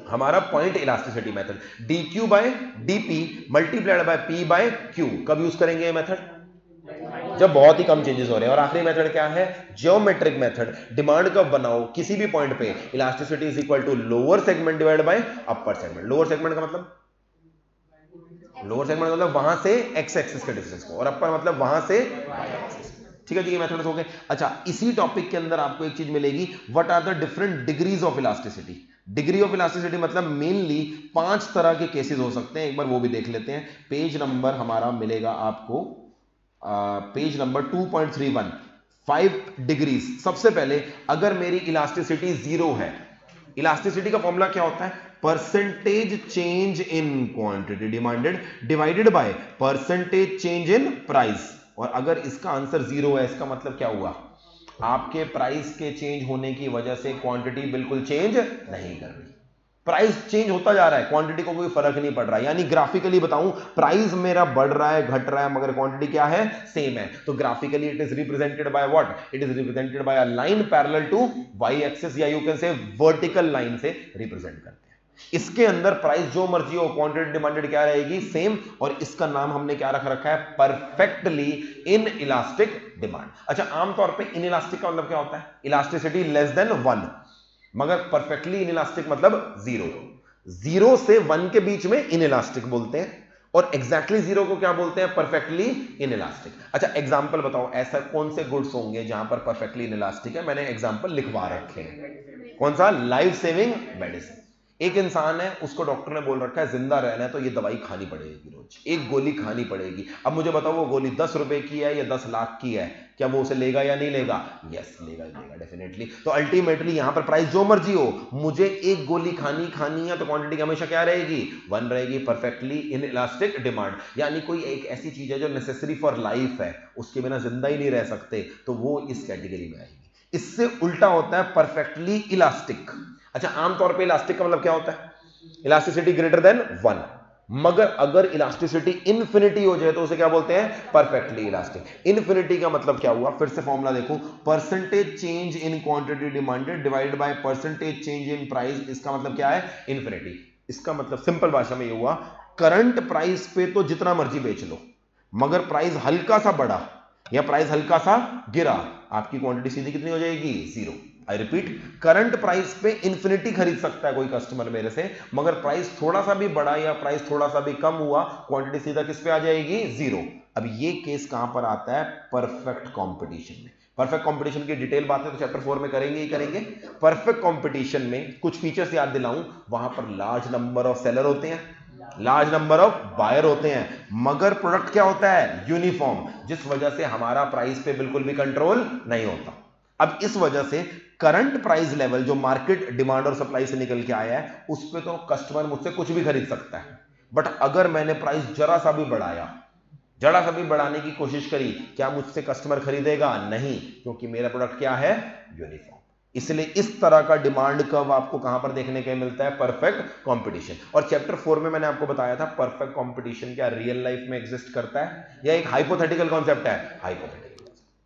हमारा point elasticity method. dq by dp multiplied by p by q। कब यूज करेंगे ये मेथड? जब बहुत ही कम चेंजेस हो रहे हैं। और आखिरी मेथड क्या है? Geometric method. डिमांड कब बनाओ? किसी भी पॉइंट पे elasticity is equal to lower segment divide by upper segment. Lower segment का मतलब? लोअर सेगमेंट मतलब वहां से एक्स एक्सिस के डिस्टेंस को, और अपर मतलब वहां से वाई एक्सिस। ठीक है जी, ये मेथड्स हो गए। अच्छा, इसी टॉपिक के अंदर आपको एक चीज मिलेगी, what are the different degrees of elasticity. Degree of elasticity मतलब मेनली 5 तरह के केसेस हो सकते हैं, एक बार वो भी देख लेते हैं। पेज नंबर हमारा मिलेगा आपको, पेज नंबर 2.31, 5 डिग्रीज। सबसे पहले अगर मेरी इलास्टिसिटी 0 है, इलास्टिसिटी का फॉर्मूला क्या होता है? Percentage change in quantity demanded divided by percentage change in price. और अगर इसका आंसर 0 है, इसका मतलब क्या हुआ? आपके प्राइस के चेंज होने की वजह से क्वांटिटी बिल्कुल चेंज नहीं कर रही। प्राइस चेंज होता जा रहा है, क्वांटिटी को कोई फर्क नहीं पड़ रहा। यानी ग्राफिकली बताऊं, प्राइस मेरा बढ़ रहा है, घट रहा है, मगर क्वांटिटी क्या है? सेम है। तो graphically it is represented by what? It is represented by a line parallel to Y axis, या you can say vertical line से रिप्रेजेंट करते हैं। इसके अंदर प्राइस जो मर्जी हो, क्वांटिटी डिमांडेड क्या रहेगी? सेम। और इसका नाम हमने क्या रख रखा है? Perfectly in elastic demand. अच्छा, आमतौर पे इन इलास्टिक का मतलब क्या होता है? इलास्टिसिटी लेस देन 1, मगर परफेक्टली इनइलास्टिक मतलब 0। 0 से 1 के बीच में इनइलास्टिक बोलते हैं, और एग्जैक्टली 0 को क्या बोलते हैं? Perfectly inelastic. अच्छा, एग्जांपल बताओ, ऐसा कौन से गुड्स होंगे जहां पर परफेक्टली इनइलास्टिक है? मैंने एग्जांपल लिखवा रखे हैं। कौन सा? Life saving medicine. एक इंसान है, उसको डॉक्टर ने बोल रखा है जिंदा रहना है तो ये दवाई खानी पड़ेगी, रोज एक गोली खानी पड़ेगी। अब मुझे बताओ वो गोली 10 रुपए की है या 10 लाख की है, क्या वो उसे लेगा या नहीं लेगा? यस, लेगा डेफिनेटली। तो अल्टीमेटली यहां पर प्राइस जो मर्जी हो, मुझे एक गोली खानी है तो क्वांटिटी हमेशा क्या रहेगी? 1 रहेगी। परफेक्टली इन इलास्टिक डिमांड, यानी कोई एक ऐसी चीज है जो नेसेसरी फॉर लाइफ है, उसके बिना जिंदा ही नहीं रह सकते, तो वो इस कैटेगरी में आएगी। इससे उल्टा होता है परफेक्टली इलास्टिक। अच्छा, आमतौर पे इलास्टिक का मतलब क्या होता है? इलास्टिसिटी ग्रेटर देन 1, मगर अगर इलास्टिसिटी इंफिनिटी हो जाए तो उसे क्या बोलते हैं? Perfectly elastic. इंफिनिटी का मतलब क्या हुआ? फिर से फॉर्मूला देखो, percentage change in quantity demanded divided by percentage change in price. इसका मतलब क्या है? इंफिनिटी। इसका मतलब सिंपल भाषा में ये हुआ, करंट प्राइस पे तो जितना मर्जी बेच लो, मगर प्राइस हल्का सा बढ़ा या प्राइस हल्का सा गिरा, आपकी क्वांटिटी सीधी कितनी हो जाएगी? 0। आई रिपीट, करंट प्राइस पे इंफिनिटी खरीद सकता है कोई कस्टमर मेरे से, मगर प्राइस थोड़ा सा भी बढ़ा या प्राइस थोड़ा सा भी कम हुआ, क्वांटिटी सीधा किस पे आ जाएगी? 0। अब ये केस कहां पर आता है? परफेक्ट कंपटीशन में। परफेक्ट कंपटीशन की डिटेल बातें तो चैप्टर 4 में करेंगे ही करेंगे। परफेक्ट कंपटीशन में कुछ फीचर्स याद दिलाऊं, वहां पर लार्ज नंबर ऑफ सेलर होते हैं, लार्ज नंबर ऑफ बायर होते हैं, मगर प्रोडक्ट क्या होता है, यूनिफॉर्म, जिस वजह से हमारा प्राइस पे बिल्कुल भी कंट्रोल नहीं होता। अब इस वजह से करंट प्राइस लेवल जो मार्केट डिमांड और सप्लाई से निकल के आया है, उस पे तो कस्टमर मुझसे कुछ भी खरीद सकता है, बट अगर मैंने प्राइस जरा सा भी बढ़ाया, जरा सा भी बढ़ाने की कोशिश करी, क्या मुझसे कस्टमर खरीदेगा? नहीं, क्योंकि मेरा प्रोडक्ट क्या है, यूनिफॉर्म। इसलिए इस तरह का डिमांड कर्व आपको कहां पर देखने के मिलता है, परफेक्ट कंपटीशन। और चैप्टर 4 में मैंने आपको बताया था परफेक्ट कंपटीशन क्या रियल लाइफ में एग्जिस्ट करता है या एक हाइपोथेटिकल कॉन्सेप्ट है, हाइपोथेटिकल।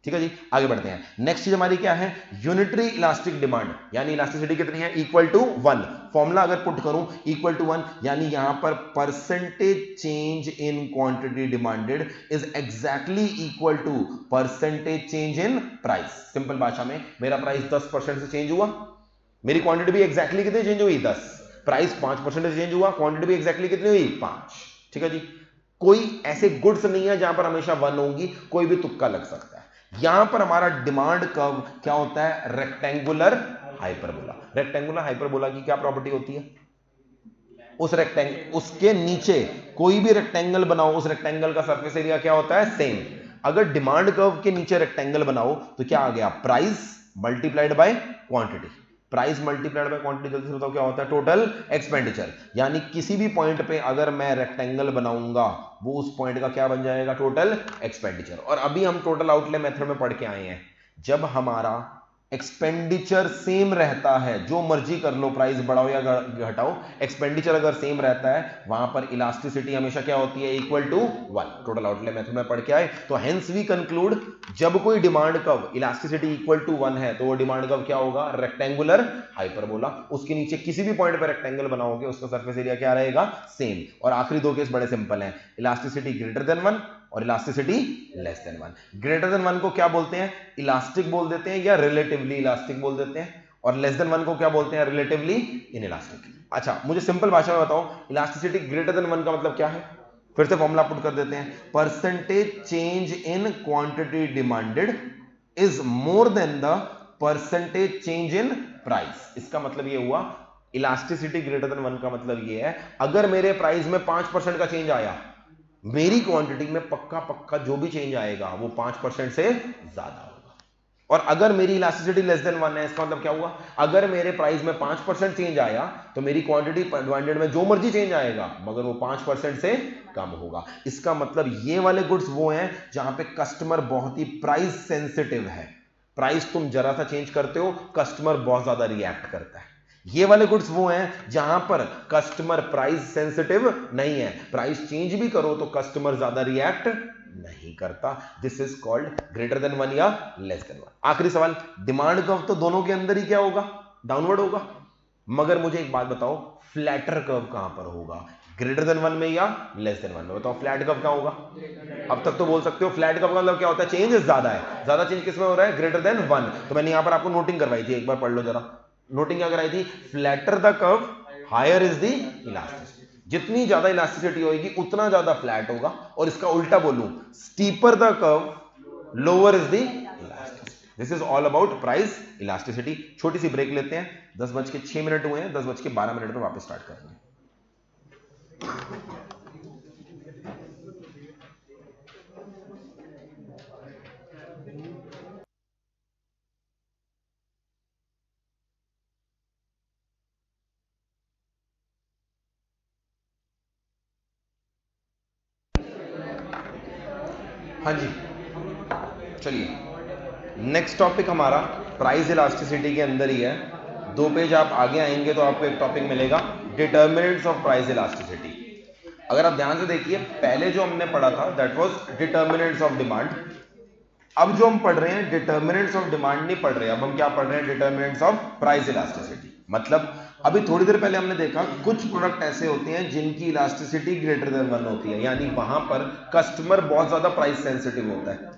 ठीक है जी, आगे बढ़ते हैं। नेक्स्ट चीज हमारी क्या है, यूनिटरी इलास्टिक डिमांड, यानी इलास्टिसिटी कितनी है, इक्वल टू 1। फॉर्मूला अगर पुट करूं इक्वल टू 1, यानी यहां पर percentage change in quantity demanded is exactly equal to percentage change in price. Simple भाषा में मेरा प्राइस 10% से चेंज हुआ, मेरी क्वांटिटी भी एग्जैक्टली कितनी चेंज हुई, 10। प्राइस 5% से चेंज हुआ, क्वांटिटी भी एग्जैक्टली कितनी हुई, 5। ठीक है जी, कोई ऐसे गुड्स नहीं है जहां पर हमेशा 1 होगी, कोई भी तुक्का लग सकता है। यहां पर हमारा डिमांड कर्व क्या होता है, रेक्टेंगुलर हाइपरबोला। रेक्टेंगुलर हाइपरबोला की क्या प्रॉपर्टी होती है, उस रेक्टेंगल, उसके नीचे कोई भी रेक्टेंगल बनाओ, उस रेक्टेंगल का सरफेस एरिया क्या होता है, सेम। अगर डिमांड कर्व के नीचे रेक्टेंगल बनाओ तो क्या आ गया, price multiplied by quantity. Price multiplied by quantity, जल्दी से बताओ क्या होता है, टोटल एक्सपेंडिचर। यानी किसी भी पॉइंट पे अगर मैं रेक्टेंगल बनाऊंगा, वो उस पॉइंट का क्या बन जाएगा, टोटल एक्सपेंडिचर। और अभी हम टोटल आउटले मेथड में पढ़ के आए हैं, जब हमारा एक्सपेंडिचर सेम रहता है, जो मर्जी कर लो, प्राइस बढ़ाओ या घटाओ, एक्सपेंडिचर अगर सेम रहता है, वहां पर इलास्टिसिटी हमेशा क्या होती है, equal to 1। Total outlay method में पढ़ के आए, तो हेंस वी कंक्लूड, जब कोई demand curve elasticity equal to 1 है, तो वो डिमांड कर्व क्या होगा, रेक्टेंगुलर हाइपरबोला। उसके नीचे किसी भी पॉइंट पर रेक्टेंगल बनाओगे, उसका सरफेस एरिया क्या रहेगा, सेम। और आखिरी दो केस बड़े सिंपल हैं, इलास्टिसिटी ग्रेटर देन 1 और elasticity less than 1। Greater than 1 को क्या बोलते हैं, इलास्टिक बोल देते हैं या रिलेटिवली इलास्टिक बोल देते हैं, और लेस देन 1 को क्या बोलते हैं, रिलेटिवली इनइलास्टिक। अच्छा, मुझे सिंपल भाषा में बताओ, इलास्टिसिटी ग्रेटर देन 1 का मतलब क्या है, फिर से फॉर्मूला पुट कर देते हैं, percentage change in quantity demanded is more than the percentage change in price. इसका मतलब ये हुआ, इलास्टिसिटी ग्रेटर देन 1 का मतलब ये है, अगर मेरे प्राइस में 5% का चेंज आया, मेरी क्वांटिटी में पक्का पक्का जो भी चेंज आएगा वो 5% से ज्यादा होगा। और अगर मेरी इलास्टिसिटी लेस देन 1 है, इसका मतलब क्या हुआ, अगर मेरे प्राइस में 5% चेंज आया, तो मेरी क्वांटिटी डिमांडेड में जो मर्जी चेंज आएगा, मगर वो 5% से कम होगा। इसका मतलब ये वाले गुड्स वो हैं जहां पे कस्टमर बहुत ही प्राइस सेंसिटिव है। प्राइस तुम जरा सा चेंज करते हो, कस्टमर बहुत ज्यादा रिएक्ट करता है। ये वाले गुड्स वो हैं जहां पर कस्टमर प्राइस सेंसिटिव नहीं है, प्राइस चेंज भी करो तो कस्टमर ज्यादा रिएक्ट नहीं करता। This is called greater than 1 या लेस देन 1। आखिरी सवाल, डिमांड कर्व तो दोनों के अंदर ही क्या होगा, डाउनवर्ड होगा, मगर मुझे एक बात बताओ, फ्लैटर कर्व कहां पर होगा, ग्रेटर देन 1 में या लेस देन 1 में, बताओ फ्लैट कर्व क्या होगा। अब तक तो बोल सकते हो फ्लैट कर्व का मतलब क्या होता है, चेंज ज्यादा है, ज्यादा चेंज किसमें हो रहा है, ग्रेटर देन 1। तो मैंने यहां पर आपको नोटिंग करवाई थी, एक बार पढ़ लो जरा। नोटिंग क्या कराई थी, flatter the curve higher is the elasticity. जितनी ज्यादा इलास्टिसिटी होगी उतना ज्यादा फ्लैट होगा, और इसका उल्टा बोलूं, steeper the curve lower is the elasticity. This is all about price elasticity. छोटी सी ब्रेक लेते हैं, 10:06 हुए हैं, 10:12 पर वापस स्टार्ट करेंगे। हाँ जी, चलिए नेक्स्ट टॉपिक हमारा प्राइस इलास्टिसिटी के अंदर ही है। 2 पेज आप आगे आएंगे तो आपको एक टॉपिक मिलेगा, डिटर्मिनेंट्स ऑफ प्राइस इलास्टिसिटी। अगर आप ध्यान से देखिए, पहले जो हमने पढ़ा था that was determinants of demand. अब जो हम पढ़ रहे हैं डिटर्मिनेंट्स ऑफ डिमांड नहीं पढ़ रहे, अब हम क्या पढ़ रहे हैं, डिटर्मिनेंट्स ऑफ प्राइस इलास्टिसिटी। मतलब अभी थोड़ी देर पहले हमने देखा कुछ प्रोडक्ट ऐसे होते हैं जिनकी इलास्टिसिटी ग्रेटर देन 1 होती है, यानी वहां पर कस्टमर बहुत ज्यादा प्राइस सेंसिटिव होता है।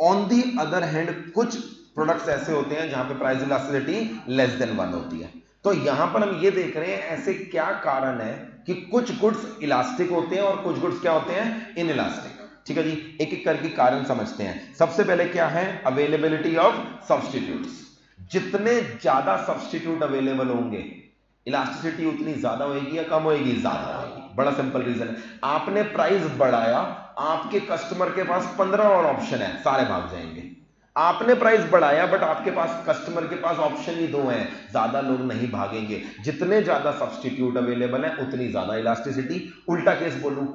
ऑन दी अदर हैंड कुछ प्रोडक्ट्स ऐसे होते हैं जहां पे प्राइस इलास्टिसिटी लेस देन 1 होती है। तो यहां पर हम ये देख रहे हैं ऐसे क्या कारण है कि कुछ गुड्स इलास्टिक होते हैं और कुछ गुड्स क्या होते हैं, इनइलास्टिक। ठीक है जी, एक एक करके कारण समझते हैं। सबसे पहले क्या है, अवेलेबिलिटी ऑफ सब्स्टिट्यूट्स। जितने ज्यादा सब्स्टिट्यूट अवेलेबल होंगे, इलास्टिसिटी उतनी ज्यादा होगी या कम होगी? ज्यादा होगी। बड़ा सिंपल रीजन है, आपने प्राइस बढ़ाया, आपके कस्टमर के पास 15 और ऑप्शन है, सारे भाग जाएंगे। आपने प्राइस बढ़ाया बट आपके पास कस्टमर के पास ऑप्शन ही 2 हैं, ज्यादा लोग नहीं भागेंगे। जितने ज्यादा सब्स्टिट्यूट अवेलेबल है उतनी ज्यादा इलास्टिसिटी। उल्टा केस बोलूं,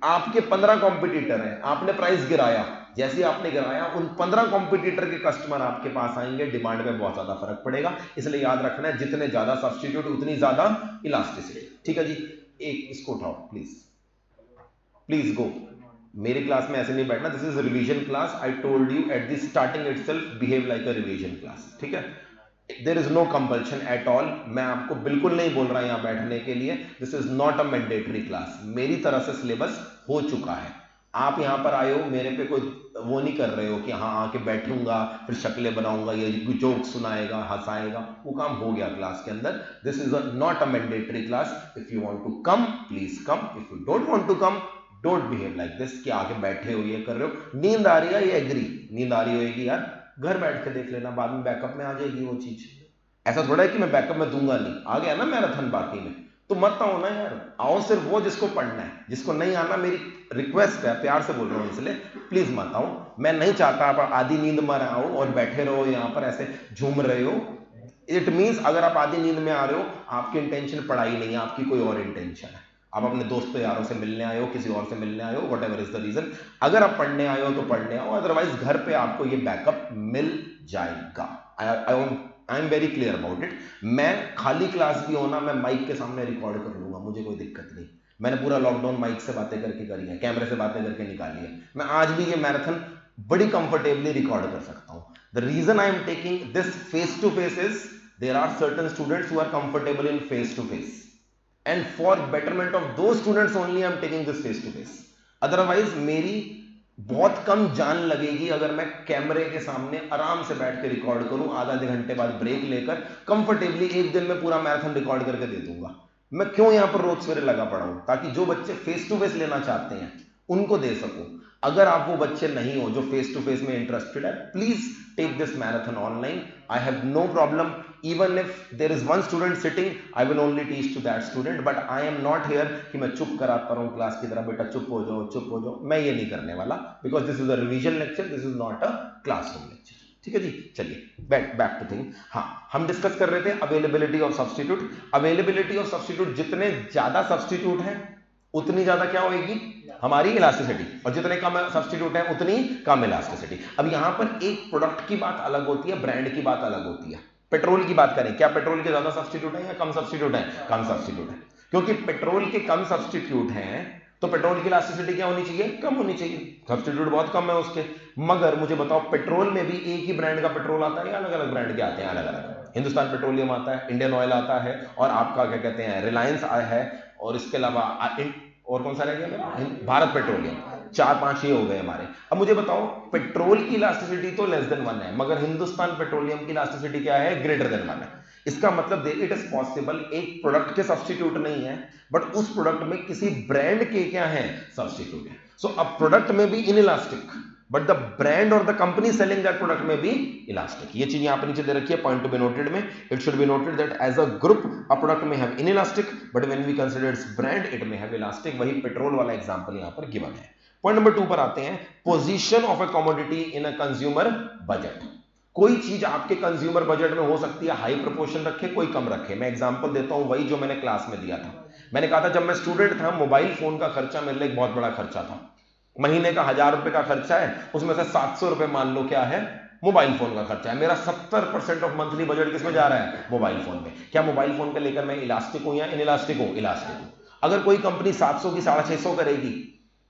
आपके 15 कॉम्पिटिटर हैं, आपने प्राइस गिराया, जैसे ही आपने गिराया उन 15 कॉम्पिटिटर के कस्टमर आपके पास आएंगे, डिमांड में बहुत ज्यादा फर्क पड़ेगा। इसलिए याद रखना है, जितने ज्यादा सब्स्टिट्यूट उतनी ज्यादा इलास्टिसिटी। ठीक है जी, एक इसको उठाओ प्लीज, प्लीज गो। मेरी क्लास में ऐसे नहीं बैठना, this is revision class. I told you at the starting itself, behave like a revision class. ठीक है, there is no compulsion at all. मैं आपको बिल्कुल नहीं बोल रहा यहां बैठने के लिए, this is not a mandatory class. मेरी तरफ से सिलेबस हो चुका है, आप यहां पर आए हो, मेरे पे कोई वो नहीं कर रहे हो कि हाँ आके बैठूंगा फिर शक्लें बनाऊंगा, ये जोक सुनाएगा हंसाएगा, वो काम हो गया क्लास के अंदर। This is not a mandatory class. If you want to come please come, if you don't want to come don't behave like this कि आके बैठे हो ये कर रहे हो। नींद आ रही है, ये एग्री, नींद आ रही होगी यार, घर बैठ के देख लेना, बाद में बैकअप में आ जाएगी वो चीज। ऐसा थोड़ा है कि मैं बैकअप में दूंगा नहीं, आ गया ना मैराथन बाकी में, तो मत आओ ना यार, आओ सिर्फ वो जिसको पढ़ना है, जिसको नहीं आना मेरी रिक्वेस्ट है, प्यार से बोल रहा हूं इसलिए प्लीज मत आओ। मैं नहीं चाहता आप आधी नींद में आओ और बैठे रहो यहाँ पर ऐसे झूम रहे हो। इट मीन्स अगर आप आधी नींद में आ रहे हो, आपकी इंटेंशन पढ़ाई नहीं है, आपकी कोई और इंटेंशन है, आप अपने दोस्तों यारों से मिलने आए हो, किसी और से मिलने आए हो, whatever is the reason. अगर आप पढ़ने आए हो तो पढ़ने आओ, अदरवाइज घर पे आपको ये बैकअप मिल जाएगा। I am very clear about it. मैं खाली क्लास भी होना, मैं माइक के सामने रिकॉर्ड कर लूंगा, मुझे कोई दिक्कत नहीं। मैंने पूरा लॉकडाउन माइक से बातें करके करी है, कैमरे से बातें करके निकाली है। मैं आज भी ये मैराथन बड़ी कंफर्टेबली रिकॉर्ड कर सकता हूं। The reason I am taking this face to face is there are certain students who are comfortable in face to face, and for betterment of those students only I am taking this face to face. Otherwise मेरी बहुत कम जान लगेगी अगर मैं कैमरे के सामने आराम से बैठ के रिकॉर्ड करूं, आधा आधे घंटे बाद ब्रेक लेकर कंफर्टेबली एक दिन में पूरा मैराथन रिकॉर्ड करके दे दूंगा। मैं क्यों यहां पर रोज सवेरे लगा पड़ा हूं, ताकि जो बच्चे फेस टू फेस लेना चाहते हैं उनको दे सकूं। अगर आप वो बच्चे नहीं हो जो फेस टू फेस में इंटरेस्टेड है, please take this marathon online. I have no problem, even if there is one student sitting, I will only teach to that student, but I am not here कि मैं चुप कराता रहूं क्लास की तरह, बेटा चुप हो जाओ चुप हो जाओ, मैं ये नहीं करने वाला, because this is a revision lecture, this is not a classroom lecture. ठीक है जी, चलिए बैक टू थिंग। हाँ, हम डिस्कस कर रहे थे availability of substitute. Availability of substitute, जितने ज्यादा सब्स्टिट्यूट हैं उतनी ज्यादा क्या होगी हमारी इलास्टिसिटी, और जितने कम सब्स्टिट्यूट है उतनी कम इलास्टिसिटी। अब यहां पर एक प्रोडक्ट की बात अलग होती है, ब्रांड की बात अलग होती है। पेट्रोल की बात करें, क्या पेट्रोल के ज्यादा सब्स्टिट्यूट है या कम सब्स्टिट्यूट है? कम सब्स्टिट्यूट है। क्योंकि पेट्रोल के कम सब्स्टिट्यूट हैं तो पेट्रोल की इलास्टिसिटी क्या होनी चाहिए? कम होनी चाहिए, सब्स्टिट्यूट बहुत कम है उसके। मगर मुझे बताओ, पेट्रोल में भी एक ही ब्रांड का पेट्रोल आता है या अलग अलग ब्रांड के आते हैं? अलग अलग। हिंदुस्तान पेट्रोलियम आता है, इंडियन ऑयल आता है, और आपका क्या कहते हैं रिलायंस आया है, और इसके अलावा और कौन सा रह गया मेरा? भारत पेट्रोलियम। 4-5 ये हो गए हमारे। अब मुझे बताओ, पेट्रोल की इलास्टिसिटी तो लेस देन 1 है, मगर हिंदुस्तान पेट्रोलियम की इलास्टिसिटी क्या है? ग्रेटर देन 1 है। इसका मतलब इट इज पॉसिबल, एक प्रोडक्ट के सब्स्टिट्यूट नहीं है, बट उस प्रोडक्ट में किसी ब्रांड के क्या है? सब्स्टिट्यूट है। सो अ प्रोडक्ट में भी इनइलास्टिक, बट द ब्रांड और the company selling that product में भी इलास्टिक। ये चीज यहां पर नीचे दे रखी है, पॉइंट टू बी नोटेड में। It should be noted that as a group a product may have inelastic, but when we consider its brand it may have elastic. वही पेट्रोल वाला एग्जांपल यहां पर गिवन है। पॉइंट नंबर 2 पर आते हैं, position of a commodity in a consumer budget. कोई चीज आपके कंज्यूमर बजट में हो सकती है हाई प्रोपोर्शन रखे, कोई कम रखे। मैं एग्जांपल देता हूं, वही जो मैंने क्लास में दिया था। मैंने कहा था जब मैं स्टूडेंट था, मोबाइल फोन का खर्चा मेरे लिए एक बहुत बड़ा खर्चा था। महीने का 1000 रुपए का खर्चा है, उसमें से 700 रुपए मान लो क्या है? मोबाइल फोन का खर्चा है। मेरा 70% ऑफ मंथली बजट किसमें जा रहा है? मोबाइल फोन में। क्या मोबाइल फोन को लेकर मैं इलास्टिक हूं या इनइलास्टिक हूं? इलास्टिक हूं। अगर कोई कंपनी 700 की 650 करेगी,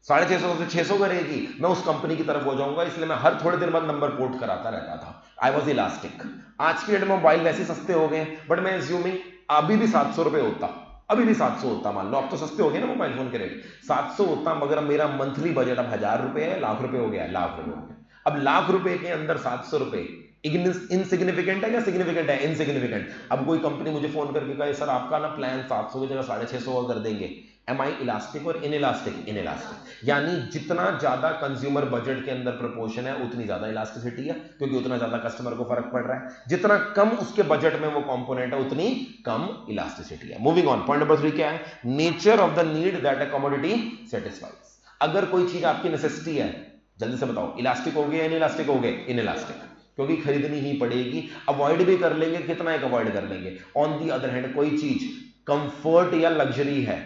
650 से 600 करेगी, मैं उस कंपनी की तरफ हो जाऊंगा, इसलिए मैं हर थोड़े दिन बाद नंबर पोर्ट कराता रहता था। I was elastic. आज की डेट में मोबाइल वैसे सस्ते हो गए, बट मैं एज्यूमिंग अभी भी 700 रुपए होता, अभी भी 700 होता, मान लो अब तो सस्ते हो गए ना मोबाइल फोन के रेट, 700 होता, मगर मेरा मंथली बजट अब 1000 रुपए है, लाख रुपए हो गया, लाख रुपए हो गया। अब लाख रुपए के अंदर 700 रुपए इनसिग्निफिकेंट है क्या सिग्निफिकेंट है? इनसिग्निफिकेंट। अब कोई कंपनी मुझे फोन करके कहे सर आपका ना प्लान 700 की जगह 650 कर देंगे, एम आई इलास्टिक और इन इलास्टिक, यानी जितना ज्यादा कंज्यूमर बजट के अंदर प्रोपोर्शन है उतनी ज्यादा इलास्टिसिटी है, क्योंकि उतना ज्यादा कस्टमर को फर्क पड़ रहा है। जितना कम उसके बजट में वो कंपोनेंट है उतनी कम इलास्टिसिटी है। मूविंग ऑन, पॉइंट नंबर 3 क्या है? Nature of the need that a commodity satisfies. अगर कोई चीज आपकी नेसेसिटी है, जल्दी से बताओ, इलास्टिक हो गए, इन इलास्टिक हो गए? इन इलास्टिक, क्योंकि खरीदनी ही पड़ेगी। अवॉइड भी कर लेंगे, कितना एक अवॉइड कर लेंगे। ऑन दी अदर हैंड कोई चीज कंफर्ट या लग्जरी है,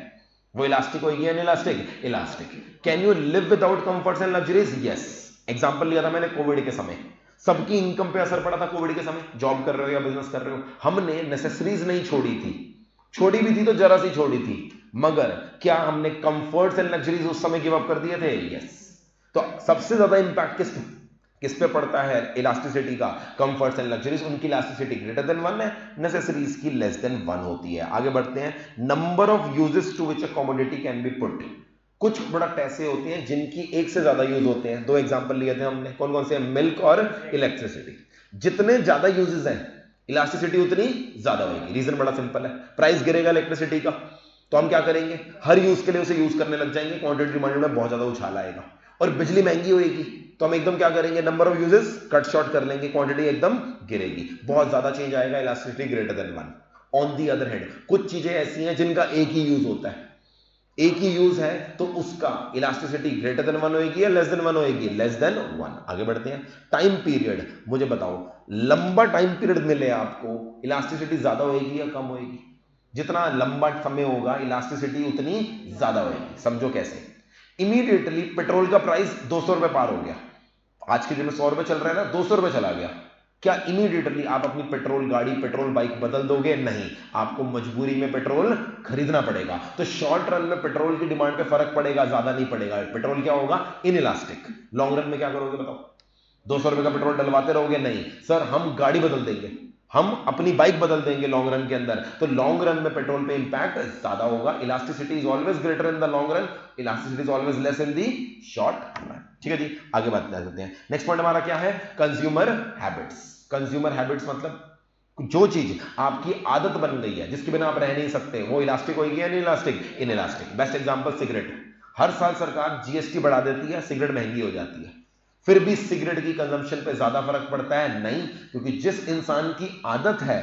वो इलास्टिक होगी या elastic? Elastic. Can you live without comforts and luxuries? Yes. Example लिया था मैंने कोविड के समय, सबकी इनकम पे असर पड़ा था कोविड के समय। जॉब कर रहे हो या बिजनेस कर रहे हो, हमने नेसेसरीज नहीं छोड़ी थी, छोड़ी भी थी तो जरा सी छोड़ी थी, मगर क्या हमने कंफर्ट्स एंड लग्जरीज उस समय गिव अप कर दिए थे? यस। तो सबसे ज्यादा इंपैक्ट किस पे पड़ता है इलास्टिसिटी का? Comforts and luxuries. उनकी इलास्टिसिटी ग्रेटर देन 1 है, नेसेसरीज की लेस देन 1 होती है। आगे बढ़ते हैं। Number of uses to which a commodity can be put. कुछ प्रोडक्ट ऐसे होते हैं जिनकी एक से ज्यादा यूज होते हैं। 2 एग्जांपल लिए थे हमने, कौन कौन से? मिल्क और इलेक्ट्रिसिटी। जितने ज्यादा यूजेस हैं इलास्टिसिटी उतनी ज्यादा होगी। रीजन बड़ा सिंपल है, प्राइस गिरेगा इलेक्ट्रिसिटी का तो हम क्या करेंगे? हर यूज के लिए उसे यूज करने लग जाएंगे, क्वांटिटी डिमांड में बहुत ज्यादा उछाल आएगा। और बिजली महंगी होगी तो हम एकदम क्या करेंगे? Number of uses cut short कर लेंगे, क्वांटिटी एकदम गिरेगी, बहुत ज्यादा चेंज आएगा, elasticity greater than 1। On the other hand कुछ चीजें ऐसी हैं जिनका एक ही यूज होता है, एक ही यूज है, तो उसका इलास्टिसिटी ग्रेटर देन 1 होगी या लेस देन 1 होगी? Less than 1। आगे बढ़ते हैं। टाइम पीरियड, मुझे बताओ, लंबा टाइम पीरियड मिले आपको, इलास्टिसिटी ज्यादा होगी या कम होगी? जितना लंबा समय होगा इलास्टिसिटी उतनी ज्यादा होगी। समझो कैसे? इमीडिएटली पेट्रोल का प्राइस 200 रुपए पार हो गया, आज के दिन में 100 रुपए चल रहा है ना, 200 रुपए चला गया, क्या इमीडिएटली आप अपनी पेट्रोल गाड़ी, पेट्रोल बाइक बदल दोगे? नहीं, आपको मजबूरी में पेट्रोल खरीदना पड़ेगा। तो शॉर्ट रन में पेट्रोल की डिमांड पे फर्क पड़ेगा, ज्यादा नहीं पड़ेगा। पेट्रोल क्या होगा? इनइलास्टिक। लॉन्ग रन में क्या करोगे बताओ? 200 रुपए का पेट्रोल डलवाते रहोगे? नहीं सर, हम गाड़ी बदल देंगे, हम अपनी बाइक बदल देंगे लॉन्ग रन के अंदर, तो लॉन्ग रन में पेट्रोल पे इंपैक्ट ज्यादा होगा। Elasticity is always greater in the long run, elasticity is always less in the short run. ठीक है जी, आगे बात करते हैं। नेक्स्ट पॉइंट हमारा क्या है? Consumer habits. कंज्यूमर हैबिट्स मतलब जो चीज आपकी आदत बन गई है, जिसके बिना आप रह नहीं सकते, वो इलास्टिक होगी या नहीं elastic? Inelastic. Best example cigarette. हर साल सरकार जीएसटी बढ़ा देती है, सिगरेट महंगी हो जाती है, फिर भी सिगरेट की कंजम्पशन पे ज्यादा फर्क पड़ता है? नहीं, क्योंकि जिस इंसान की आदत है,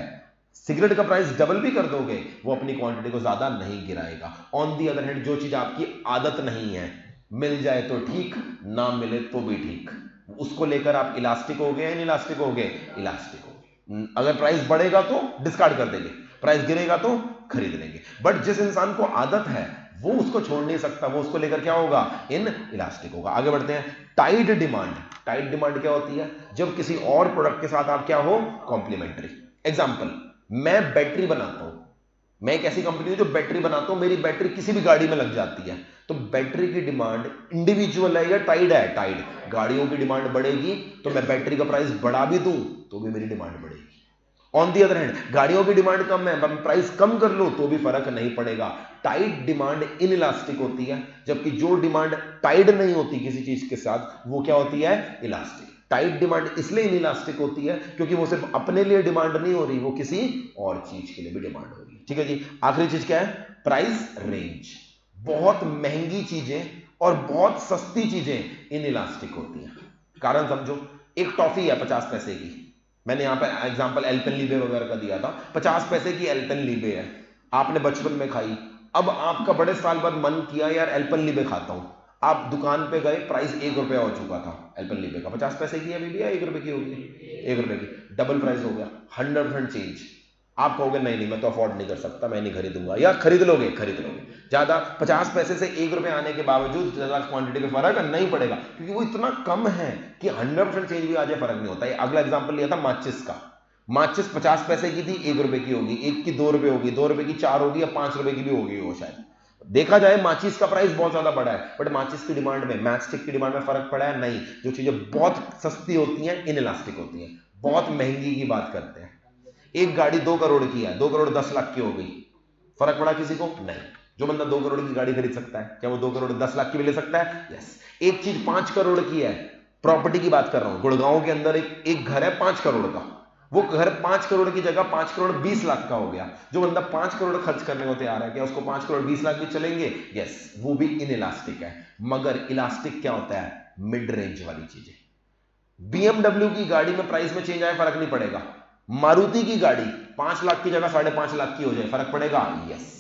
सिगरेट का प्राइस डबल भी कर दोगे वो अपनी क्वांटिटी को ज्यादा नहीं गिराएगा। ऑन दी अदर हैंड जो चीज आपकी आदत नहीं है, मिल जाए तो ठीक, ना मिले तो भी ठीक, उसको लेकर आप इलास्टिक हो गए, इलास्टिक हो गए? इलास्टिक हो गए। अगर प्राइस बढ़ेगा तो डिस्कार्ड कर देंगे, प्राइस गिरेगा तो खरीद लेंगे। बट जिस इंसान को आदत है वो उसको छोड़ नहीं सकता, वो उसको लेकर क्या होगा? इन इलास्टिक होगा। आगे बढ़ते हैं। Tide demand. टाइड डिमांड क्या होती है? जब किसी और प्रोडक्ट के साथ आप क्या हो? कॉम्प्लीमेंट्री। एग्जांपल, मैं बैटरी बनाता हूं, मैं एक ऐसी कंपनी हूं जो बैटरी बनाता हूं, मेरी बैटरी किसी भी गाड़ी में लग जाती है, तो बैटरी की डिमांड इंडिविजुअल है या टाइड है? टाइड। गाड़ियों की डिमांड बढ़ेगी तो मैं बैटरी का प्राइस बढ़ा भी दूं तो भी मेरी डिमांड बढ़ेगी। ऑन दी अदर हैंड गाड़ियों की डिमांड कम है, मैं प्राइस कम कर लूं तो भी फर्क नहीं पड़ेगा। टाइड डिमांड इनइलास्टिक होती है, जबकि जो डिमांड टाइड नहीं होती किसी चीज के साथ वो क्या होती है? इलास्टिक। टाइट डिमांड इसलिए इनइलास्टिक होती है क्योंकि वो सिर्फ अपने लिए डिमांड नहीं हो रही, वो किसी और चीज के लिए भी डिमांड हो रही है। ठीक है जी, आखिरी चीज क्या है? Price range. बहुत महंगी चीजें और बहुत सस्ती चीजें इनइलास्टिक होती हैं। कारण समझो, एक टॉफी है 50 पैसे की, मैंने यहां पर एग्जांपल एल्पेनलीबे वगैरह का दिया था, 50 पैसे की एल्पेनलीबे है, आपने बचपन में खाई, अब आपका बड़े साल बाद मन किया यार एल्पेनलीबे खाता हूं, आप दुकान पे गए, प्राइस 1 रुपया हो चुका था एल्पेनलीबे का, 50 पैसे की अभी भी 1 रुपए की होगी, 1 रुपए की, डबल प्राइस हो गया, 100% चेंज। आप कहोगे नहीं नहीं मैं तो अफोर्ड नहीं कर सकता, मैं नहीं खरीदूंगा, या खरीद लोगे? खरीद लोगे। ज्यादा 50 पैसे से 1 रुपए आने के बावजूद ज्यादा क्वांटिटी में फर्क नहीं पड़ेगा, क्योंकि वो इतना कम है कि 100% चेंज भी आ जाए फर्क नहीं होता है। अगला एग्जांपल लिया था माचिस का, माचिस 50 पैसे की थी, 1 रुपए की होगी, एक की 2 रुपए होगी, 2 रुपए की 4 होगी, या 5 रुपए की भी होगी वो शायद। देखा जाए माचिस का प्राइस बहुत ज्यादा बढ़ा है, बट माचिस की डिमांड में, मैच स्टिक की डिमांड में फर्क पड़ा है? नहीं। जो चीजें बहुत सस्ती होती हैं इनइलास्टिक होती हैं। बहुत महंगी की बात करते हैं, एक गाड़ी 2 करोड़ की है, 2 करोड़ 10 लाख की हो गई, फर्क पड़ा किसी को? नहीं। जो बंदा 2 करोड़ की गाड़ी खरीद सकता है, क्या वो 2 करोड़ 10 लाख की भी ले सकता है? यस। एक चीज 5 करोड़ की है, प्रॉपर्टी की बात कर रहा हूं, गुड़गांव के अंदर एक घर है 5 करोड़ का, वो घर 5 करोड़ की जगह 5 करोड़ 20 लाख का हो गया। जो बंदा 5 करोड़ खर्च करने को तैयार है, क्या उसको 5 करोड़ 20 लाख भी चलेंगे? यस, वो भी इनइलास्टिक है। मगर इलास्टिक क्या होता है? मिड रेंज वाली चीजें। BMW की गाड़ी में प्राइस में चेंज आए फर्क नहीं पड़ेगा। मारुति की गाड़ी 5 लाख की जगह 5.5 लाख की हो जाए, फर्क पड़ेगा? यस।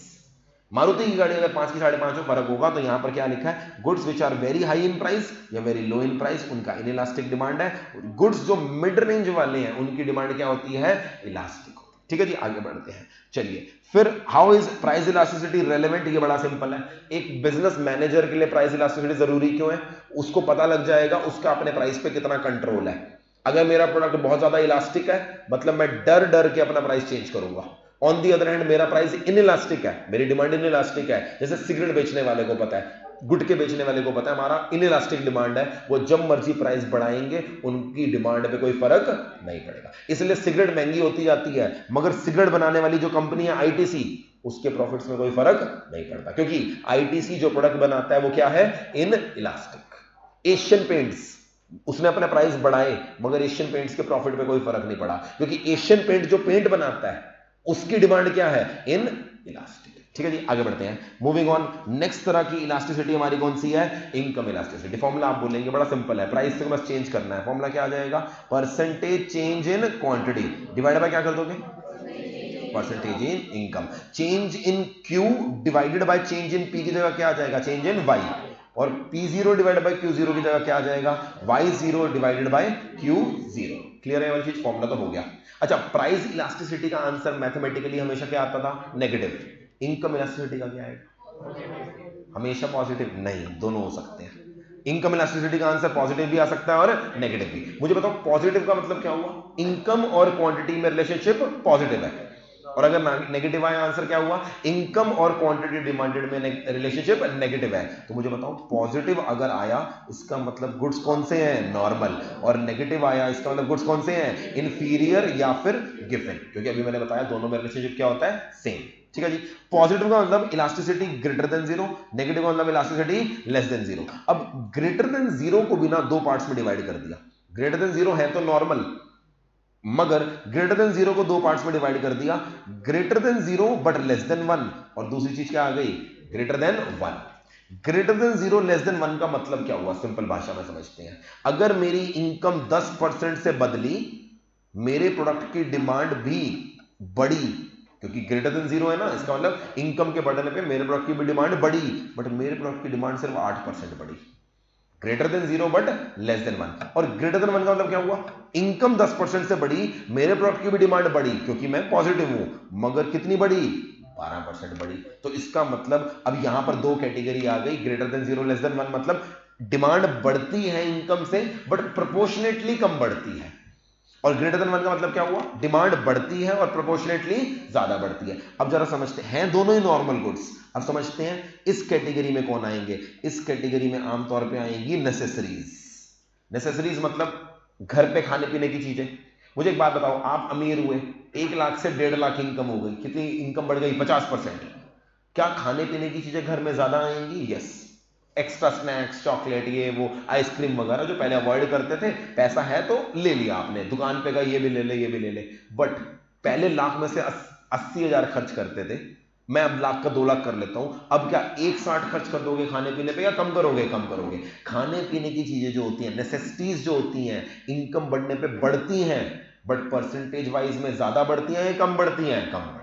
मारुति की गाड़ी अगर 5 की 5.5 में फर्क होगा, तो यहां पर क्या लिखा है? Goods which are very high in price या वेरी लो इन प्राइस, उनका इनइलास्टिक डिमांड है। गुड्स जो मिड रेंज वाले हैं, उनकी डिमांड क्या होती है? इलास्टिक होती है। ठीक है जी, आगे बढ़ते हैं। चलिए, फिर how is price elasticity relevant? ये बड़ा सिंपल है। एक बिजनेस मैनेजर के लिए प्राइस इलास्टिसिटी जरूरी क्यों है? उसको पता लग जाएगा उसका अपने प्राइस पे कितना कंट्रोल है। अगर मेरा प्रोडक्ट बहुत ज्यादा इलास्टिक है, मतलब मैं डर डर के अपना प्राइस चेंज करूंगा। ऑन दी अदर हैंड मेरा प्राइस इनइलास्टिक है, मेरी डिमांड इनइलास्टिक है। जैसे सिगरेट बेचने वाले को पता है, गुटके बेचने वाले को पता है हमारा इनइलास्टिक डिमांड है, वो जब मर्जी प्राइस बढ़ाएंगे, उनकी डिमांड पे कोई फर्क नहीं पड़ेगा। इसलिए सिगरेट महंगी होती जाती है, मगर सिगरेट बनाने वाली जो कंपनी है आईटीसी, उसके प्रॉफिट्स में कोई फर्क नहीं पड़ता, क्योंकि आईटीसी जो प्रोडक्ट बनाता है वो क्या है? इनइलास्टिक। एशियन पेंट्स, उसने अपने प्राइस बढ़ाए, मगर एशियन पेंट्स के प्रॉफिट पे कोई फर्क नहीं पड़ा, क्योंकि एशियन पेंट जो पेंट बनाता है उसकी डिमांड क्या है? In elastic. ठीक है जी, आगे बढ़ते हैं। मूविंग ऑन, नेक्स्ट तरह की इलास्टिसिटी हमारी कौन सी है? Income elasticity. फॉर्मूला आप बोलेंगे बड़ा सिंपल है, प्राइस से बस चेंज करना है। फॉर्मूला क्या आ जाएगा? Percentage change in quantity divided by क्या कर दोगे? Percentage in income. Change in Q divided by change in P की जगह क्या आ जाएगा? Change in Y. और P0 डिवाइडेड बाय Q0 की जगह क्या आ जाएगा? Y0 divided by Q0। Clear है वाली चीज? फॉर्मूला तो हो गया। अच्छा, प्राइस इलास्टिसिटी का आंसर मैथमेटिकली हमेशा क्या आता था? नेगेटिव। इनकम इलास्टिसिटी का क्या आएगा? हमेशा पॉजिटिव नहीं, दोनों हो सकते हैं। इनकम इलास्टिसिटी का आंसर पॉजिटिव भी आ सकता है और नेगेटिव भी। मुझे बताओ पॉजिटिव का मतलब क्या हुआ? इनकम और क्वांटिटी में रिलेशनशिप पॉजिटिव है, और अगर नेगेटिव आया आंसर क्या हुआ? इनकम और क्वांटिटी डिमांडेड में रिलेशनशिप नेगेटिव है। तो मुझे बताओ पॉजिटिव अगर आया इसका मतलब गुड्स कौन से हैं? नॉर्मल। और नेगेटिव आया इसका मतलब गुड्स कौन से हैं? इंफीरियर या फिर गिवन, क्योंकि अभी मैंने बताया दोनों में रिलेशनशिप क्या होता है? सेम। ठीक है जी। पॉजिटिव का मतलब elasticity greater than zero, negative का मतलब इलास्टिसिटी लेस देन जीरो। अब ग्रेटर देन जीरो को बिना दो पार्ट्स में डिवाइड कर दिया। ग्रेटर देन जीरो है तो नॉर्मल, मगर ग्रेटर देन जीरो को दो पार्ट्स में डिवाइड कर दिया। Greater than zero but less than one, और दूसरी चीज क्या आ गई? Greater then one. Greater than zero less than one का मतलब क्या हुआ? सिंपल भाषा में समझते हैं। अगर मेरी इनकम 10% से बदली, मेरे प्रोडक्ट की डिमांड भी बढ़ी, क्योंकि ग्रेटर देन जीरो है ना, इसका मतलब इनकम के बढ़ने पे मेरे प्रोडक्ट की भी डिमांड बढ़ी, बट मेरे प्रोडक्ट की डिमांड सिर्फ 8% बढ़ी। Greater than zero but less than one. और ग्रेटर देन वन का मतलब क्या हुआ? इनकम 10% से बढ़ी, मेरे प्रोडक्ट की भी डिमांड बढ़ी, क्योंकि मैं पॉजिटिव हूं, मगर कितनी बढ़ी? 12% बढ़ी। तो इसका मतलब अब यहां पर दो कैटेगरी आ गई, greater than zero less than one, मतलब डिमांड बढ़ती है इनकम से बट प्रोपोर्शनेटली कम बढ़ती है। और ग्रेटर देन वन का मतलब क्या हुआ? डिमांड बढ़ती है और प्रोपोर्शनेटली ज्यादा बढ़ती है। अब जरा समझते हैं, दोनों ही नॉर्मल गुड्स। अब समझते हैं इस कैटेगरी में कौन आएंगे। इस कैटेगरी में आमतौर पे आएंगी नेसेसरीज। नेसेसरीज मतलब घर पे खाने पीने की चीजें। मुझे एक बात बताओ, आप अमीर हुए, 1 लाख से 1.5 लाख इनकम हो गई, कितनी इनकम बढ़ गई? 50%। क्या खाने पीने की चीजें घर में ज्यादा आएंगी? यस। एक्स्ट्रा स्नैक्स, चॉकलेट, ये वो आइसक्रीम वगैरह जो पहले अवॉइड करते थे, पैसा है तो ले लिया आपने, दुकान पे का ये भी ले ले, ये भी ले ले। बट पहले लाख में से 80,000 खर्च करते थे, मैं अब लाख का 2 लाख कर लेता हूं। अब क्या 1,60 खर्च कर दोगे खाने पीने पे, या कम करोगे? कम करोगे। खाने पीने की चीजें जो होती हैं, नेसेसिटीज जो होती हैं, इनकम बढ़ने पे बढ़ती हैं, बट परसेंटेज वाइज में ज्यादा बढ़ती हैं या कम बढ़ती हैं? कम।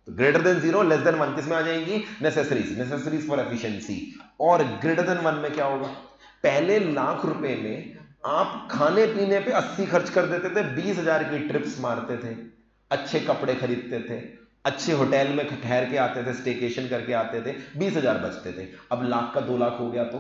तो greater than zero less than one किस में आ जाएंगी? नेसेसरीज। Necessaries for efficiency. और ग्रेटर देन वन में क्या होगा? पहले लाख रुपए में आप खाने पीने पे 80 खर्च कर देते थे, 20,000 की ट्रिप्स मारते थे, अच्छे कपड़े खरीदते थे, अच्छे होटल में ठहर के आते थे, स्टेकेशन करके आते थे, 20,000 बचते थे। अब लाख का 2 लाख हो गया तो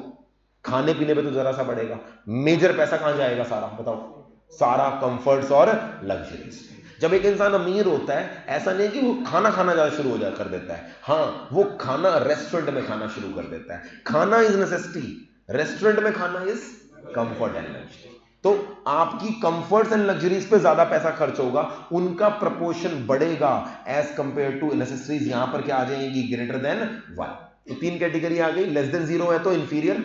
खाने पीने पे तो जरा सा बढ़ेगा, मेजर पैसा कहां जाएगा? सारा बताओ। सारा कंफर्ट्स और लग्जरीज। जब एक इंसान अमीर होता है, ऐसा नहीं कि वो खाना खाना ज्यादा शुरू हो जा कर देता है, हाँ वो खाना रेस्टोरेंट में खाना शुरू कर देता है। खाना इज नेसेसिटी, रेस्टोरेंट में खाना इज कंफर्ट एंड लग्जरी। तो आपकी कंफर्ट्स एंड लग्जरीज पे ज्यादा पैसा खर्च होगा, उनका प्रपोर्शन बढ़ेगा एज कंपेयर टू नेसेसरीज। यहां पर क्या आ जाएगी? Greater than one. तो 3 कैटेगरी आ गई। लेस देन जीरो है तो इंफीरियर,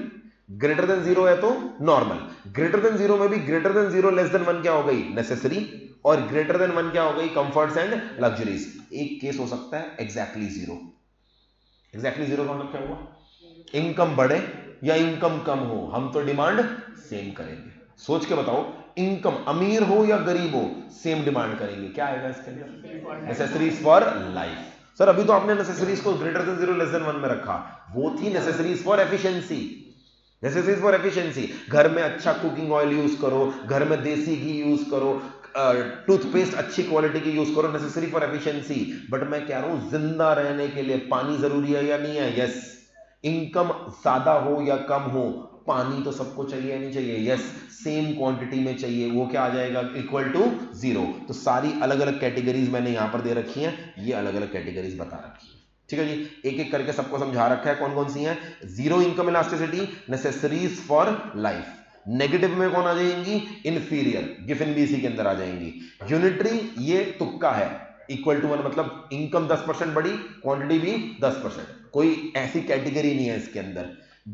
ग्रेटर देन जीरो है तो नॉर्मल। ग्रेटर देन जीरो में भी greater than zero less than one क्या हो गई? नेसेसरी, और ग्रेटर देन 1 क्या हो गई, कंफर्ट्स एंड लग्जरीज। एक केस हो सकता है एग्जैक्टली जीरो। एग्जैक्टली जीरो का मतलब क्या हुआ, इनकम बढ़े या इनकम कम हो, हम तो डिमांड सेम करेंगे। सोच के बताओ, इनकम अमीर हो या गरीब हो सेम डिमांड करेंगे, क्या आएगा इसके अंदर, नेसेसरीज फॉर लाइफ। सर अभी तो आपने नेसेसरीज को ग्रेटर देन 0 लेस देन 1 में रखा, वो थी necessaries for efficiency. Necessaries for efficiency, घर में अच्छा कुकिंग ऑयल यूज करो, घर में देसी घी यूज करो, टूथपेस्ट अच्छी क्वालिटी की यूज करो, नेसेसरी फॉर एफिशिएंसी। बट मैं कह रहा हूं जिंदा रहने के लिए पानी जरूरी है या नहीं है, यस। इनकम ज्यादा हो या कम हो, पानी तो सबको चाहिए या नहीं चाहिए, यस। सेम क्वांटिटी में चाहिए, वो क्या आ जाएगा, इक्वल टू 0। तो सारी अलग अलग कैटेगरीज मैंने यहां पर दे रखी हैं, ये अलग अलग कैटेगरीज बता रखी है। ठीक है जी, एक एक करके सबको समझा रखा है कौन कौन सी हैं। Zero income elasticity, necessaries for life. Negative में कौन आ जाएंगी, इंफीरियर, गिवन भी इसी के अंदर आ जाएंगी। यूनिटरी ये तुक्का है, इक्वल टू 1 मतलब इनकम 10% बढ़ी, क्वांटिटी भी 10%, कोई ऐसी कैटेगरी नहीं है इसके अंदर।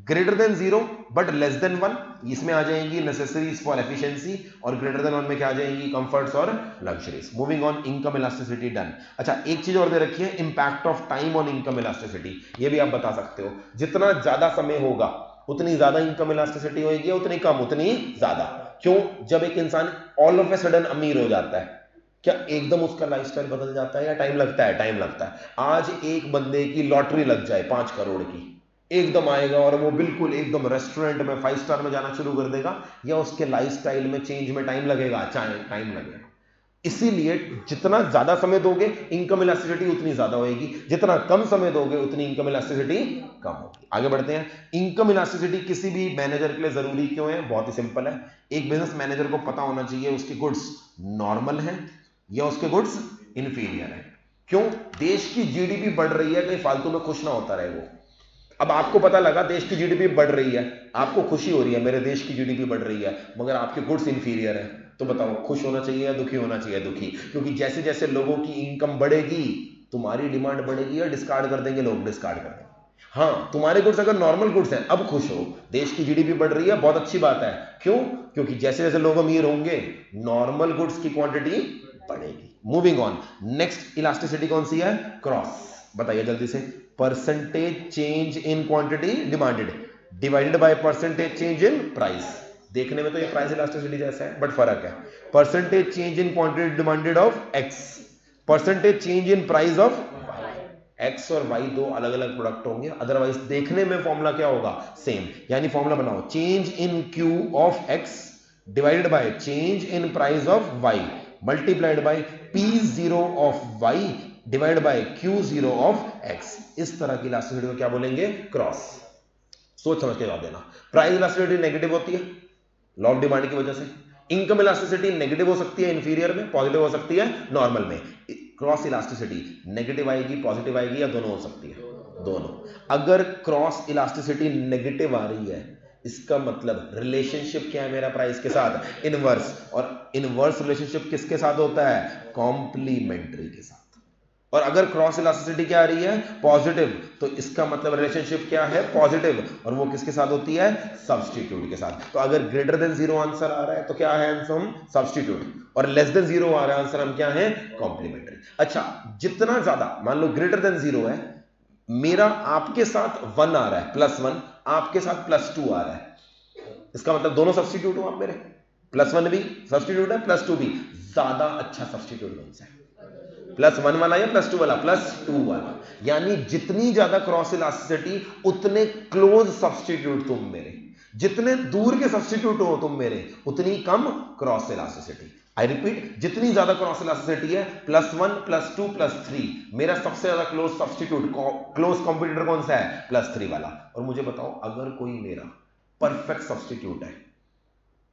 Greater than 0 but less than 1, इसमें आ जाएंगी नेसेसरीज फॉर एफिशिएंसी, और ग्रेटर देन 1 में क्या आ जाएंगी, कंफर्ट्स और luxuries. Moving on, income elasticity done. अच्छा, एक चीज और दे रखी है, impact of time on income elasticity. ये भी आप बता सकते हो, जितना ज्यादा समय होगा उतनी ज्यादा इनकम इलास्टिसिटी होगी, उतनी कम उतनी ज्यादा। क्यों, जब एक इंसान ऑल ऑफ ए सडन अमीर हो जाता है, क्या एकदम उसका लाइफस्टाइल बदल जाता है या टाइम लगता है, टाइम लगता है। आज एक बंदे की लॉटरी लग जाए 5 करोड़ की, एकदम आएगा और वो बिल्कुल एकदम रेस्टोरेंट में 5 स्टार में जाना शुरू कर देगा, या उसके लाइफस्टाइल में चेंज में टाइम लगेगा, टाइम लगेगा। इसीलिए जितना ज्यादा समय दोगे इनकम इलास्टिसिटी उतनी ज्यादा होगी, जितना कम समय दोगे उतनी इनकम इलास्टिसिटी कम होगी। आगे बढ़ते हैं, इनकम इलास्टिसिटी किसी भी मैनेजर के लिए जरूरी क्यों है, बहुत ही सिंपल है। एक बिजनेस मैनेजर को पता होना चाहिए उसकी गुड्स नॉर्मल है या उसके गुड्स इंफीरियर है। क्यों, देश की जीडीपी बढ़ रही है, कहीं फालतू में खुश ना होता रहे वो। अब आपको पता लगा देश की जीडीपी बढ़ रही है, आपको खुशी हो रही है मेरे देश की जीडीपी बढ़ रही है, मगर आपके गुड्स इंफीरियर है, तो बताओ खुश होना चाहिए या दुखी होना चाहिए, दुखी। क्योंकि जैसे जैसे लोगों की इनकम बढ़ेगी तुम्हारी डिमांड बढ़ेगी, या डिस्कार्ड कर देंगे लोग, डिस्कार्ड कर देंगे। हाँ, तुम्हारे गुड्स अगर नॉर्मल गुड्स हैं अब खुश हो, देश की जीडीपी बढ़ रही है, बहुत अच्छी बात है। क्यों, क्योंकि जैसे जैसे लोग अमीर होंगे नॉर्मल गुड्स की क्वांटिटी बढ़ेगी। मूविंग ऑन, नेक्स्ट इलास्टिसिटी कौन सी है, क्रॉस। बताइए जल्दी से, percentage change in quantity demanded divided by percentage change in price. देखने में तो ये प्राइस इलास्टिसिटी जैसा है बट फर्क है। Percentage change in quantity demanded of x, percentage change in price of x और वाई दो अलग अलग प्रोडक्ट होंगे, अदरवाइज देखने में फॉर्मूला क्या होगा, सेम। यानी फॉर्मूला बनाओ, change in Q of X divided by change in price of Y multiplied by P0 of y divide by Q0 of x। इस तरह की इलास्टिसिटी को क्या बोलेंगे, क्रॉस। सोच समझ के जवाब देना। प्राइस इलास्टिसिटी नेगेटिव होती है लॉ ऑफ डिमांड की वजह से, इनकम इलास्टिसिटी नेगेटिव हो सकती है इंफीरियर में, पॉजिटिव हो सकती है नॉर्मल में। क्रॉस इलास्टिसिटी नेगेटिव आएगी पॉजिटिव आएगी, या दोनों हो सकती है, दोनों। अगर क्रॉस इलास्टिसिटी नेगेटिव आ रही है इसका मतलब रिलेशनशिप क्या है मेरा प्राइस के साथ, इनवर्स। और इनवर्स रिलेशनशिप किसके साथ होता है, कॉम्प्लीमेंट्री के साथ। और अगर क्रॉस इलास्टिसिटी क्या आ रही है, पॉजिटिव, तो इसका मतलब रिलेशनशिप क्या है, पॉजिटिव, और वो किसके साथ होती है, सब्स्टिट्यूट के साथ। तो अगर ग्रेटर देन 0 आंसर आ रहा है तो क्या है आंसर, हम सब्स्टिट्यूट, और लेस देन 0 आ रहा है आंसर हम क्या है, कॉम्प्लीमेंट्री। अच्छा, जितना ज्यादा, मान लो ग्रेटर देन 0 है, मेरा आपके साथ 1 आ रहा है +1, आपके साथ +2 आ रहा है, इसका मतलब दोनों सब्स्टिट्यूट हो आप मेरे, +1 भी सब्स्टिट्यूट है +2 भी। ज्यादा अच्छा सब्स्टिट्यूट कौन सा है, +1 वाला या +2 वाला, +2 वाला। यानी जितनी ज्यादा क्रॉस इलास्टिसिटी उतने क्लोज सब्स्टिट्यूट तुम मेरे, जितने दूर के सब्स्टिट्यूट हो तुम मेरे उतनी कम क्रॉस इलास्टिसिटी। आई रिपीट, जितनी ज्यादा क्रॉस इलास्टिसिटी है, +1 +2 +3, मेरा सबसे ज्यादा क्लोज सब्स्टिट्यूट, क्लोज कॉम्पिटिटर कौन सा है, +3 वाला। और मुझे बताओ अगर कोई मेरा परफेक्ट सब्स्टिट्यूट है,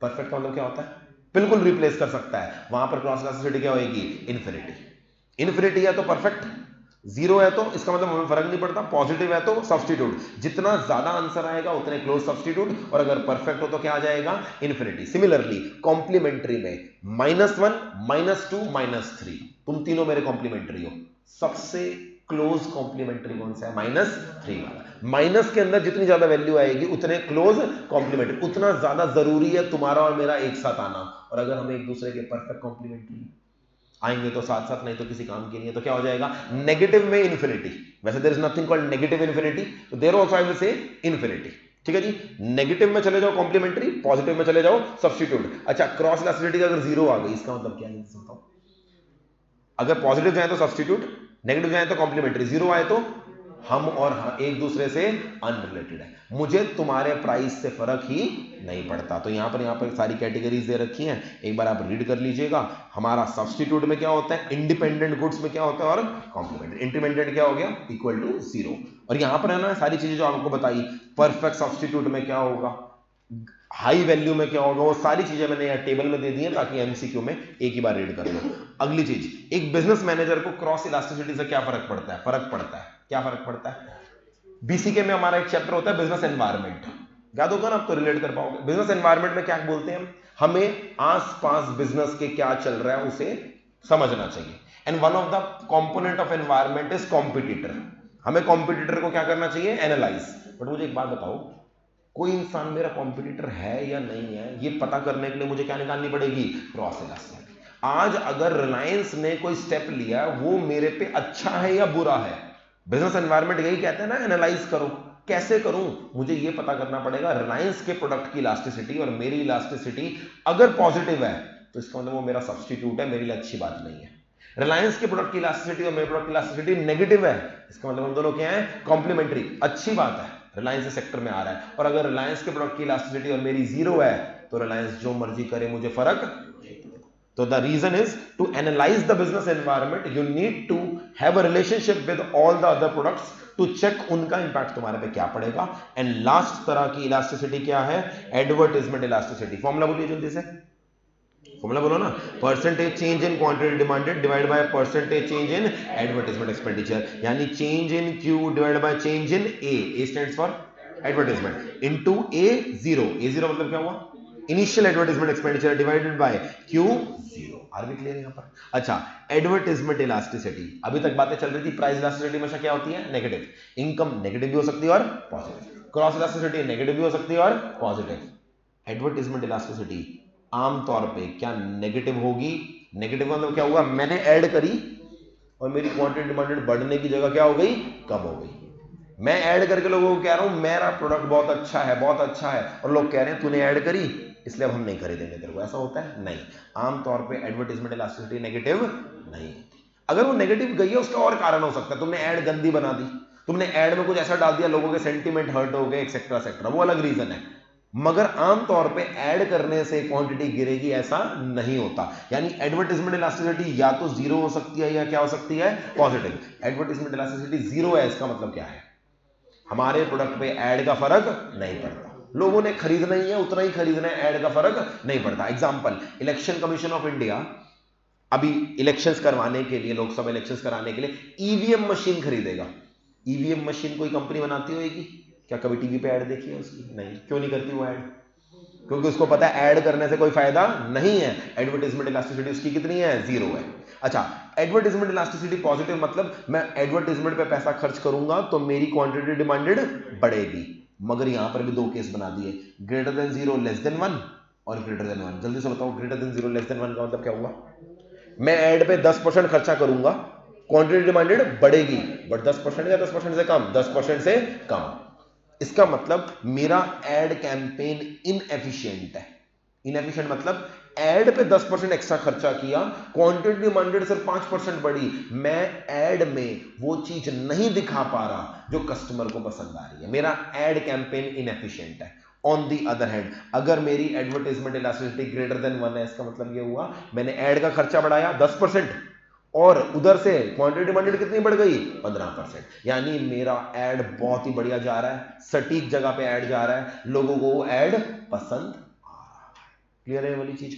परफेक्ट का मतलब क्या होता है, बिल्कुल रिप्लेस कर सकता है, वहां पर क्रॉस इलास्टिसिटी क्या होगी, इन्फिनिटी। इन्फिनिटी है तो परफेक्ट, 0 है तो इसका मतलब हमें फर्क नहीं पड़ता, पॉजिटिव है तो सब्स्टिट्यूट, जितना ज्यादा आंसर आएगा उतने क्लोज सब्स्टिट्यूट, और अगर परफेक्ट हो तो क्या आ जाएगा, इन्फिनिटी। सिमिलरली कॉम्प्लीमेंट्री में -1 -2 -3, तुम तीनों मेरे कॉम्प्लीमेंट्री हो, सबसे क्लोज कॉम्प्लीमेंट्री कौन सा है, -3 वाला। माइनस के अंदर जितनी ज्यादा वैल्यू आएगी उतने क्लोज कॉम्प्लीमेंट्री, उतना ज्यादा जरूरी है तुम्हारा और मेरा एक साथ आना। और अगर हम एक दूसरे के परफेक्ट कॉम्प्लीमेंट्री, आएंगे तो साथ साथ, नहीं तो किसी काम के लिए, तो क्या हो जाएगा नेगेटिव में इन्फिनिटी। वैसे there is nothing called negative infinity, तो there also I will say infinity. ठीक है जी, नेगेटिव में चले जाओ कॉम्प्लीमेंट्री, पॉजिटिव में चले जाओ सब्स्टिट्यूट। अच्छा, क्रॉस इलास्टिसिटी अगर जीरो आ गई, इसका मतलब क्या है बताओ? अगर पॉजिटिव जाए तो सब्स्टिट्यूट, नेगेटिव जाए तो कॉम्प्लीमेंट्री, जीरो आए तो हम और हम एक दूसरे से अनरिलेटेड है, मुझे तुम्हारे प्राइस से फर्क ही नहीं पड़ता। तो यहाँ पर सारी कैटेगरीज दे रखी हैं, एक बार आप रीड कर लीजिएगा। हमारा सब्स्टिट्यूट में क्या होता है, इंडिपेंडेंट गुड्स में क्या होता है, और कॉम्प्लीमेंट्री। इंडिपेंडेंट क्या हो गया, इक्वल टू जीरो। और यहाँ पर है ना सारी चीजें जो आपको बताई, परफेक्ट सब्स्टिट्यूट में क्या होगा, हाई वैल्यू में क्या होगा, वो सारी चीजें मैंने यहाँ टेबल में दे दी है ताकि एमसीक्यू में एक ही बार रीड कर लो। अगली चीज, एक बिजनेस मैनेजर को क्रॉस इलास्टिसिटी से क्या फर्क पड़ता है? फर्क पड़ता है, क्या फर्क पड़ता है? बीसीके में हमारा एक चैप्टर होता है बिजनेस एनवायरनमेंट, याद होगा ना, आप तो रिलेट कर पाओगे। बिजनेस एनवायरनमेंट में क्या बोलते हैं हम, हमें आसपास बिजनेस के क्या चल रहा है उसे समझना चाहिए। And one of the component of environment is competitor. हमें कॉम्पिटिटर को क्या करना चाहिए, एनालाइज। बट मुझे एक बात बताओ, कोई इंसान मेरा कॉम्पिटिटर है या नहीं है, ये पता करने के लिए मुझे क्या निकालनी पड़ेगी, क्रॉस इलास्टिसिटी। आज अगर रिलायंस ने कोई स्टेप लिया, वो मेरे पे अच्छा है या बुरा है, बिजनेस एनवायरनमेंट यही कहते हैं ना, एनालाइज करो। कैसे करूं, मुझे ये पता करना पड़ेगा रिलायंस के प्रोडक्ट की इलास्टिसिटी और मेरी इलास्टिसिटी अगर पॉजिटिव है तो इसका मतलब वो मेरा सब्स्टिट्यूट है, मेरे लिए अच्छी बात नहीं है। रिलायंस के प्रोडक्ट की इलास्टिसिटी और मेरे प्रोडक्ट की इलास्टिसिटी नेगेटिव है, इसका मतलब हम दोनों क्या है, कॉम्प्लीमेंट्री, अच्छी बात है, रिलायंस इस सेक्टर में आ रहा है। और अगर रिलायंस के प्रोडक्ट की इलास्टिसिटी और मेरी जीरो है तो रिलायंस जो मर्जी करे, मुझे फर्क। तो the reason is to analyze the business environment, you need to have a relationship with all the other products to check उनका इम्पैक्ट तुम्हारे पे क्या पड़ेगा। एंड लास्ट तरह की इलास्टिसिटी क्या है, एडवर्टाइजमेंट इलास्टिसिटी। फॉर्मूला बोलिए जल्दी से, फॉर्मूला बोलो ना, percentage change in quantity demanded divide by percentage change in advertisement expenditure, यानी change in Q divide by change in A stands for advertisement, into A zero मतलब क्या हुआ, initial advertisement expenditure divided by Q zero. आर भी क्लियर यहां पर? अच्छा, एडवर्टाइजमेंट इलास्टिसिटी, अभी तक बातें चल रही थी, प्राइस इलास्टिसिटी हमेशा क्या होती है, नेगेटिव। इनकम नेगेटिव भी हो सकती है और पॉजिटिव, क्रॉस इलास्टिसिटी नेगेटिव भी हो सकती है और पॉजिटिव। एडवर्टाइजमेंट इलास्टिसिटी आमतौर पे क्या नेगेटिव होगी, नेगेटिव मतलब क्या हुआ, मैंने ऐड करी और मेरी क्वांटिटी डिमांडेड बढ़ने की जगह क्या हो गई, कम हो गई। मैं ऐड करके लोगों को कह रहा हूं मेरा प्रोडक्ट बहुत अच्छा है, बहुत अच्छा है, और लोग कह रहे हैं तूने ऐड करी इसलिए अब हम नहीं खरीदेंगे तेरे को, ऐसा होता है नहीं। आमतौर पे एडवर्टाइजमेंट इलास्टिसिटी नेगेटिव नहीं होती। अगर वो नेगेटिव गई है उसका और कारण हो सकता है, तुमने ऐड गंदी बना दी, तुमने ऐड में कुछ ऐसा डाल दिया लोगों के सेंटीमेंट हर्ट हो गए, एक्सेट्रा एक्सेट्रा, वो अलग रीजन है। मगर आमतौर पे ऐड करने से क्वांटिटी गिरेगी ऐसा नहीं होता। यानी एडवर्टाइजमेंट इलास्टिसिटी या तो जीरो हो सकती है या क्या हो सकती है, पॉजिटिव। एडवर्टाइजमेंट इलास्टिसिटी जीरो है, इसका मतलब क्या है, हमारे प्रोडक्ट पे ऐड का फर्क नहीं पड़ता, लोगों ने खरीदना ही है उतना ही खरीदना है, ऐड का फर्क नहीं पड़ता। Example, election commission of India अभी इलेक्शंस करवाने के लिए, लोकसभा इलेक्शंस कराने के लिए ईवीएम मशीन खरीदेगा। ईवीएम मशीन कोई कंपनी बनाती होगी क्या, कभी टीवी पे ऐड देखी है उसकी, नहीं। क्यों नहीं करती वो ऐड, क्योंकि उसको पता है ऐड करने से कोई फायदा नहीं है। एडवर्टाइजमेंट इलास्टिसिटी उसकी कितनी है, जीरो है। अच्छा, एडवर्टाइजमेंट इलास्टिसिटी पॉजिटिव मतलब मैं एडवर्टाइजमेंट पे पैसा खर्च करूंगा तो मेरी क्वांटिटी डिमांडेड बढ़ेगी। मगर यहां पर भी दो केस बना दिए, greater than zero, less than one, और ग्रेटर देन वन। जल्दी से बताओ, greater than zero, less than one का मतलब क्या हुआ, मैं ऐड पे 10% खर्चा करूंगा, क्वांटिटी डिमांडेड बढ़ेगी, बट 10% या 10% से कम, 10% से कम। इसका मतलब मेरा एड कैंपेन इनएफिशिएंट है। इनएफिशिएंट मतलब एड पे 10% एक्स्ट्रा खर्चा किया, क्वांटिटी डिमांडेड सिर्फ 5% बढ़ी, मैं एड में वो चीज नहीं दिखा पा रहा जो कस्टमर को पसंद आ रही है, मेरा एड कैंपेन इनएफिशिएंट है। ऑन दी अदर हैंड, अगर मेरी एडवर्टाइजमेंट इलास्टिसिटी ग्रेटर देन 1 है, इसका मतलब ये हुआ मैंने एड का खर्चा बढ़ाया 10% और उधर से क्वांटिटी डिमांडेड कितनी बढ़ गई, 15%। यानी मेरा ऐड बहुत ही बढ़िया जा रहा है, सटीक जगह पे ऐड जा रहा है, लोगों को ऐड पसंद आ रहा है। क्लियर है वाली चीज?